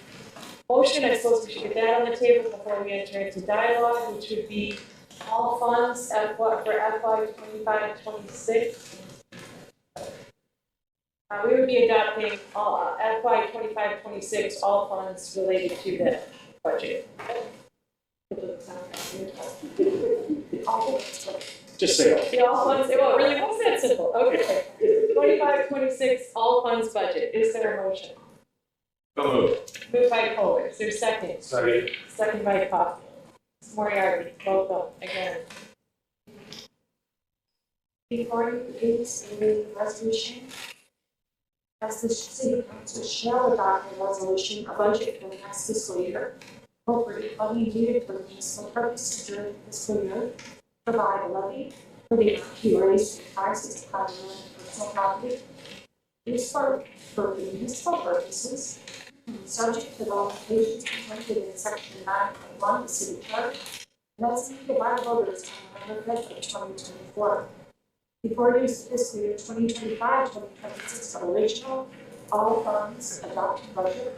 motion, I suppose we should get that on the table before we enter into dialogue, which would be all funds for FY 25-26. We would be adopting all FY 25-26, all funds related to the budget. Just say it. The all funds, well, it really was that simple. Okay. 25-26 all funds budget, is there a motion? So moved. Moved by Kohler, is there a second? Second. Second by Coffey. Ms. Moriarty, roll call again. Before you is a resolution. As the city council shall adopt a resolution, a budget for the next fiscal year, appropriate money needed for municipal purposes during the fiscal year, provide a levy for the amount to be raised in taxes upon real and personal property, used for municipal purposes, subject to the limitations contained in section 9.1 of the city charter, and as needed by voters on November 5th of 2024. Before you is fiscal year 2025-2026 original all funds adopted budget.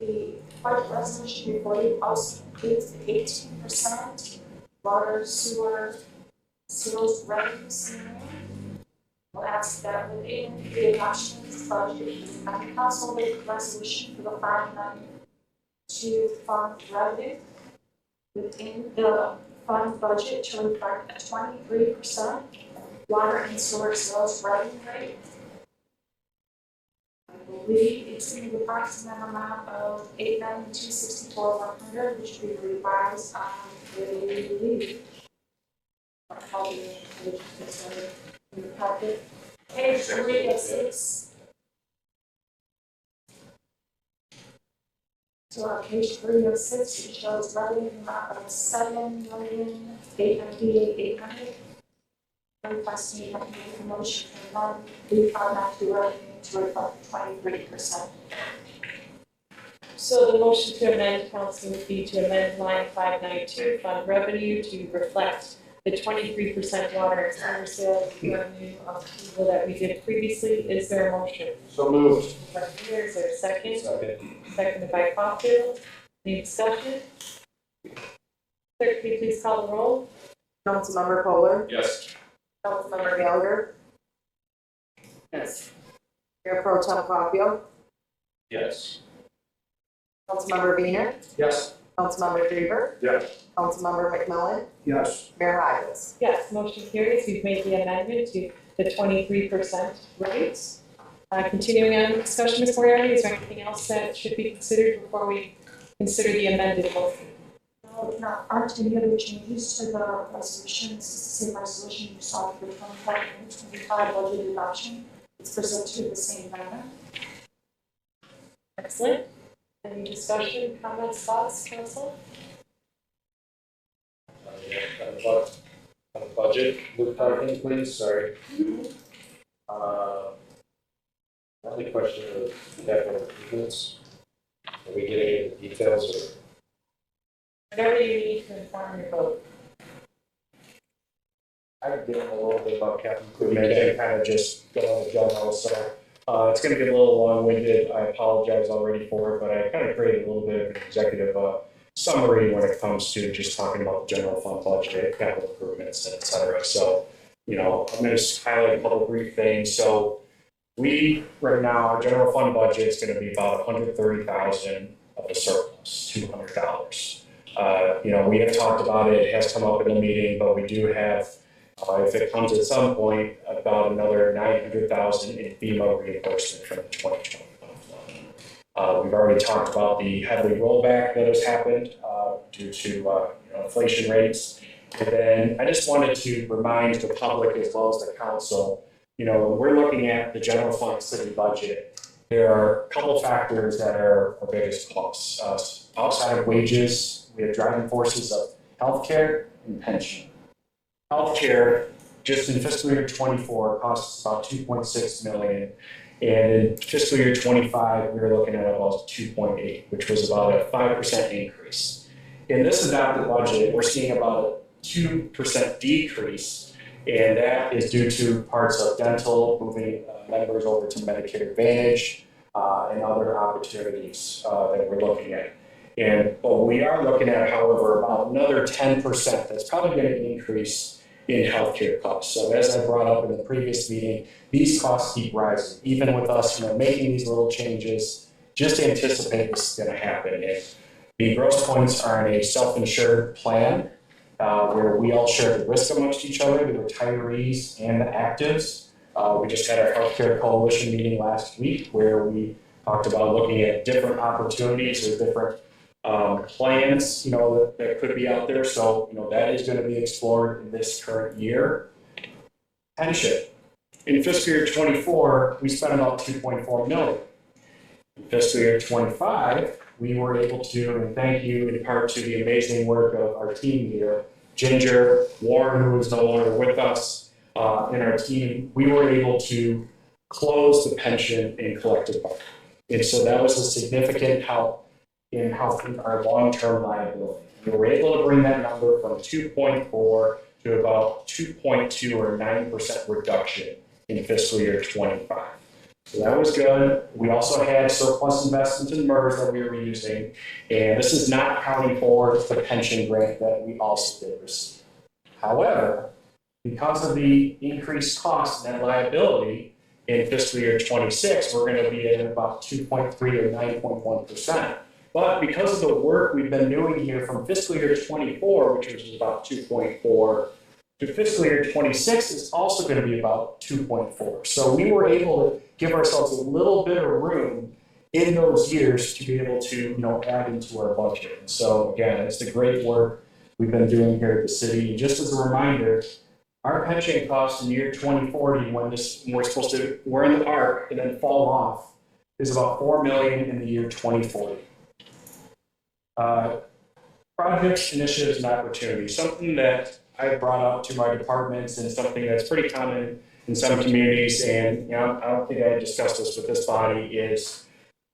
The budget resolution before you also includes the 18% water, sewer, sales revenue scenario. We'll ask that within the adoption of this budget, the county council make a resolution for the fund money to fund revenue within the fund budget to reflect a 23% water and sewer sales revenue rate. I believe it's in the approximate amount of $8,264,100, which we revised on the lead. In the packet. Page 3 of 6. So on page 3 of 6, it shows revenue amount of $7,898,800. Requesting a motion for one, we found that to revenue to reflect 23%. So the motion to amend, council, would be to amend line 592, fund revenue to reflect the 23% water and sewer sales revenue approval that we did previously. Is there a motion? So moved. By Peter, is there a second? Second. Seconded by Caulfield. Any discussion? Clerk, can you please call the roll? Councilmember Kohler, Yes. Councilmember Gallagher, Yes. Mayor Pro Tem Caulfield, Yes. Councilmember Weiner, Yes. Councilmember Drever, Yes. Councilmember McMillan, Yes. Mayor Hodges. Yes, motion carries. We've made the amendment to the 23% rates. Continuing on with discussion, Ms. Moriarty, is there anything else that should be considered before we consider the amended motion? Now, aren't any other changes to the resolution? This is the same resolution you saw for the 24-25 budget adoption. It's presented in the same manner. Excellent. Any discussion, comments, thoughts, council? On the budget, Luke, talking, please, sorry. Only question of capital improvements. Are we getting into details or? Whatever you need to inform your vote. I've given a little bit about capital improvement and kind of just go in general, so it's going to get a little long-winded. I apologize already for it, but I kind of created a little bit of an executive summary when it comes to just talking about the general fund budget, capital improvements, and et cetera. So, I'm going to just highlight a couple brief things. So, right now, our general fund budget is going to be about $130,000 of the surplus, $200. We have talked about it, it has come up in the meeting, but we do have, if it comes at some point, about another $900,000 in FEMA reimbursement from the 2021 flood. We've already talked about the heavily rollback that has happened due to inflation rates. And then I just wanted to remind the public as well as the council, when we're looking at the general fund city budget, there are a couple factors that are our biggest costs. Outside of wages, we have driving forces of healthcare and pension. Healthcare, just in fiscal year 24, costs about $2.6 million. And in fiscal year 25, we were looking at about 2.8, which was about a 5% increase. In this adopted budget, we're seeing about a 2% decrease, and that is due to parts of dental, moving members over to Medicare Advantage, and other opportunities that we're looking at. But we are looking at, however, about another 10% that's probably going to increase in healthcare costs. So as I brought up in the previous meeting, these costs keep rising. Even with us making these little changes, just anticipate this is going to happen. And the Grosse Pointes are in a self-insured plan where we all share the risk amongst each other, the retirees and the actives. We just had our healthcare coalition meeting last week where we talked about looking at different opportunities or different plans, that could be out there. So, that is going to be explored in this current year. Pension. In fiscal year 24, we spent about $2.4 million. In fiscal year 25, we were able to, and thank you in part to the amazing work of our team here, Ginger, Warren, who is no longer with us, and our team, we were able to close the pension in collective bargaining. And so that was a significant help in helping our long-term liability. We were able to bring that number from 2.4 to about 2.2 or 9% reduction in fiscal year 25. So that was good. We also had surplus investments in MERS that we were using, and this is not counting for the pension grant that we also did receive. However, because of the increased cost and liability in fiscal year 26, we're going to be at about 2.3 or 9.1%. But because of the work we've been doing here from fiscal year 24, which was about 2.4, to fiscal year 26 is also going to be about 2.4. So we were able to give ourselves a little bit of room in those years to be able to, add into our budget. And so again, it's the great work we've been doing here at the city. And just as a reminder, our pension costs in year 2040, when we're in the arc and then fall off, is about $4 million in the year 2040. Projects, initiatives, and opportunities, something that I brought up to my departments and something that's pretty common in some communities, and I don't think I discussed this with this body, is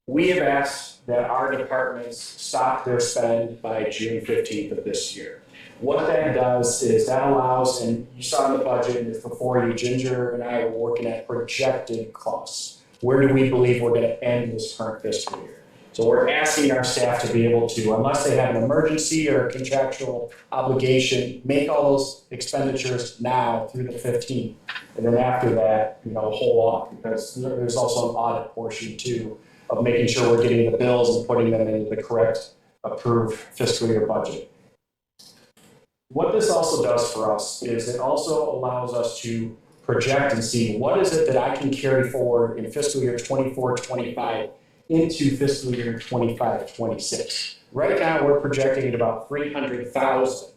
we have asked that our departments stop their spend by June 15th of this year. What that does is that allows, and you saw in the budget, and it's before you, Ginger and I were working at projected costs. Where do we believe we're going to end this current fiscal year? So we're asking our staff to be able to, unless they have an emergency or a contractual obligation, make all those expenditures now through the 15th. And then after that, hold off, because there's also an audit portion too of making sure we're getting the bills and putting them into the correct approved fiscal year budget. What this also does for us is it also allows us to project and see what is it that I can carry forward in fiscal year 24-25 into fiscal year 25-26. Right now, we're projecting at about $300,000,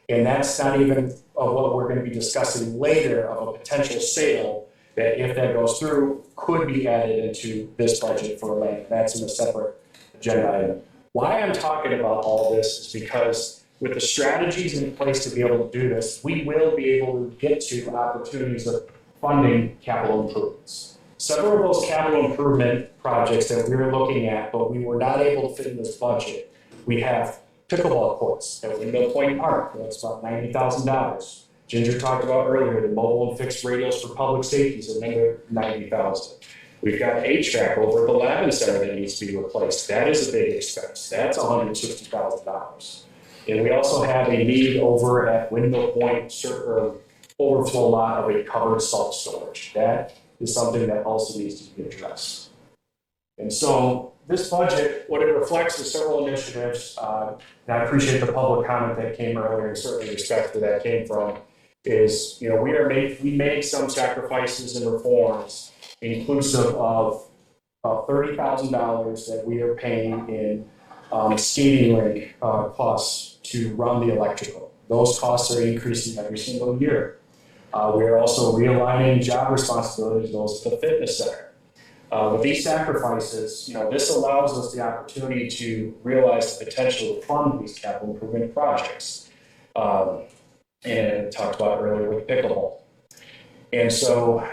and that's not even of what we're going to be discussing later of a potential sale that, if that goes through, could be added into this budget for land. That's in a separate agenda item. Why I'm talking about all this is because with the strategies in place to be able to do this, we will be able to get to opportunities of funding capital improvements. Several of those capital improvement projects that we were looking at, but we were not able to fit in this budget. We have pickleball courts at Windmill Point Park. That's about $90,000. Ginger talked about earlier the mobile and fixed radios for public safety is another $90,000. We've got HVAC over at the Lavin Center that needs to be replaced. That is a big expense. That's $160,000. And we also have a need over at Windmill Point overflow lot of a covered salt storage. That is something that also needs to be addressed. And so this budget, what it reflects is several initiatives, and I appreciate the public comment that came earlier, and certainly respect where that came from, is, we made some sacrifices and reforms inclusive of $30,000 that we are paying in skating rink costs to run the electrical. Those costs are increasing every single year. We are also realigning job responsibilities, those at the fitness center. With these sacrifices, this allows us the opportunity to realize the potential to fund these capital improvement projects. And talked about earlier with pickleball. And so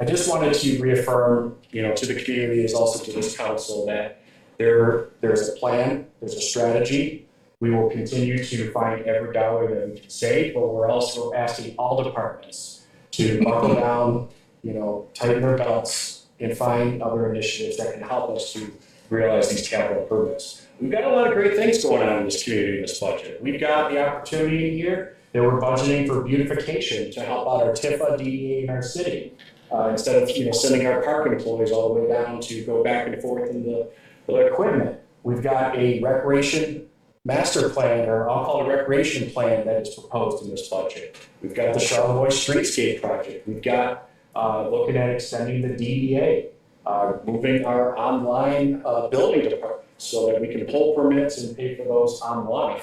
I just wanted to reaffirm, to the community as also to this council that there's a plan, there's a strategy. We will continue to find every dollar that we can save, but we're also asking all departments to buckle down, tighten their belts, and find other initiatives that can help us to realize these capital improvements. We've got a lot of great things going on in this community in this budget. We've got the opportunity here that we're budgeting for beautification to help out our Tifa DDA in our city. Instead of sending our park employees all the way down to go back and forth in the equipment. We've got a recreation master plan, or I'll call it a recreation plan, that is proposed in this budget. We've got the Charlevoix Streetscape project. We've got looking at extending the DDA, moving our online building department so that we can pull permits and pay for those online.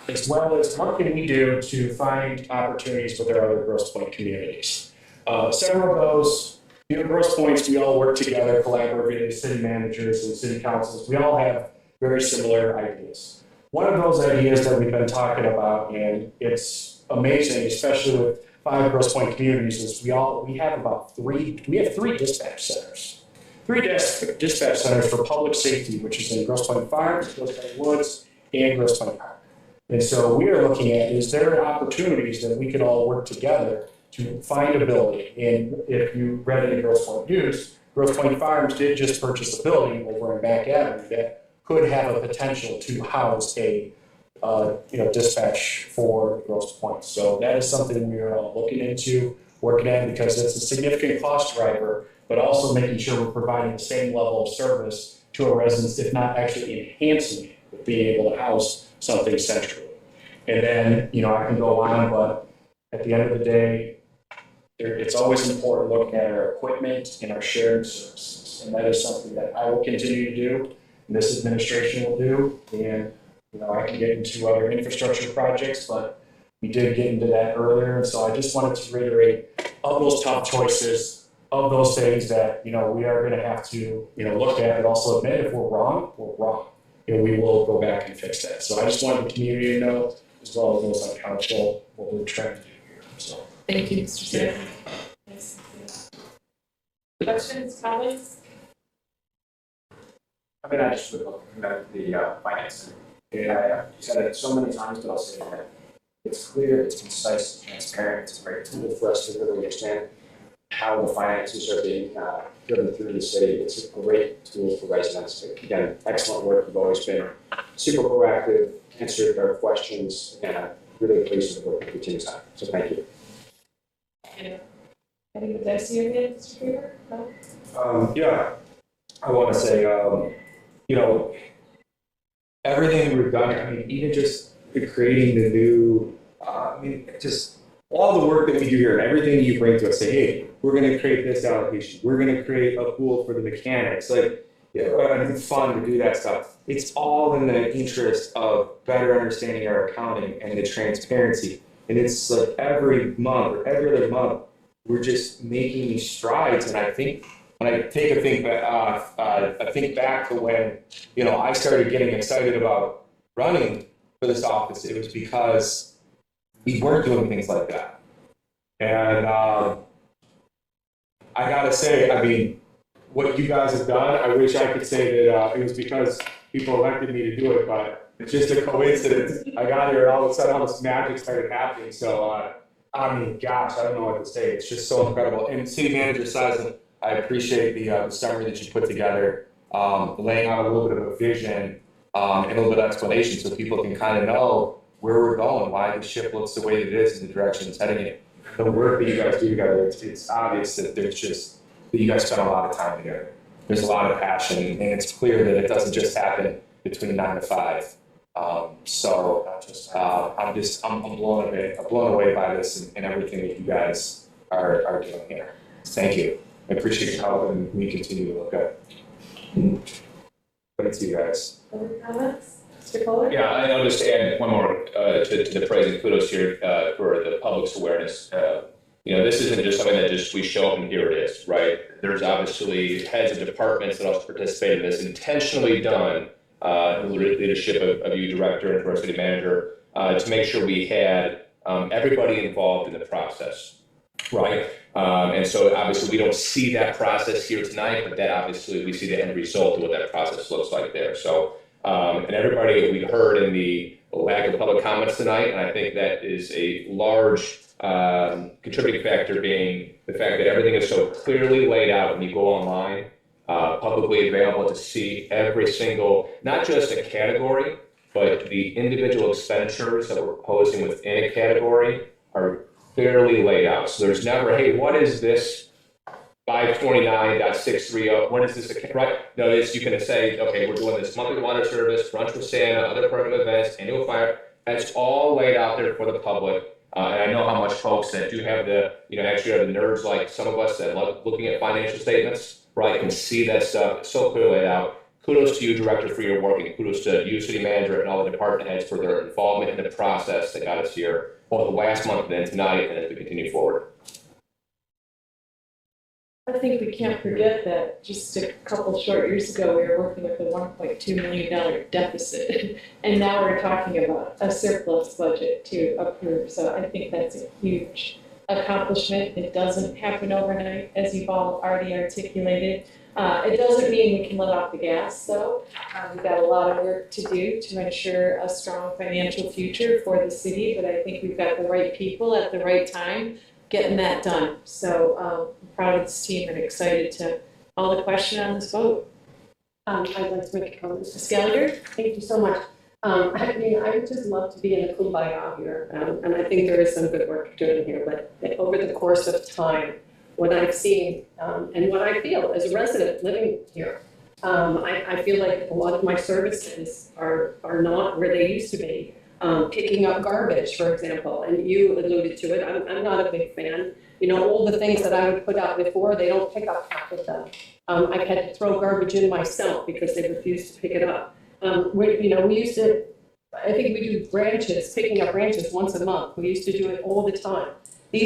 As well as what can we do to find opportunities with our other Grosse Pointe communities. Several of those, Grosse Pointes, we all work together collaboratively, city managers and city councils. We all have very similar ideas. One of those ideas that we've been talking about, and it's amazing, especially with 5 Grosse Pointe communities, is we have three dispatch centers. 3 dispatch centers for public safety, which is in Grosse Pointe Farms, Grosse Pointe Woods, and Grosse Pointe Park. And so we are looking at, is there opportunities that we could all work together to find a building? And if you read any Grosse Pointe news, Grosse Pointe Farms did just purchase a building over in Back Avenue that could have a potential to house a dispatch for Grosse Pointe. So that is something we are all looking into, working at, because it's a significant cost driver, but also making sure we're providing the same level of service to our residents, if not actually enhancing it, with being able to house something centrally. And then, I can go on, but at the end of the day, it's always important looking at our equipment and our shared services. And that is something that I will continue to do, and this administration will do. And, I can get into other infrastructure projects, but we did get into that earlier. And so I just wanted to reiterate, of those tough choices, of those things that, we are going to have to, look at and also admit if we're wrong, we're wrong. And we will go back and fix that. So I just wanted the community to know, as well as those on council, what we're trying to do here. So Thank you, Mr. Chairman. Yes. Questions, comments? I mean, I just would look at the finance. And I said it so many times, but I'll say it again. It's clear, it's concise, transparent. It's a great tool for us to really understand how the finances are being driven through the city. It's a great tool for residents. Again, excellent work. You've always been super proactive, answered our questions, and I'm really pleased with the work that your team's done. So thank you. Any of this you did, Mr. Weaver? No? Yeah, I want to say, everything we've done, even just creating the new, just all the work that we do here and everything you bring to us, say, hey, we're going to create this allocation. We're going to create a pool for the mechanics. It's fun to do that stuff. It's all in the interest of better understanding our accounting and the transparency. And it's like every month or every other month, we're just making these strides. And I think when I think back to when, I started getting excited about running for this office, it was because we weren't doing things like that. And I gotta say, what you guys have done, I wish I could say that it was because people elected me to do it, but it's just a coincidence. I got here and all of a sudden all this magic started happening. So, gosh, I don't know what to say. It's just so incredible. And City Manager Seisman, I appreciate the summary that you put together, laying out a little bit of a vision and a little bit of explanation so people can kind of know where we're going, why the ship looks the way that it is, and the direction it's heading in. The work that you guys do together, it's obvious that that you guys spend a lot of time together. There's a lot of passion, and it's clear that it doesn't just happen between 9 to 5. I'm blown away by this and everything that you guys are doing here. Thank you. I appreciate your help, and we continue to look good. Thanks to you guys. Other comments? Mr. Kohler? Yeah, I'll just add one more to the praise and kudos here for the public's awareness. This isn't just something that we show up and here it is, right? There's obviously heads of departments that also participate in this, intentionally done in the leadership of you, director, and our city manager, to make sure we had everybody involved in the process, right? And so obviously we don't see that process here tonight, but that obviously we see the end result of what that process looks like there. So, and everybody we heard in the lack of public comments tonight, and I think that is a large contributing factor being the fact that everything is so clearly laid out when you go online, publicly available to see every single, not just a category, but the individual expenditures that we're proposing within a category are clearly laid out. So there's never, hey, what is this 529.630? What is this? Right? No, it's, you can say, okay, we're doing this monthly water service, brunch with Santa, other permanent events, annual fire. That's all laid out there for the public. And I know how much folks that do have the, actually are the nerds like some of us that love looking at financial statements, right, can see that stuff so clearly laid out. Kudos to you, Director, for your work, and kudos to you, City Manager, and all the department heads for their involvement in the process that got us here, both the last month and then tonight, and as we continue forward. I think we can't forget that just a couple short years ago, we were working with a $1.2 million deficit. And now we're talking about a surplus budget to approve. So I think that's a huge accomplishment. It doesn't happen overnight, as you've all already articulated. It doesn't mean we can let off the gas, though. We've got a lot of work to do to ensure a strong financial future for the city, but I think we've got the right people at the right time getting that done. So I'm proud of this team and excited to call the question on this vote. I'd like to make a comment. Ms. Gallagher? Thank you so much. I would just love to be in a kumbaya here, and I think there is some good work doing here, but over the course of time, what I've seen and what I feel as a resident living here, I feel like a lot of my services are not where they used to be. Picking up garbage, for example, and you alluded to it, I'm not a big fan. All the things that I would put out before, they don't pick up half of them. I've had to throw garbage in myself because they refuse to pick it up. We used to, I think we do picking up branches once a month. We used to do it all the time. The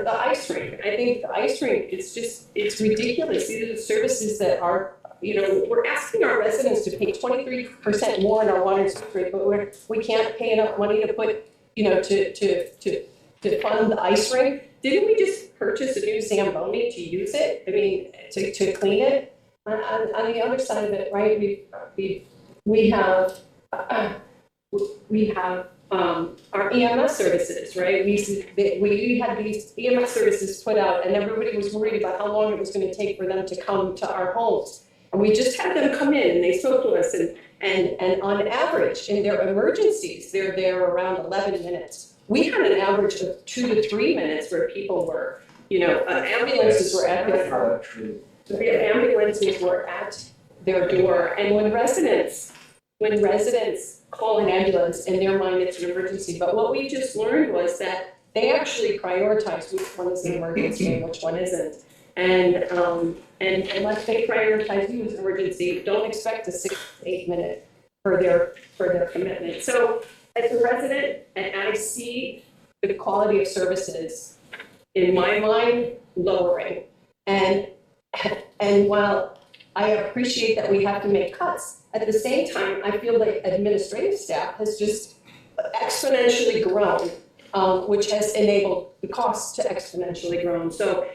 ice rink, I think the ice rink, it's ridiculous. These are the services that are, we're asking our residents to pay 23% more in our water and sewer, but we can't pay enough money to put, to fund the ice rink. Didn't we just purchase a new Zamboni to use it? I mean, to clean it? On the other side of it, right, we have our EMS services, right? We had these EMS services put out, and everybody was worried about how long it was going to take for them to come to our homes. And we just had them come in, and they spoke to us, and on average, in their emergencies, they're there around 11 minutes. We had an average of 2 to 3 minutes where people were, ambulances were at their door, and when residents call an ambulance, in their mind it's an emergency. But what we just learned was that they actually prioritize which one is an emergency and which one isn't. And unless they prioritize you as an emergency, don't expect a 6 to 8 minute for their commitment. So as a resident, and I see the quality of services in my mind lowering. And while I appreciate that we have to make cuts, at the same time, I feel like administrative staff has just exponentially grown, which has enabled the costs to exponentially grow. So,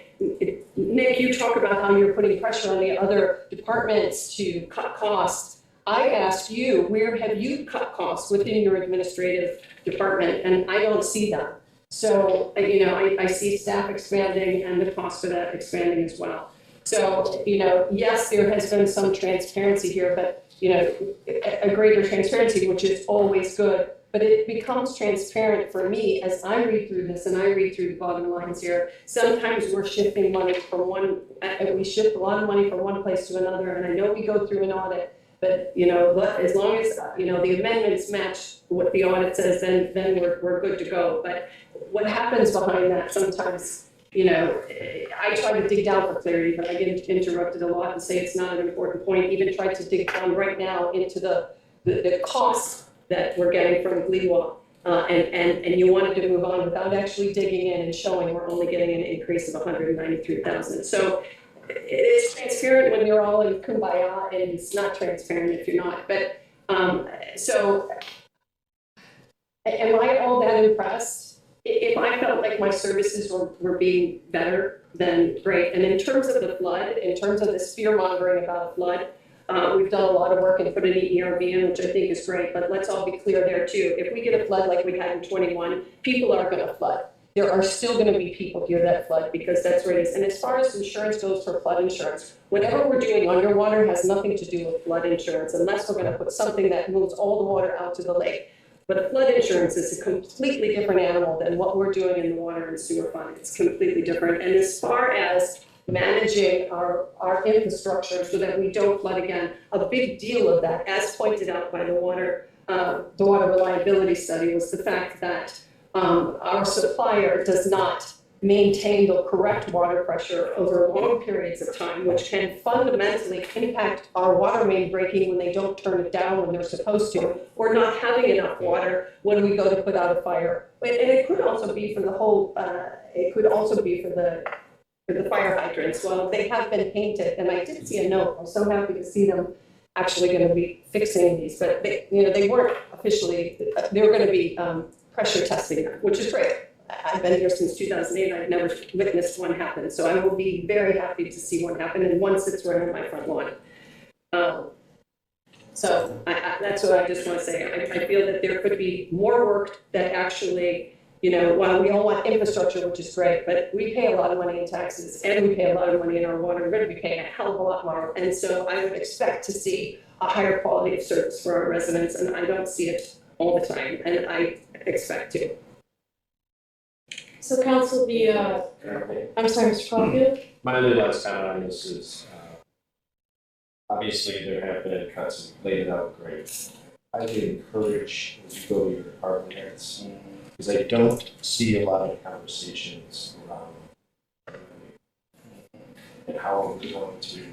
Nick, you talk about how you're putting pressure on the other departments to cut costs. I asked you, where have you cut costs within your administrative department? And I don't see them. So, I see staff expanding and the cost for that expanding as well. So, yes, there has been some transparency here, but, a greater transparency, which is always good, but it becomes transparent for me as I read through this and I read through the bottom lines here. Sometimes we're shifting money from we shift a lot of money from one place to another, and I know we go through an audit, but, as long as, the amendments match what the audit says, then we're good to go. But what happens behind that sometimes, I try to dig down for clarity, but I get interrupted a lot and say it's not an important point. Even try to dig down right now into the costs that we're getting from GLEWA, and you wanted to move on without actually digging in and showing we're only getting an increase of 193,000. So it's transparent when you're all in kumbaya, and it's not transparent if you're not. But so am I all that impressed? If I felt like my services were being better, then great. And in terms of the flood, in terms of this fear mongering about a flood, we've done a lot of work and put an ERV in, which I think is great, but let's all be clear there too. If we get a flood like we had in 21, people are gonna flood. There are still gonna be people here that flood because that's where it is. And as far as insurance goes for flood insurance, whatever we're doing underwater has nothing to do with flood insurance unless we're gonna put something that moves all the water out to the lake. But flood insurance is a completely different animal than what we're doing in the water and sewer fund. It's completely different. And as far as managing our infrastructure so that we don't flood again, a big deal of that, as pointed out by the water the water reliability study was the fact that our supplier does not maintain the correct water pressure over long periods of time, which can fundamentally impact our water main breaking when they don't turn it down when they're supposed to, or not having enough water when we go to put out a fire. And it could also be for the whole, it could also be for the fire hydrants. Well, they have been painted, and I did see a note. I'm so happy to see them actually going to be fixing these, but they, they weren't officially, they were going to be pressure testing them, which is great. I've been here since 2008, I've never witnessed one happen, so I will be very happy to see one happen, and one sits right on my front lawn. So that's what I just want to say. I feel that there could be more work that actually, while we all want infrastructure, which is great, but we pay a lot of money in taxes, and we pay a lot of money in our water, we're going to be paying a hell of a lot more, and so I would expect to see a higher quality of service for our residents, and I don't see it all the time, and I expect to. So council, I'm sorry, Mr. Caulfield? My only last comment on this is, obviously there have been cuts and laid it out great. I would encourage as you go to your department heads, because I don't see a lot of conversations around and how we're going to,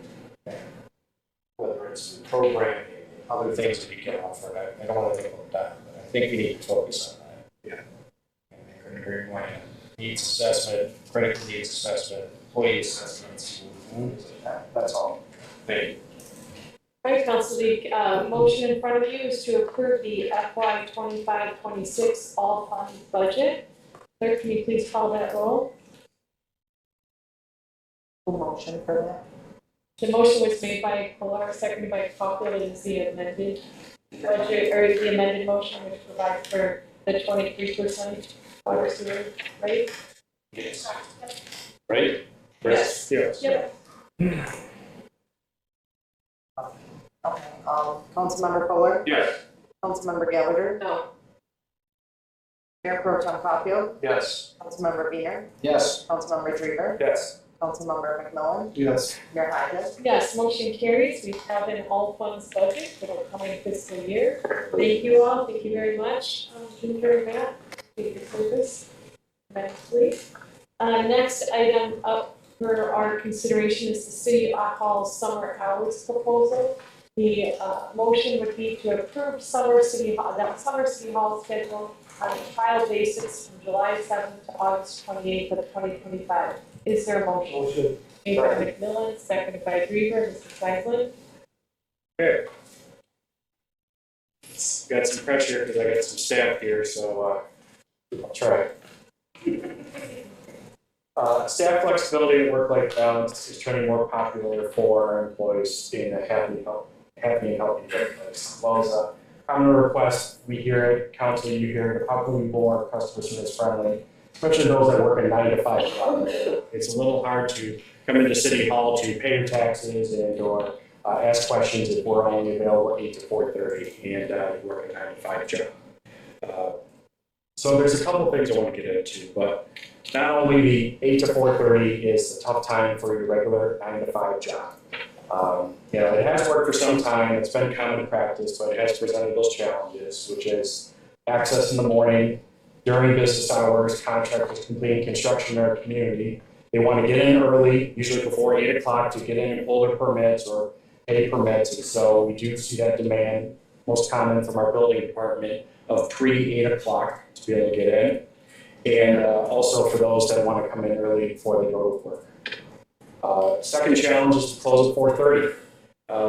whether it's the programming, other things that we can offer. I don't want to take them down, but I think we need to focus on that. Yeah. And make a very point. Needs assessment, critical needs assessment, employee assessments, things like that. That's all. Thank you. All right, council, the motion in front of you is to approve the FY 25-26 all fund budget. Clerk, can you please call that roll? Motion for that. The motion was made by Kolar, seconded by Caulfield, and is the amended budget, or the amended motion which provides for the 23% water sewer rate? Yes. Right? Yes. Yes. Yep. Okay, Councilmember Fuller, Yes. Councilmember Gallagher, No. Mayor Pro Tem Caulfield, Yes. Councilmember Wiener, Yes. Councilmember Drever, Yes. Councilmember McMillan, Yes. Mayor Hodges. Yes, motion carries. We have an all funds budget for the coming fiscal year. Thank you all. Thank you very much. Ginger and Matt, thank you for service. Immensely. Next item up for our consideration is the City Hall summer hours proposal. The motion would be to approve that summer City Hall schedule on a trial basis from July 7th to August 28th of 2025. Is there a motion? Motion. Made by McMillan, seconded by Drever. Mr. Zeisler? Okay. Got some pressure because I got some staff here, so I'll try. Staff flexibility and work-life balance is turning more popular for our employees being a happy and healthy workplace. As well as a common request we hear at council, you hear it, how can we be more customer service friendly, especially those that work a 9 to 5 job. It's a little hard to come into City Hall to pay your taxes and or ask questions if we're only available 8 to 4:30 and you work a 9 to 5 job. So there's a couple things I want to get into, but not only the 8 to 4:30 is a tough time for your regular 9 to 5 job. It has worked for some time, it's been common practice, but it has presented those challenges, which is access in the morning, during business hours, contractors completing construction in our community. They want to get in early, usually before 8 o'clock, to get in and pull their permits or pay permits. And so we do see that demand, most common from our building department, of pre-8 o'clock to be able to get in. And also for those that want to come in early before they go to work. Second challenge is to close at 4:30.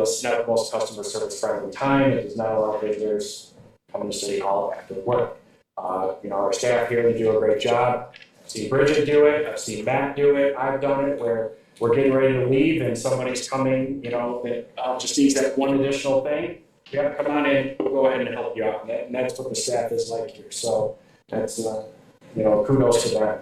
This is not the most customer service friendly time. It does not allow visitors coming to City Hall after work. Our staff here, they do a great job. I've seen Bridget do it. I've seen Matt do it. I've done it where we're getting ready to leave and somebody's coming, that just needs that one additional thing. Yeah, come on in. We'll go ahead and help you out. And that's what the staff is like here. So that's, kudos to them.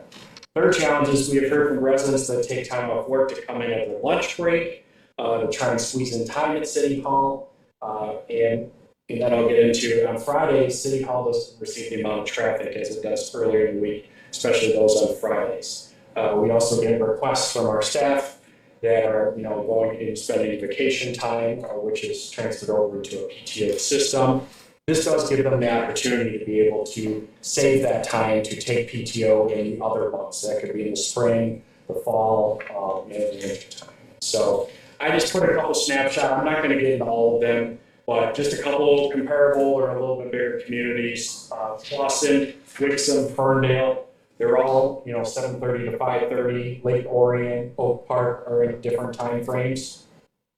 Third challenge is we have heard from residents that take time off work to come in at their lunch break, to try and squeeze in time at City Hall. And then I'll get into, on Fridays, City Hall doesn't receive the amount of traffic as it does earlier in the week, especially those on Fridays. We also get requests from our staff that are, going and spending vacation time, which is transferred over into a PTO system. this does give them the opportunity to be able to save that time to take PTO in the other months. That could be in the spring, the fall, and the winter time. So I just put a couple snapshots. I'm not going to get into all of them, but just a couple comparable or a little bit bigger communities. Clawson, Wixom, Ferndale, they're all, 7:30 to 5:30. Lake Orion, Oak Park are in different time frames.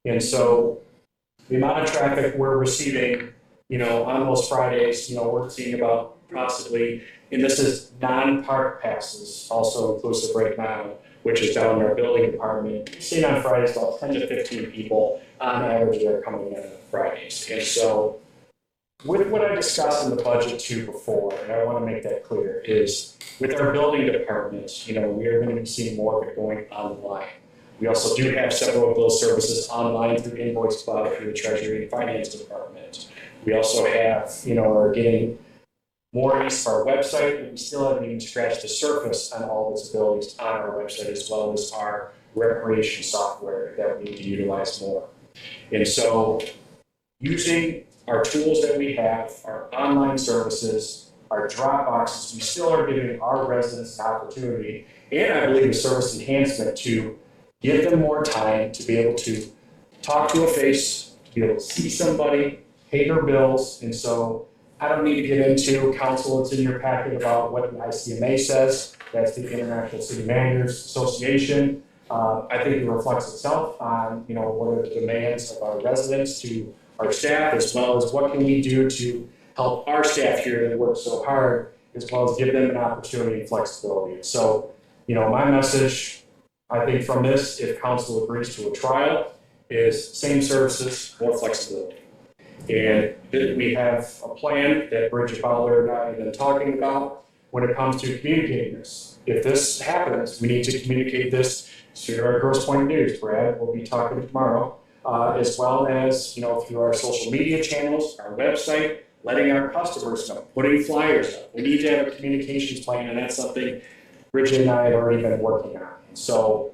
And so the amount of traffic we're receiving, on those Fridays, we're seeing about possibly, and this is non-park passes, also inclusive right now, which is down in our building department. We're seeing on Fridays about 10 to 15 people on average that are coming in on Fridays. And so with what I discussed in the budget too before, and I want to make that clear, is with our building departments, we are going to be seeing more of it going online. We also do have several of those services online through Invoice Cloud, through the Treasury and Finance Department. We also have, are getting more use of our website, and we still haven't even scratched the surface on all its abilities on our website, as well as our recreation software that we need to utilize more. And so using our tools that we have, our online services, our drop boxes, we still are giving our residents an opportunity, and I believe a service enhancement, to give them more time to be able to talk to a face, to be able to see somebody, pay their bills. And so I don't need to get into, council, it's in your packet, about what the ICMA says. That's the International City Managers Association. I think it reflects itself on, what are the demands of our residents to our staff, as well as what can we do to help our staff here that work so hard, as well as give them an opportunity and flexibility. So, my message, I think from this, if council agrees to a trial, is same services, more flexibility. And we have a plan that Bridget Fowler and I have been talking about when it comes to communicating this. If this happens, we need to communicate this to our Grosse Pointe News. Brad will be talking tomorrow, as well as, through our social media channels, our website, letting our customers know, putting flyers up. We need to have a communications plan, and that's something Bridget and I have already been working on. So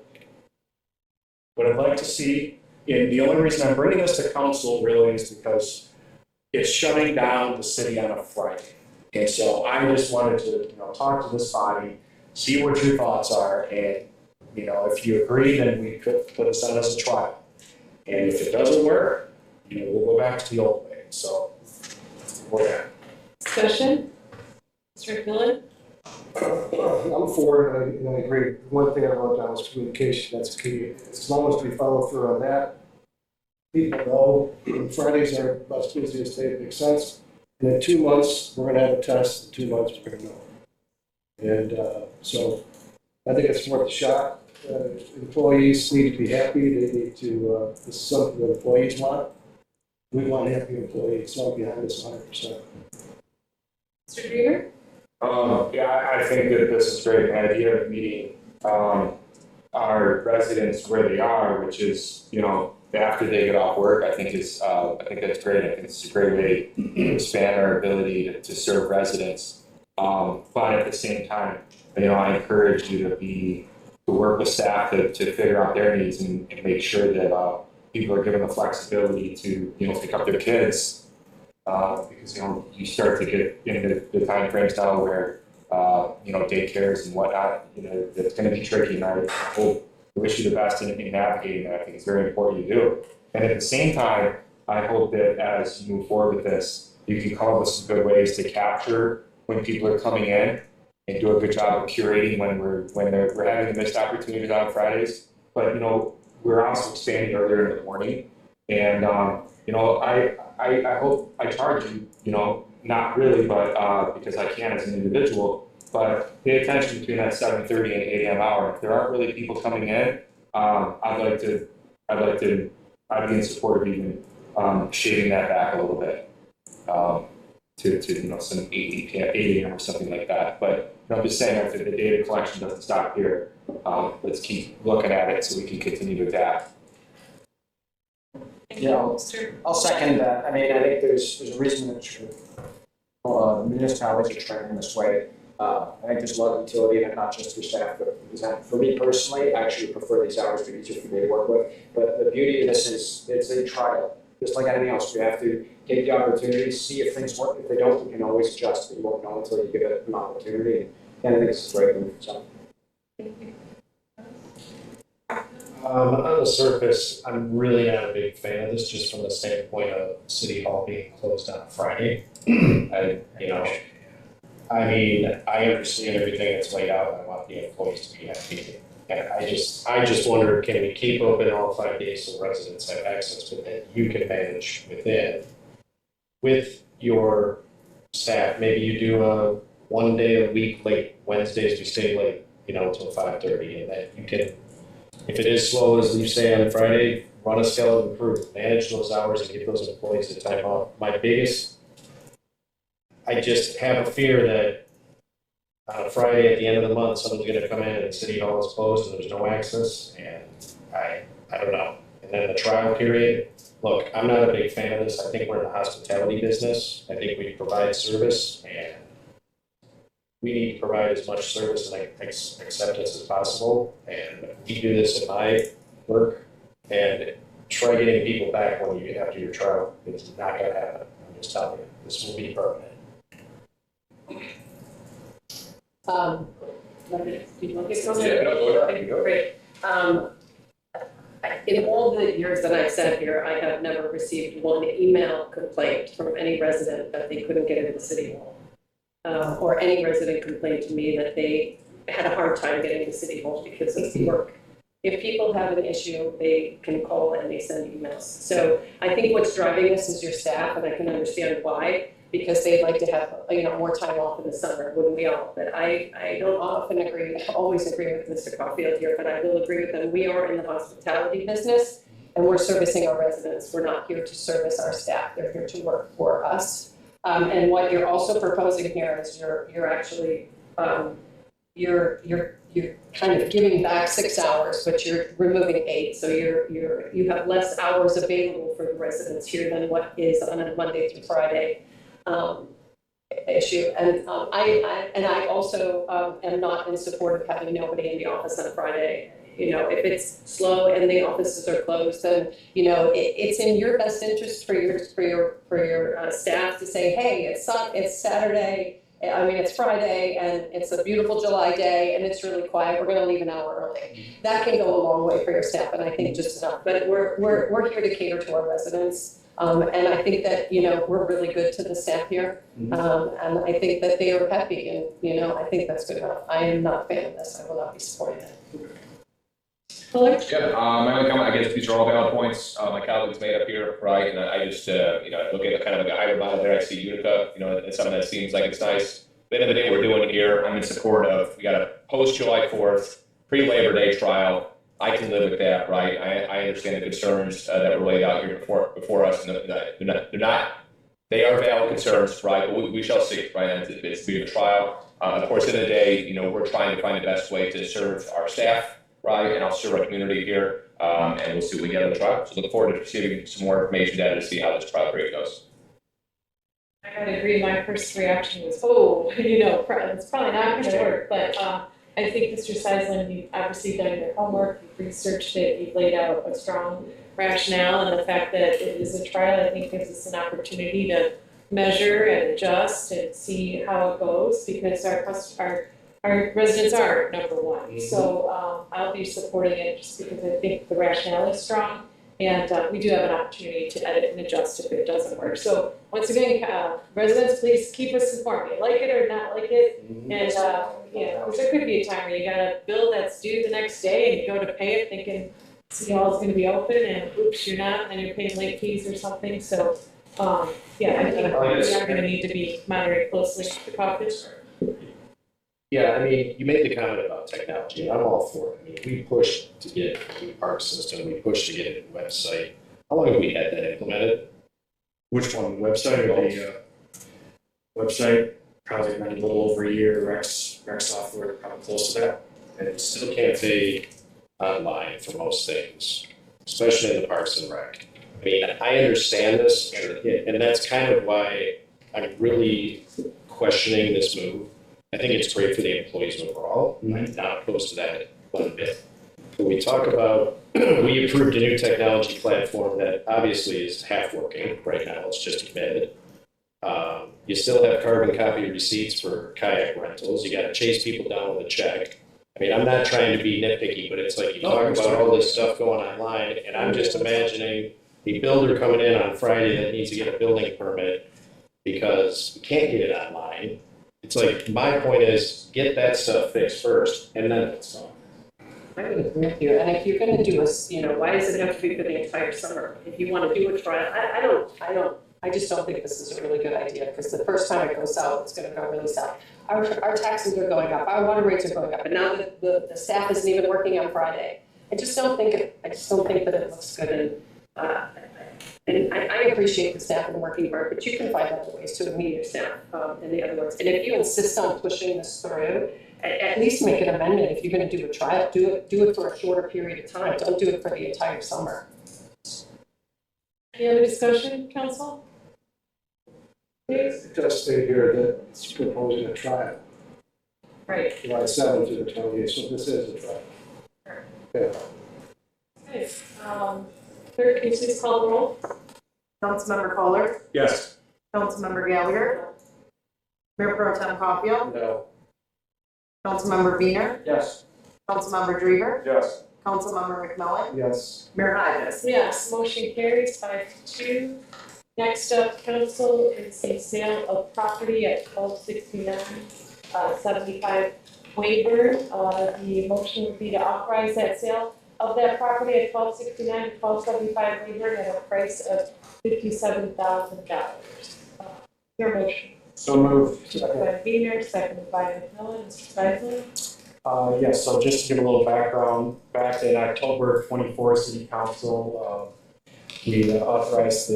what I'd like to see, and the only reason I'm bringing this to council really is because it's shutting down the city on a Friday. And so I just wanted to, talk to this body, see what your thoughts are, and, if you agree, then we could put this on as a trial. And if it doesn't work, we'll go back to the old way. So we're there. Discussion? Mr. McMillan? I'm for it, I agree. One thing I wrote down was communication, that's key. As long as we follow through on that, people know Fridays are about as busy as they make sense. And in 2 months, we're gonna have a test, in 2 months, we're gonna know. And so I think it's worth a shot. Employees need to be happy, they need to, this is something that employees want. We want happy employees, so I'm behind this 100%. Mr. Greener? Yeah, I think that this is great. The idea of meeting our residents where they are, which is, after they get off work, I think that's great. I think it's a great way to expand our ability to serve residents. But at the same time, I encourage you to work with staff to figure out their needs and make sure that people are given the flexibility to, pick up their kids. Because, you start to get into the time frames now where, daycares and whatnot, it's going to be tricky. And I wish you the best in navigating that. I think it's very important you do. And at the same time, I hope that as you move forward with this, you can come up with some good ways to capture when people are coming in and do a good job of curating when we're having the missed opportunities on Fridays. But, we're also expanding earlier in the morning. And, I hope I charge you, not really, but because I can as an individual, but pay attention between that 7:30 and 8 a.m. hour. If there aren't really people coming in, I'd be in support of even shaving that back a little bit to some 8 a.m. or something like that. But I'm just saying that the data collection doesn't stop here. Let's keep looking at it so we can continue to adapt. Yeah, I'll second that. I mean, I think there's a reason that municipalities are trending this way. I think there's a lot of utility in it, not just for staff, but design. For me personally, I actually prefer these hours to be easier for me to work with. But the beauty of this is it's a trial. just like anything else, we have to take the opportunity, see if things work. If they don't, we can always adjust. We won't know until you give it an opportunity. And I think it's a great move, so. On the surface, I'm really not a big fan of this, just from the standpoint of City Hall being closed on Friday. I understand everything that's laid out, I want the employees to be happy. And I just wonder, can we keep open all 5 days so residents have access, but that you can manage with your staff? Maybe you do a 1 day a week late, Wednesdays we stay late, until 5:30, and that you can, if it is slow, as you say on Friday, run a skeleton crew, manage those hours and give those employees the time off. I just have a fear that on a Friday at the end of the month, someone's gonna come in and City Hall is closed and there's no access, and I don't know. And then the trial period, look, I'm not a big fan of this. I think we're in the hospitality business. I think we provide service, and we need to provide as much service and acceptance as possible. And we do this in my work, and try getting people back when you get after your trial. It's not gonna happen. I'm just telling you, this will be permanent. Do you want to go ahead? Great. In all the years that I've sat here, I have never received one email complaint from any resident that they couldn't get into City Hall. Or any resident complained to me that they had a hard time getting to City Hall because of the work. If people have an issue, they can call and they send emails. So I think what's driving this is your staff, and I can understand why, because they'd like to have, more time off in the summer, wouldn't we all? But I don't often always agree with Mr. Caulfield here, but I will agree with them. We are in the hospitality business, and we're servicing our residents. We're not here to service our staff. They're here to work for us. And what you're also proposing here is you're actually, you're kind of giving back 6 hours, but you're removing 8. So you have less hours available for the residents here than what is on a Monday through Friday issue. And I also am not in support of having nobody in the office on a Friday. If it's slow and the offices are closed, then it's in your best interest for your staff to say, hey, it's Saturday. It's Friday, and it's a beautiful July day, and it's really quiet. We're going to leave an hour early. That can go a long way for your staff, and I think just enough. But we're here to cater to our residents, and I think that we're really good to the staff here, and I think that they are happy, and I think that's good enough. I am not a fan of this. I will not be supporting it. Fuller? Yeah, my only comment, I guess these are all valid points my colleagues made up here, right? And I just, look at kind of like a hybrid model there. I see Utica, it's something that seems like it's nice. At the end of the day, we're doing here, I'm in support of, we got a post-July 4th, pre-Labor Day trial. I can live with that, right? I understand the concerns that were laid out here before us, and they are valid concerns, right? But we shall see, right? And it's a trial. Of course, at the end of the day, we're trying to find the best way to serve our staff, right, and I'll serve our community here, and we'll see what we get out of the trial. So look forward to receiving some more information data to see how this trial period goes. I gotta agree, my first reaction was, it's probably not gonna work, but I think Mr. Seisland, you've obviously done your homework, you've researched it, you've laid out a strong rationale, and the fact that it is a trial, I think gives us an opportunity to measure and adjust and see how it goes, because our residents are number one. So I'll be supporting it just because I think the rationale is strong, and we do have an opportunity to edit and adjust if it doesn't work. So once again, residents, please keep us informed. You like it or not like it, and because there could be a time where you got a bill that's due the next day and you go to pay it thinking City Hall is going to be open, and oops, you're not, and you're paying late fees or something. So I think we are going to need to be monitoring closely the caucus. Yeah, you made the comment about technology, and I'm all for it. We pushed to get a new park system, we pushed to get a new website. How long have we had that implemented? Which one, the website or the website? Probably been a little over a year. Rex software, probably close to that. And it still can't pay online for most things, especially in the Parks and Rec. I understand this, and that's kind of why I'm really questioning this move. I think it's great for the employees overall. I'm not opposed to that one bit. we talk about, we approved a new technology platform that obviously is half working right now, let's just admit it. You still have carbon copy receipts for kayak rentals, you gotta chase people down with a check. I mean, I'm not trying to be nitpicky, but it's like you talk about all this stuff going online, and I'm just imagining a builder coming in on Friday that needs to get a building permit because we can't get it online. It's like, my point is, get that stuff fixed first, and then it's on. I would agree with you, and if you're gonna do a, why does it have to be for the entire summer? If you wanna do a trial, I just don't think this is a really good idea, because the first time it goes south, it's gonna go really south. Our taxes are going up, our water rates are going up, and now the staff isn't even working on Friday. I just don't think that it looks good, and I appreciate the staff and working hard, but you can find other ways to meet your staff, in the other words. And if you insist on pushing this through, at least make an amendment. If you're gonna do a trial, do it for a shorter period of time, don't do it for the entire summer. Any other discussion, council? Please? It does state here that it's proposing a trial, Right. July 7th to the 28th, so this is a trial. Yeah. Okay, clerk, can you please call the roll? Councilmember Kohler, Yes. Councilmember Gallagher, Mayor Pro Tem Caulfield, No. Councilmember Wiener, Yes. Councilmember Drever, Yes. Councilmember McMillan, Yes. Mayor Hodges. Yes, motion carries 5-2. Next up, council, is a sale of property at 1269 75 Wayburn. The motion would be to authorize that sale of that property at 1269 to 1275 Wayburn at a price of $57,000. Your motion. So moved. Second by Wiener, seconded by McMillan. Mr. Speisler? Yes, so just to give a little background, back in October 24, City Council, you authorized to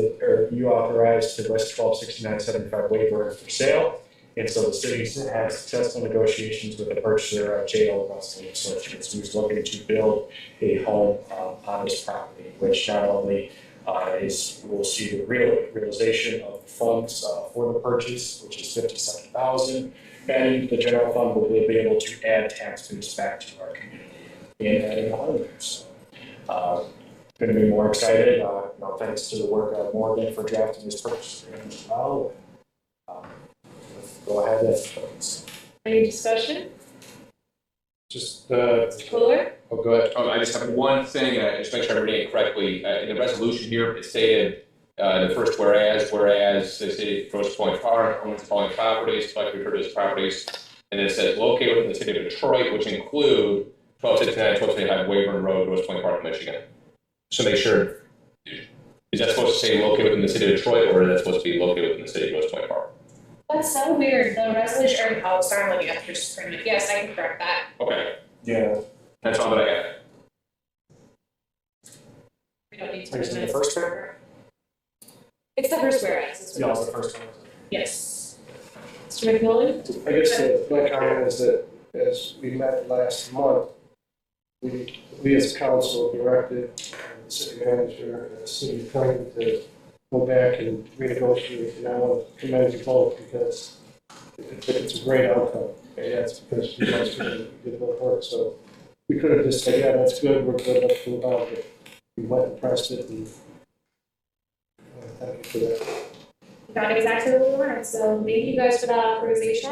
list 126975 Wayburn for sale. And so the city had successful negotiations with the purchaser, J.L. Russell Associates, who's looking to build a home on this property, which not only we'll see the realization of funds for the purchase, which is $57,000, and the general fund will be able to add tax base back to our community and adding a home there. So, going to be more excited. Thanks to the work of Morgan for drafting this purchase agreement as well. Go ahead and Any discussion? Just, Mr. Kohler? oh, go ahead. I just have one thing, just make sure I'm reading it correctly. In the resolution here, it stated, the first whereas the city of Grosse Pointe Park owns the following properties, collectively referred to as properties. And it says located within the city of Detroit, which include 1269, 1225 Wayburn Road, Grosse Pointe Park, Michigan. So make sure, is that supposed to say located within the city of Detroit, or is that supposed to be located within the city of Grosse Pointe Park? That's so weird, the resolution, oh, sorry, I'm looking at your screen, yes, I can correct that. Okay, yeah. that's all that I got. We don't need to. Are you saying the first paragraph? It's the first whereas. Yeah, it's the first one. Yes. Mr. McMillan? I guess my comment is that as we met last month, we as council directed the city manager and the city attorney to go back and renegotiate, and I want to commend you both because it's a great outcome. And that's because you guys did good work. So we could have just said, yeah, that's good, we're good, let's move on. But we went and pressed it, and thank you for that. Got exactly what we wanted, so thank you guys for that authorization.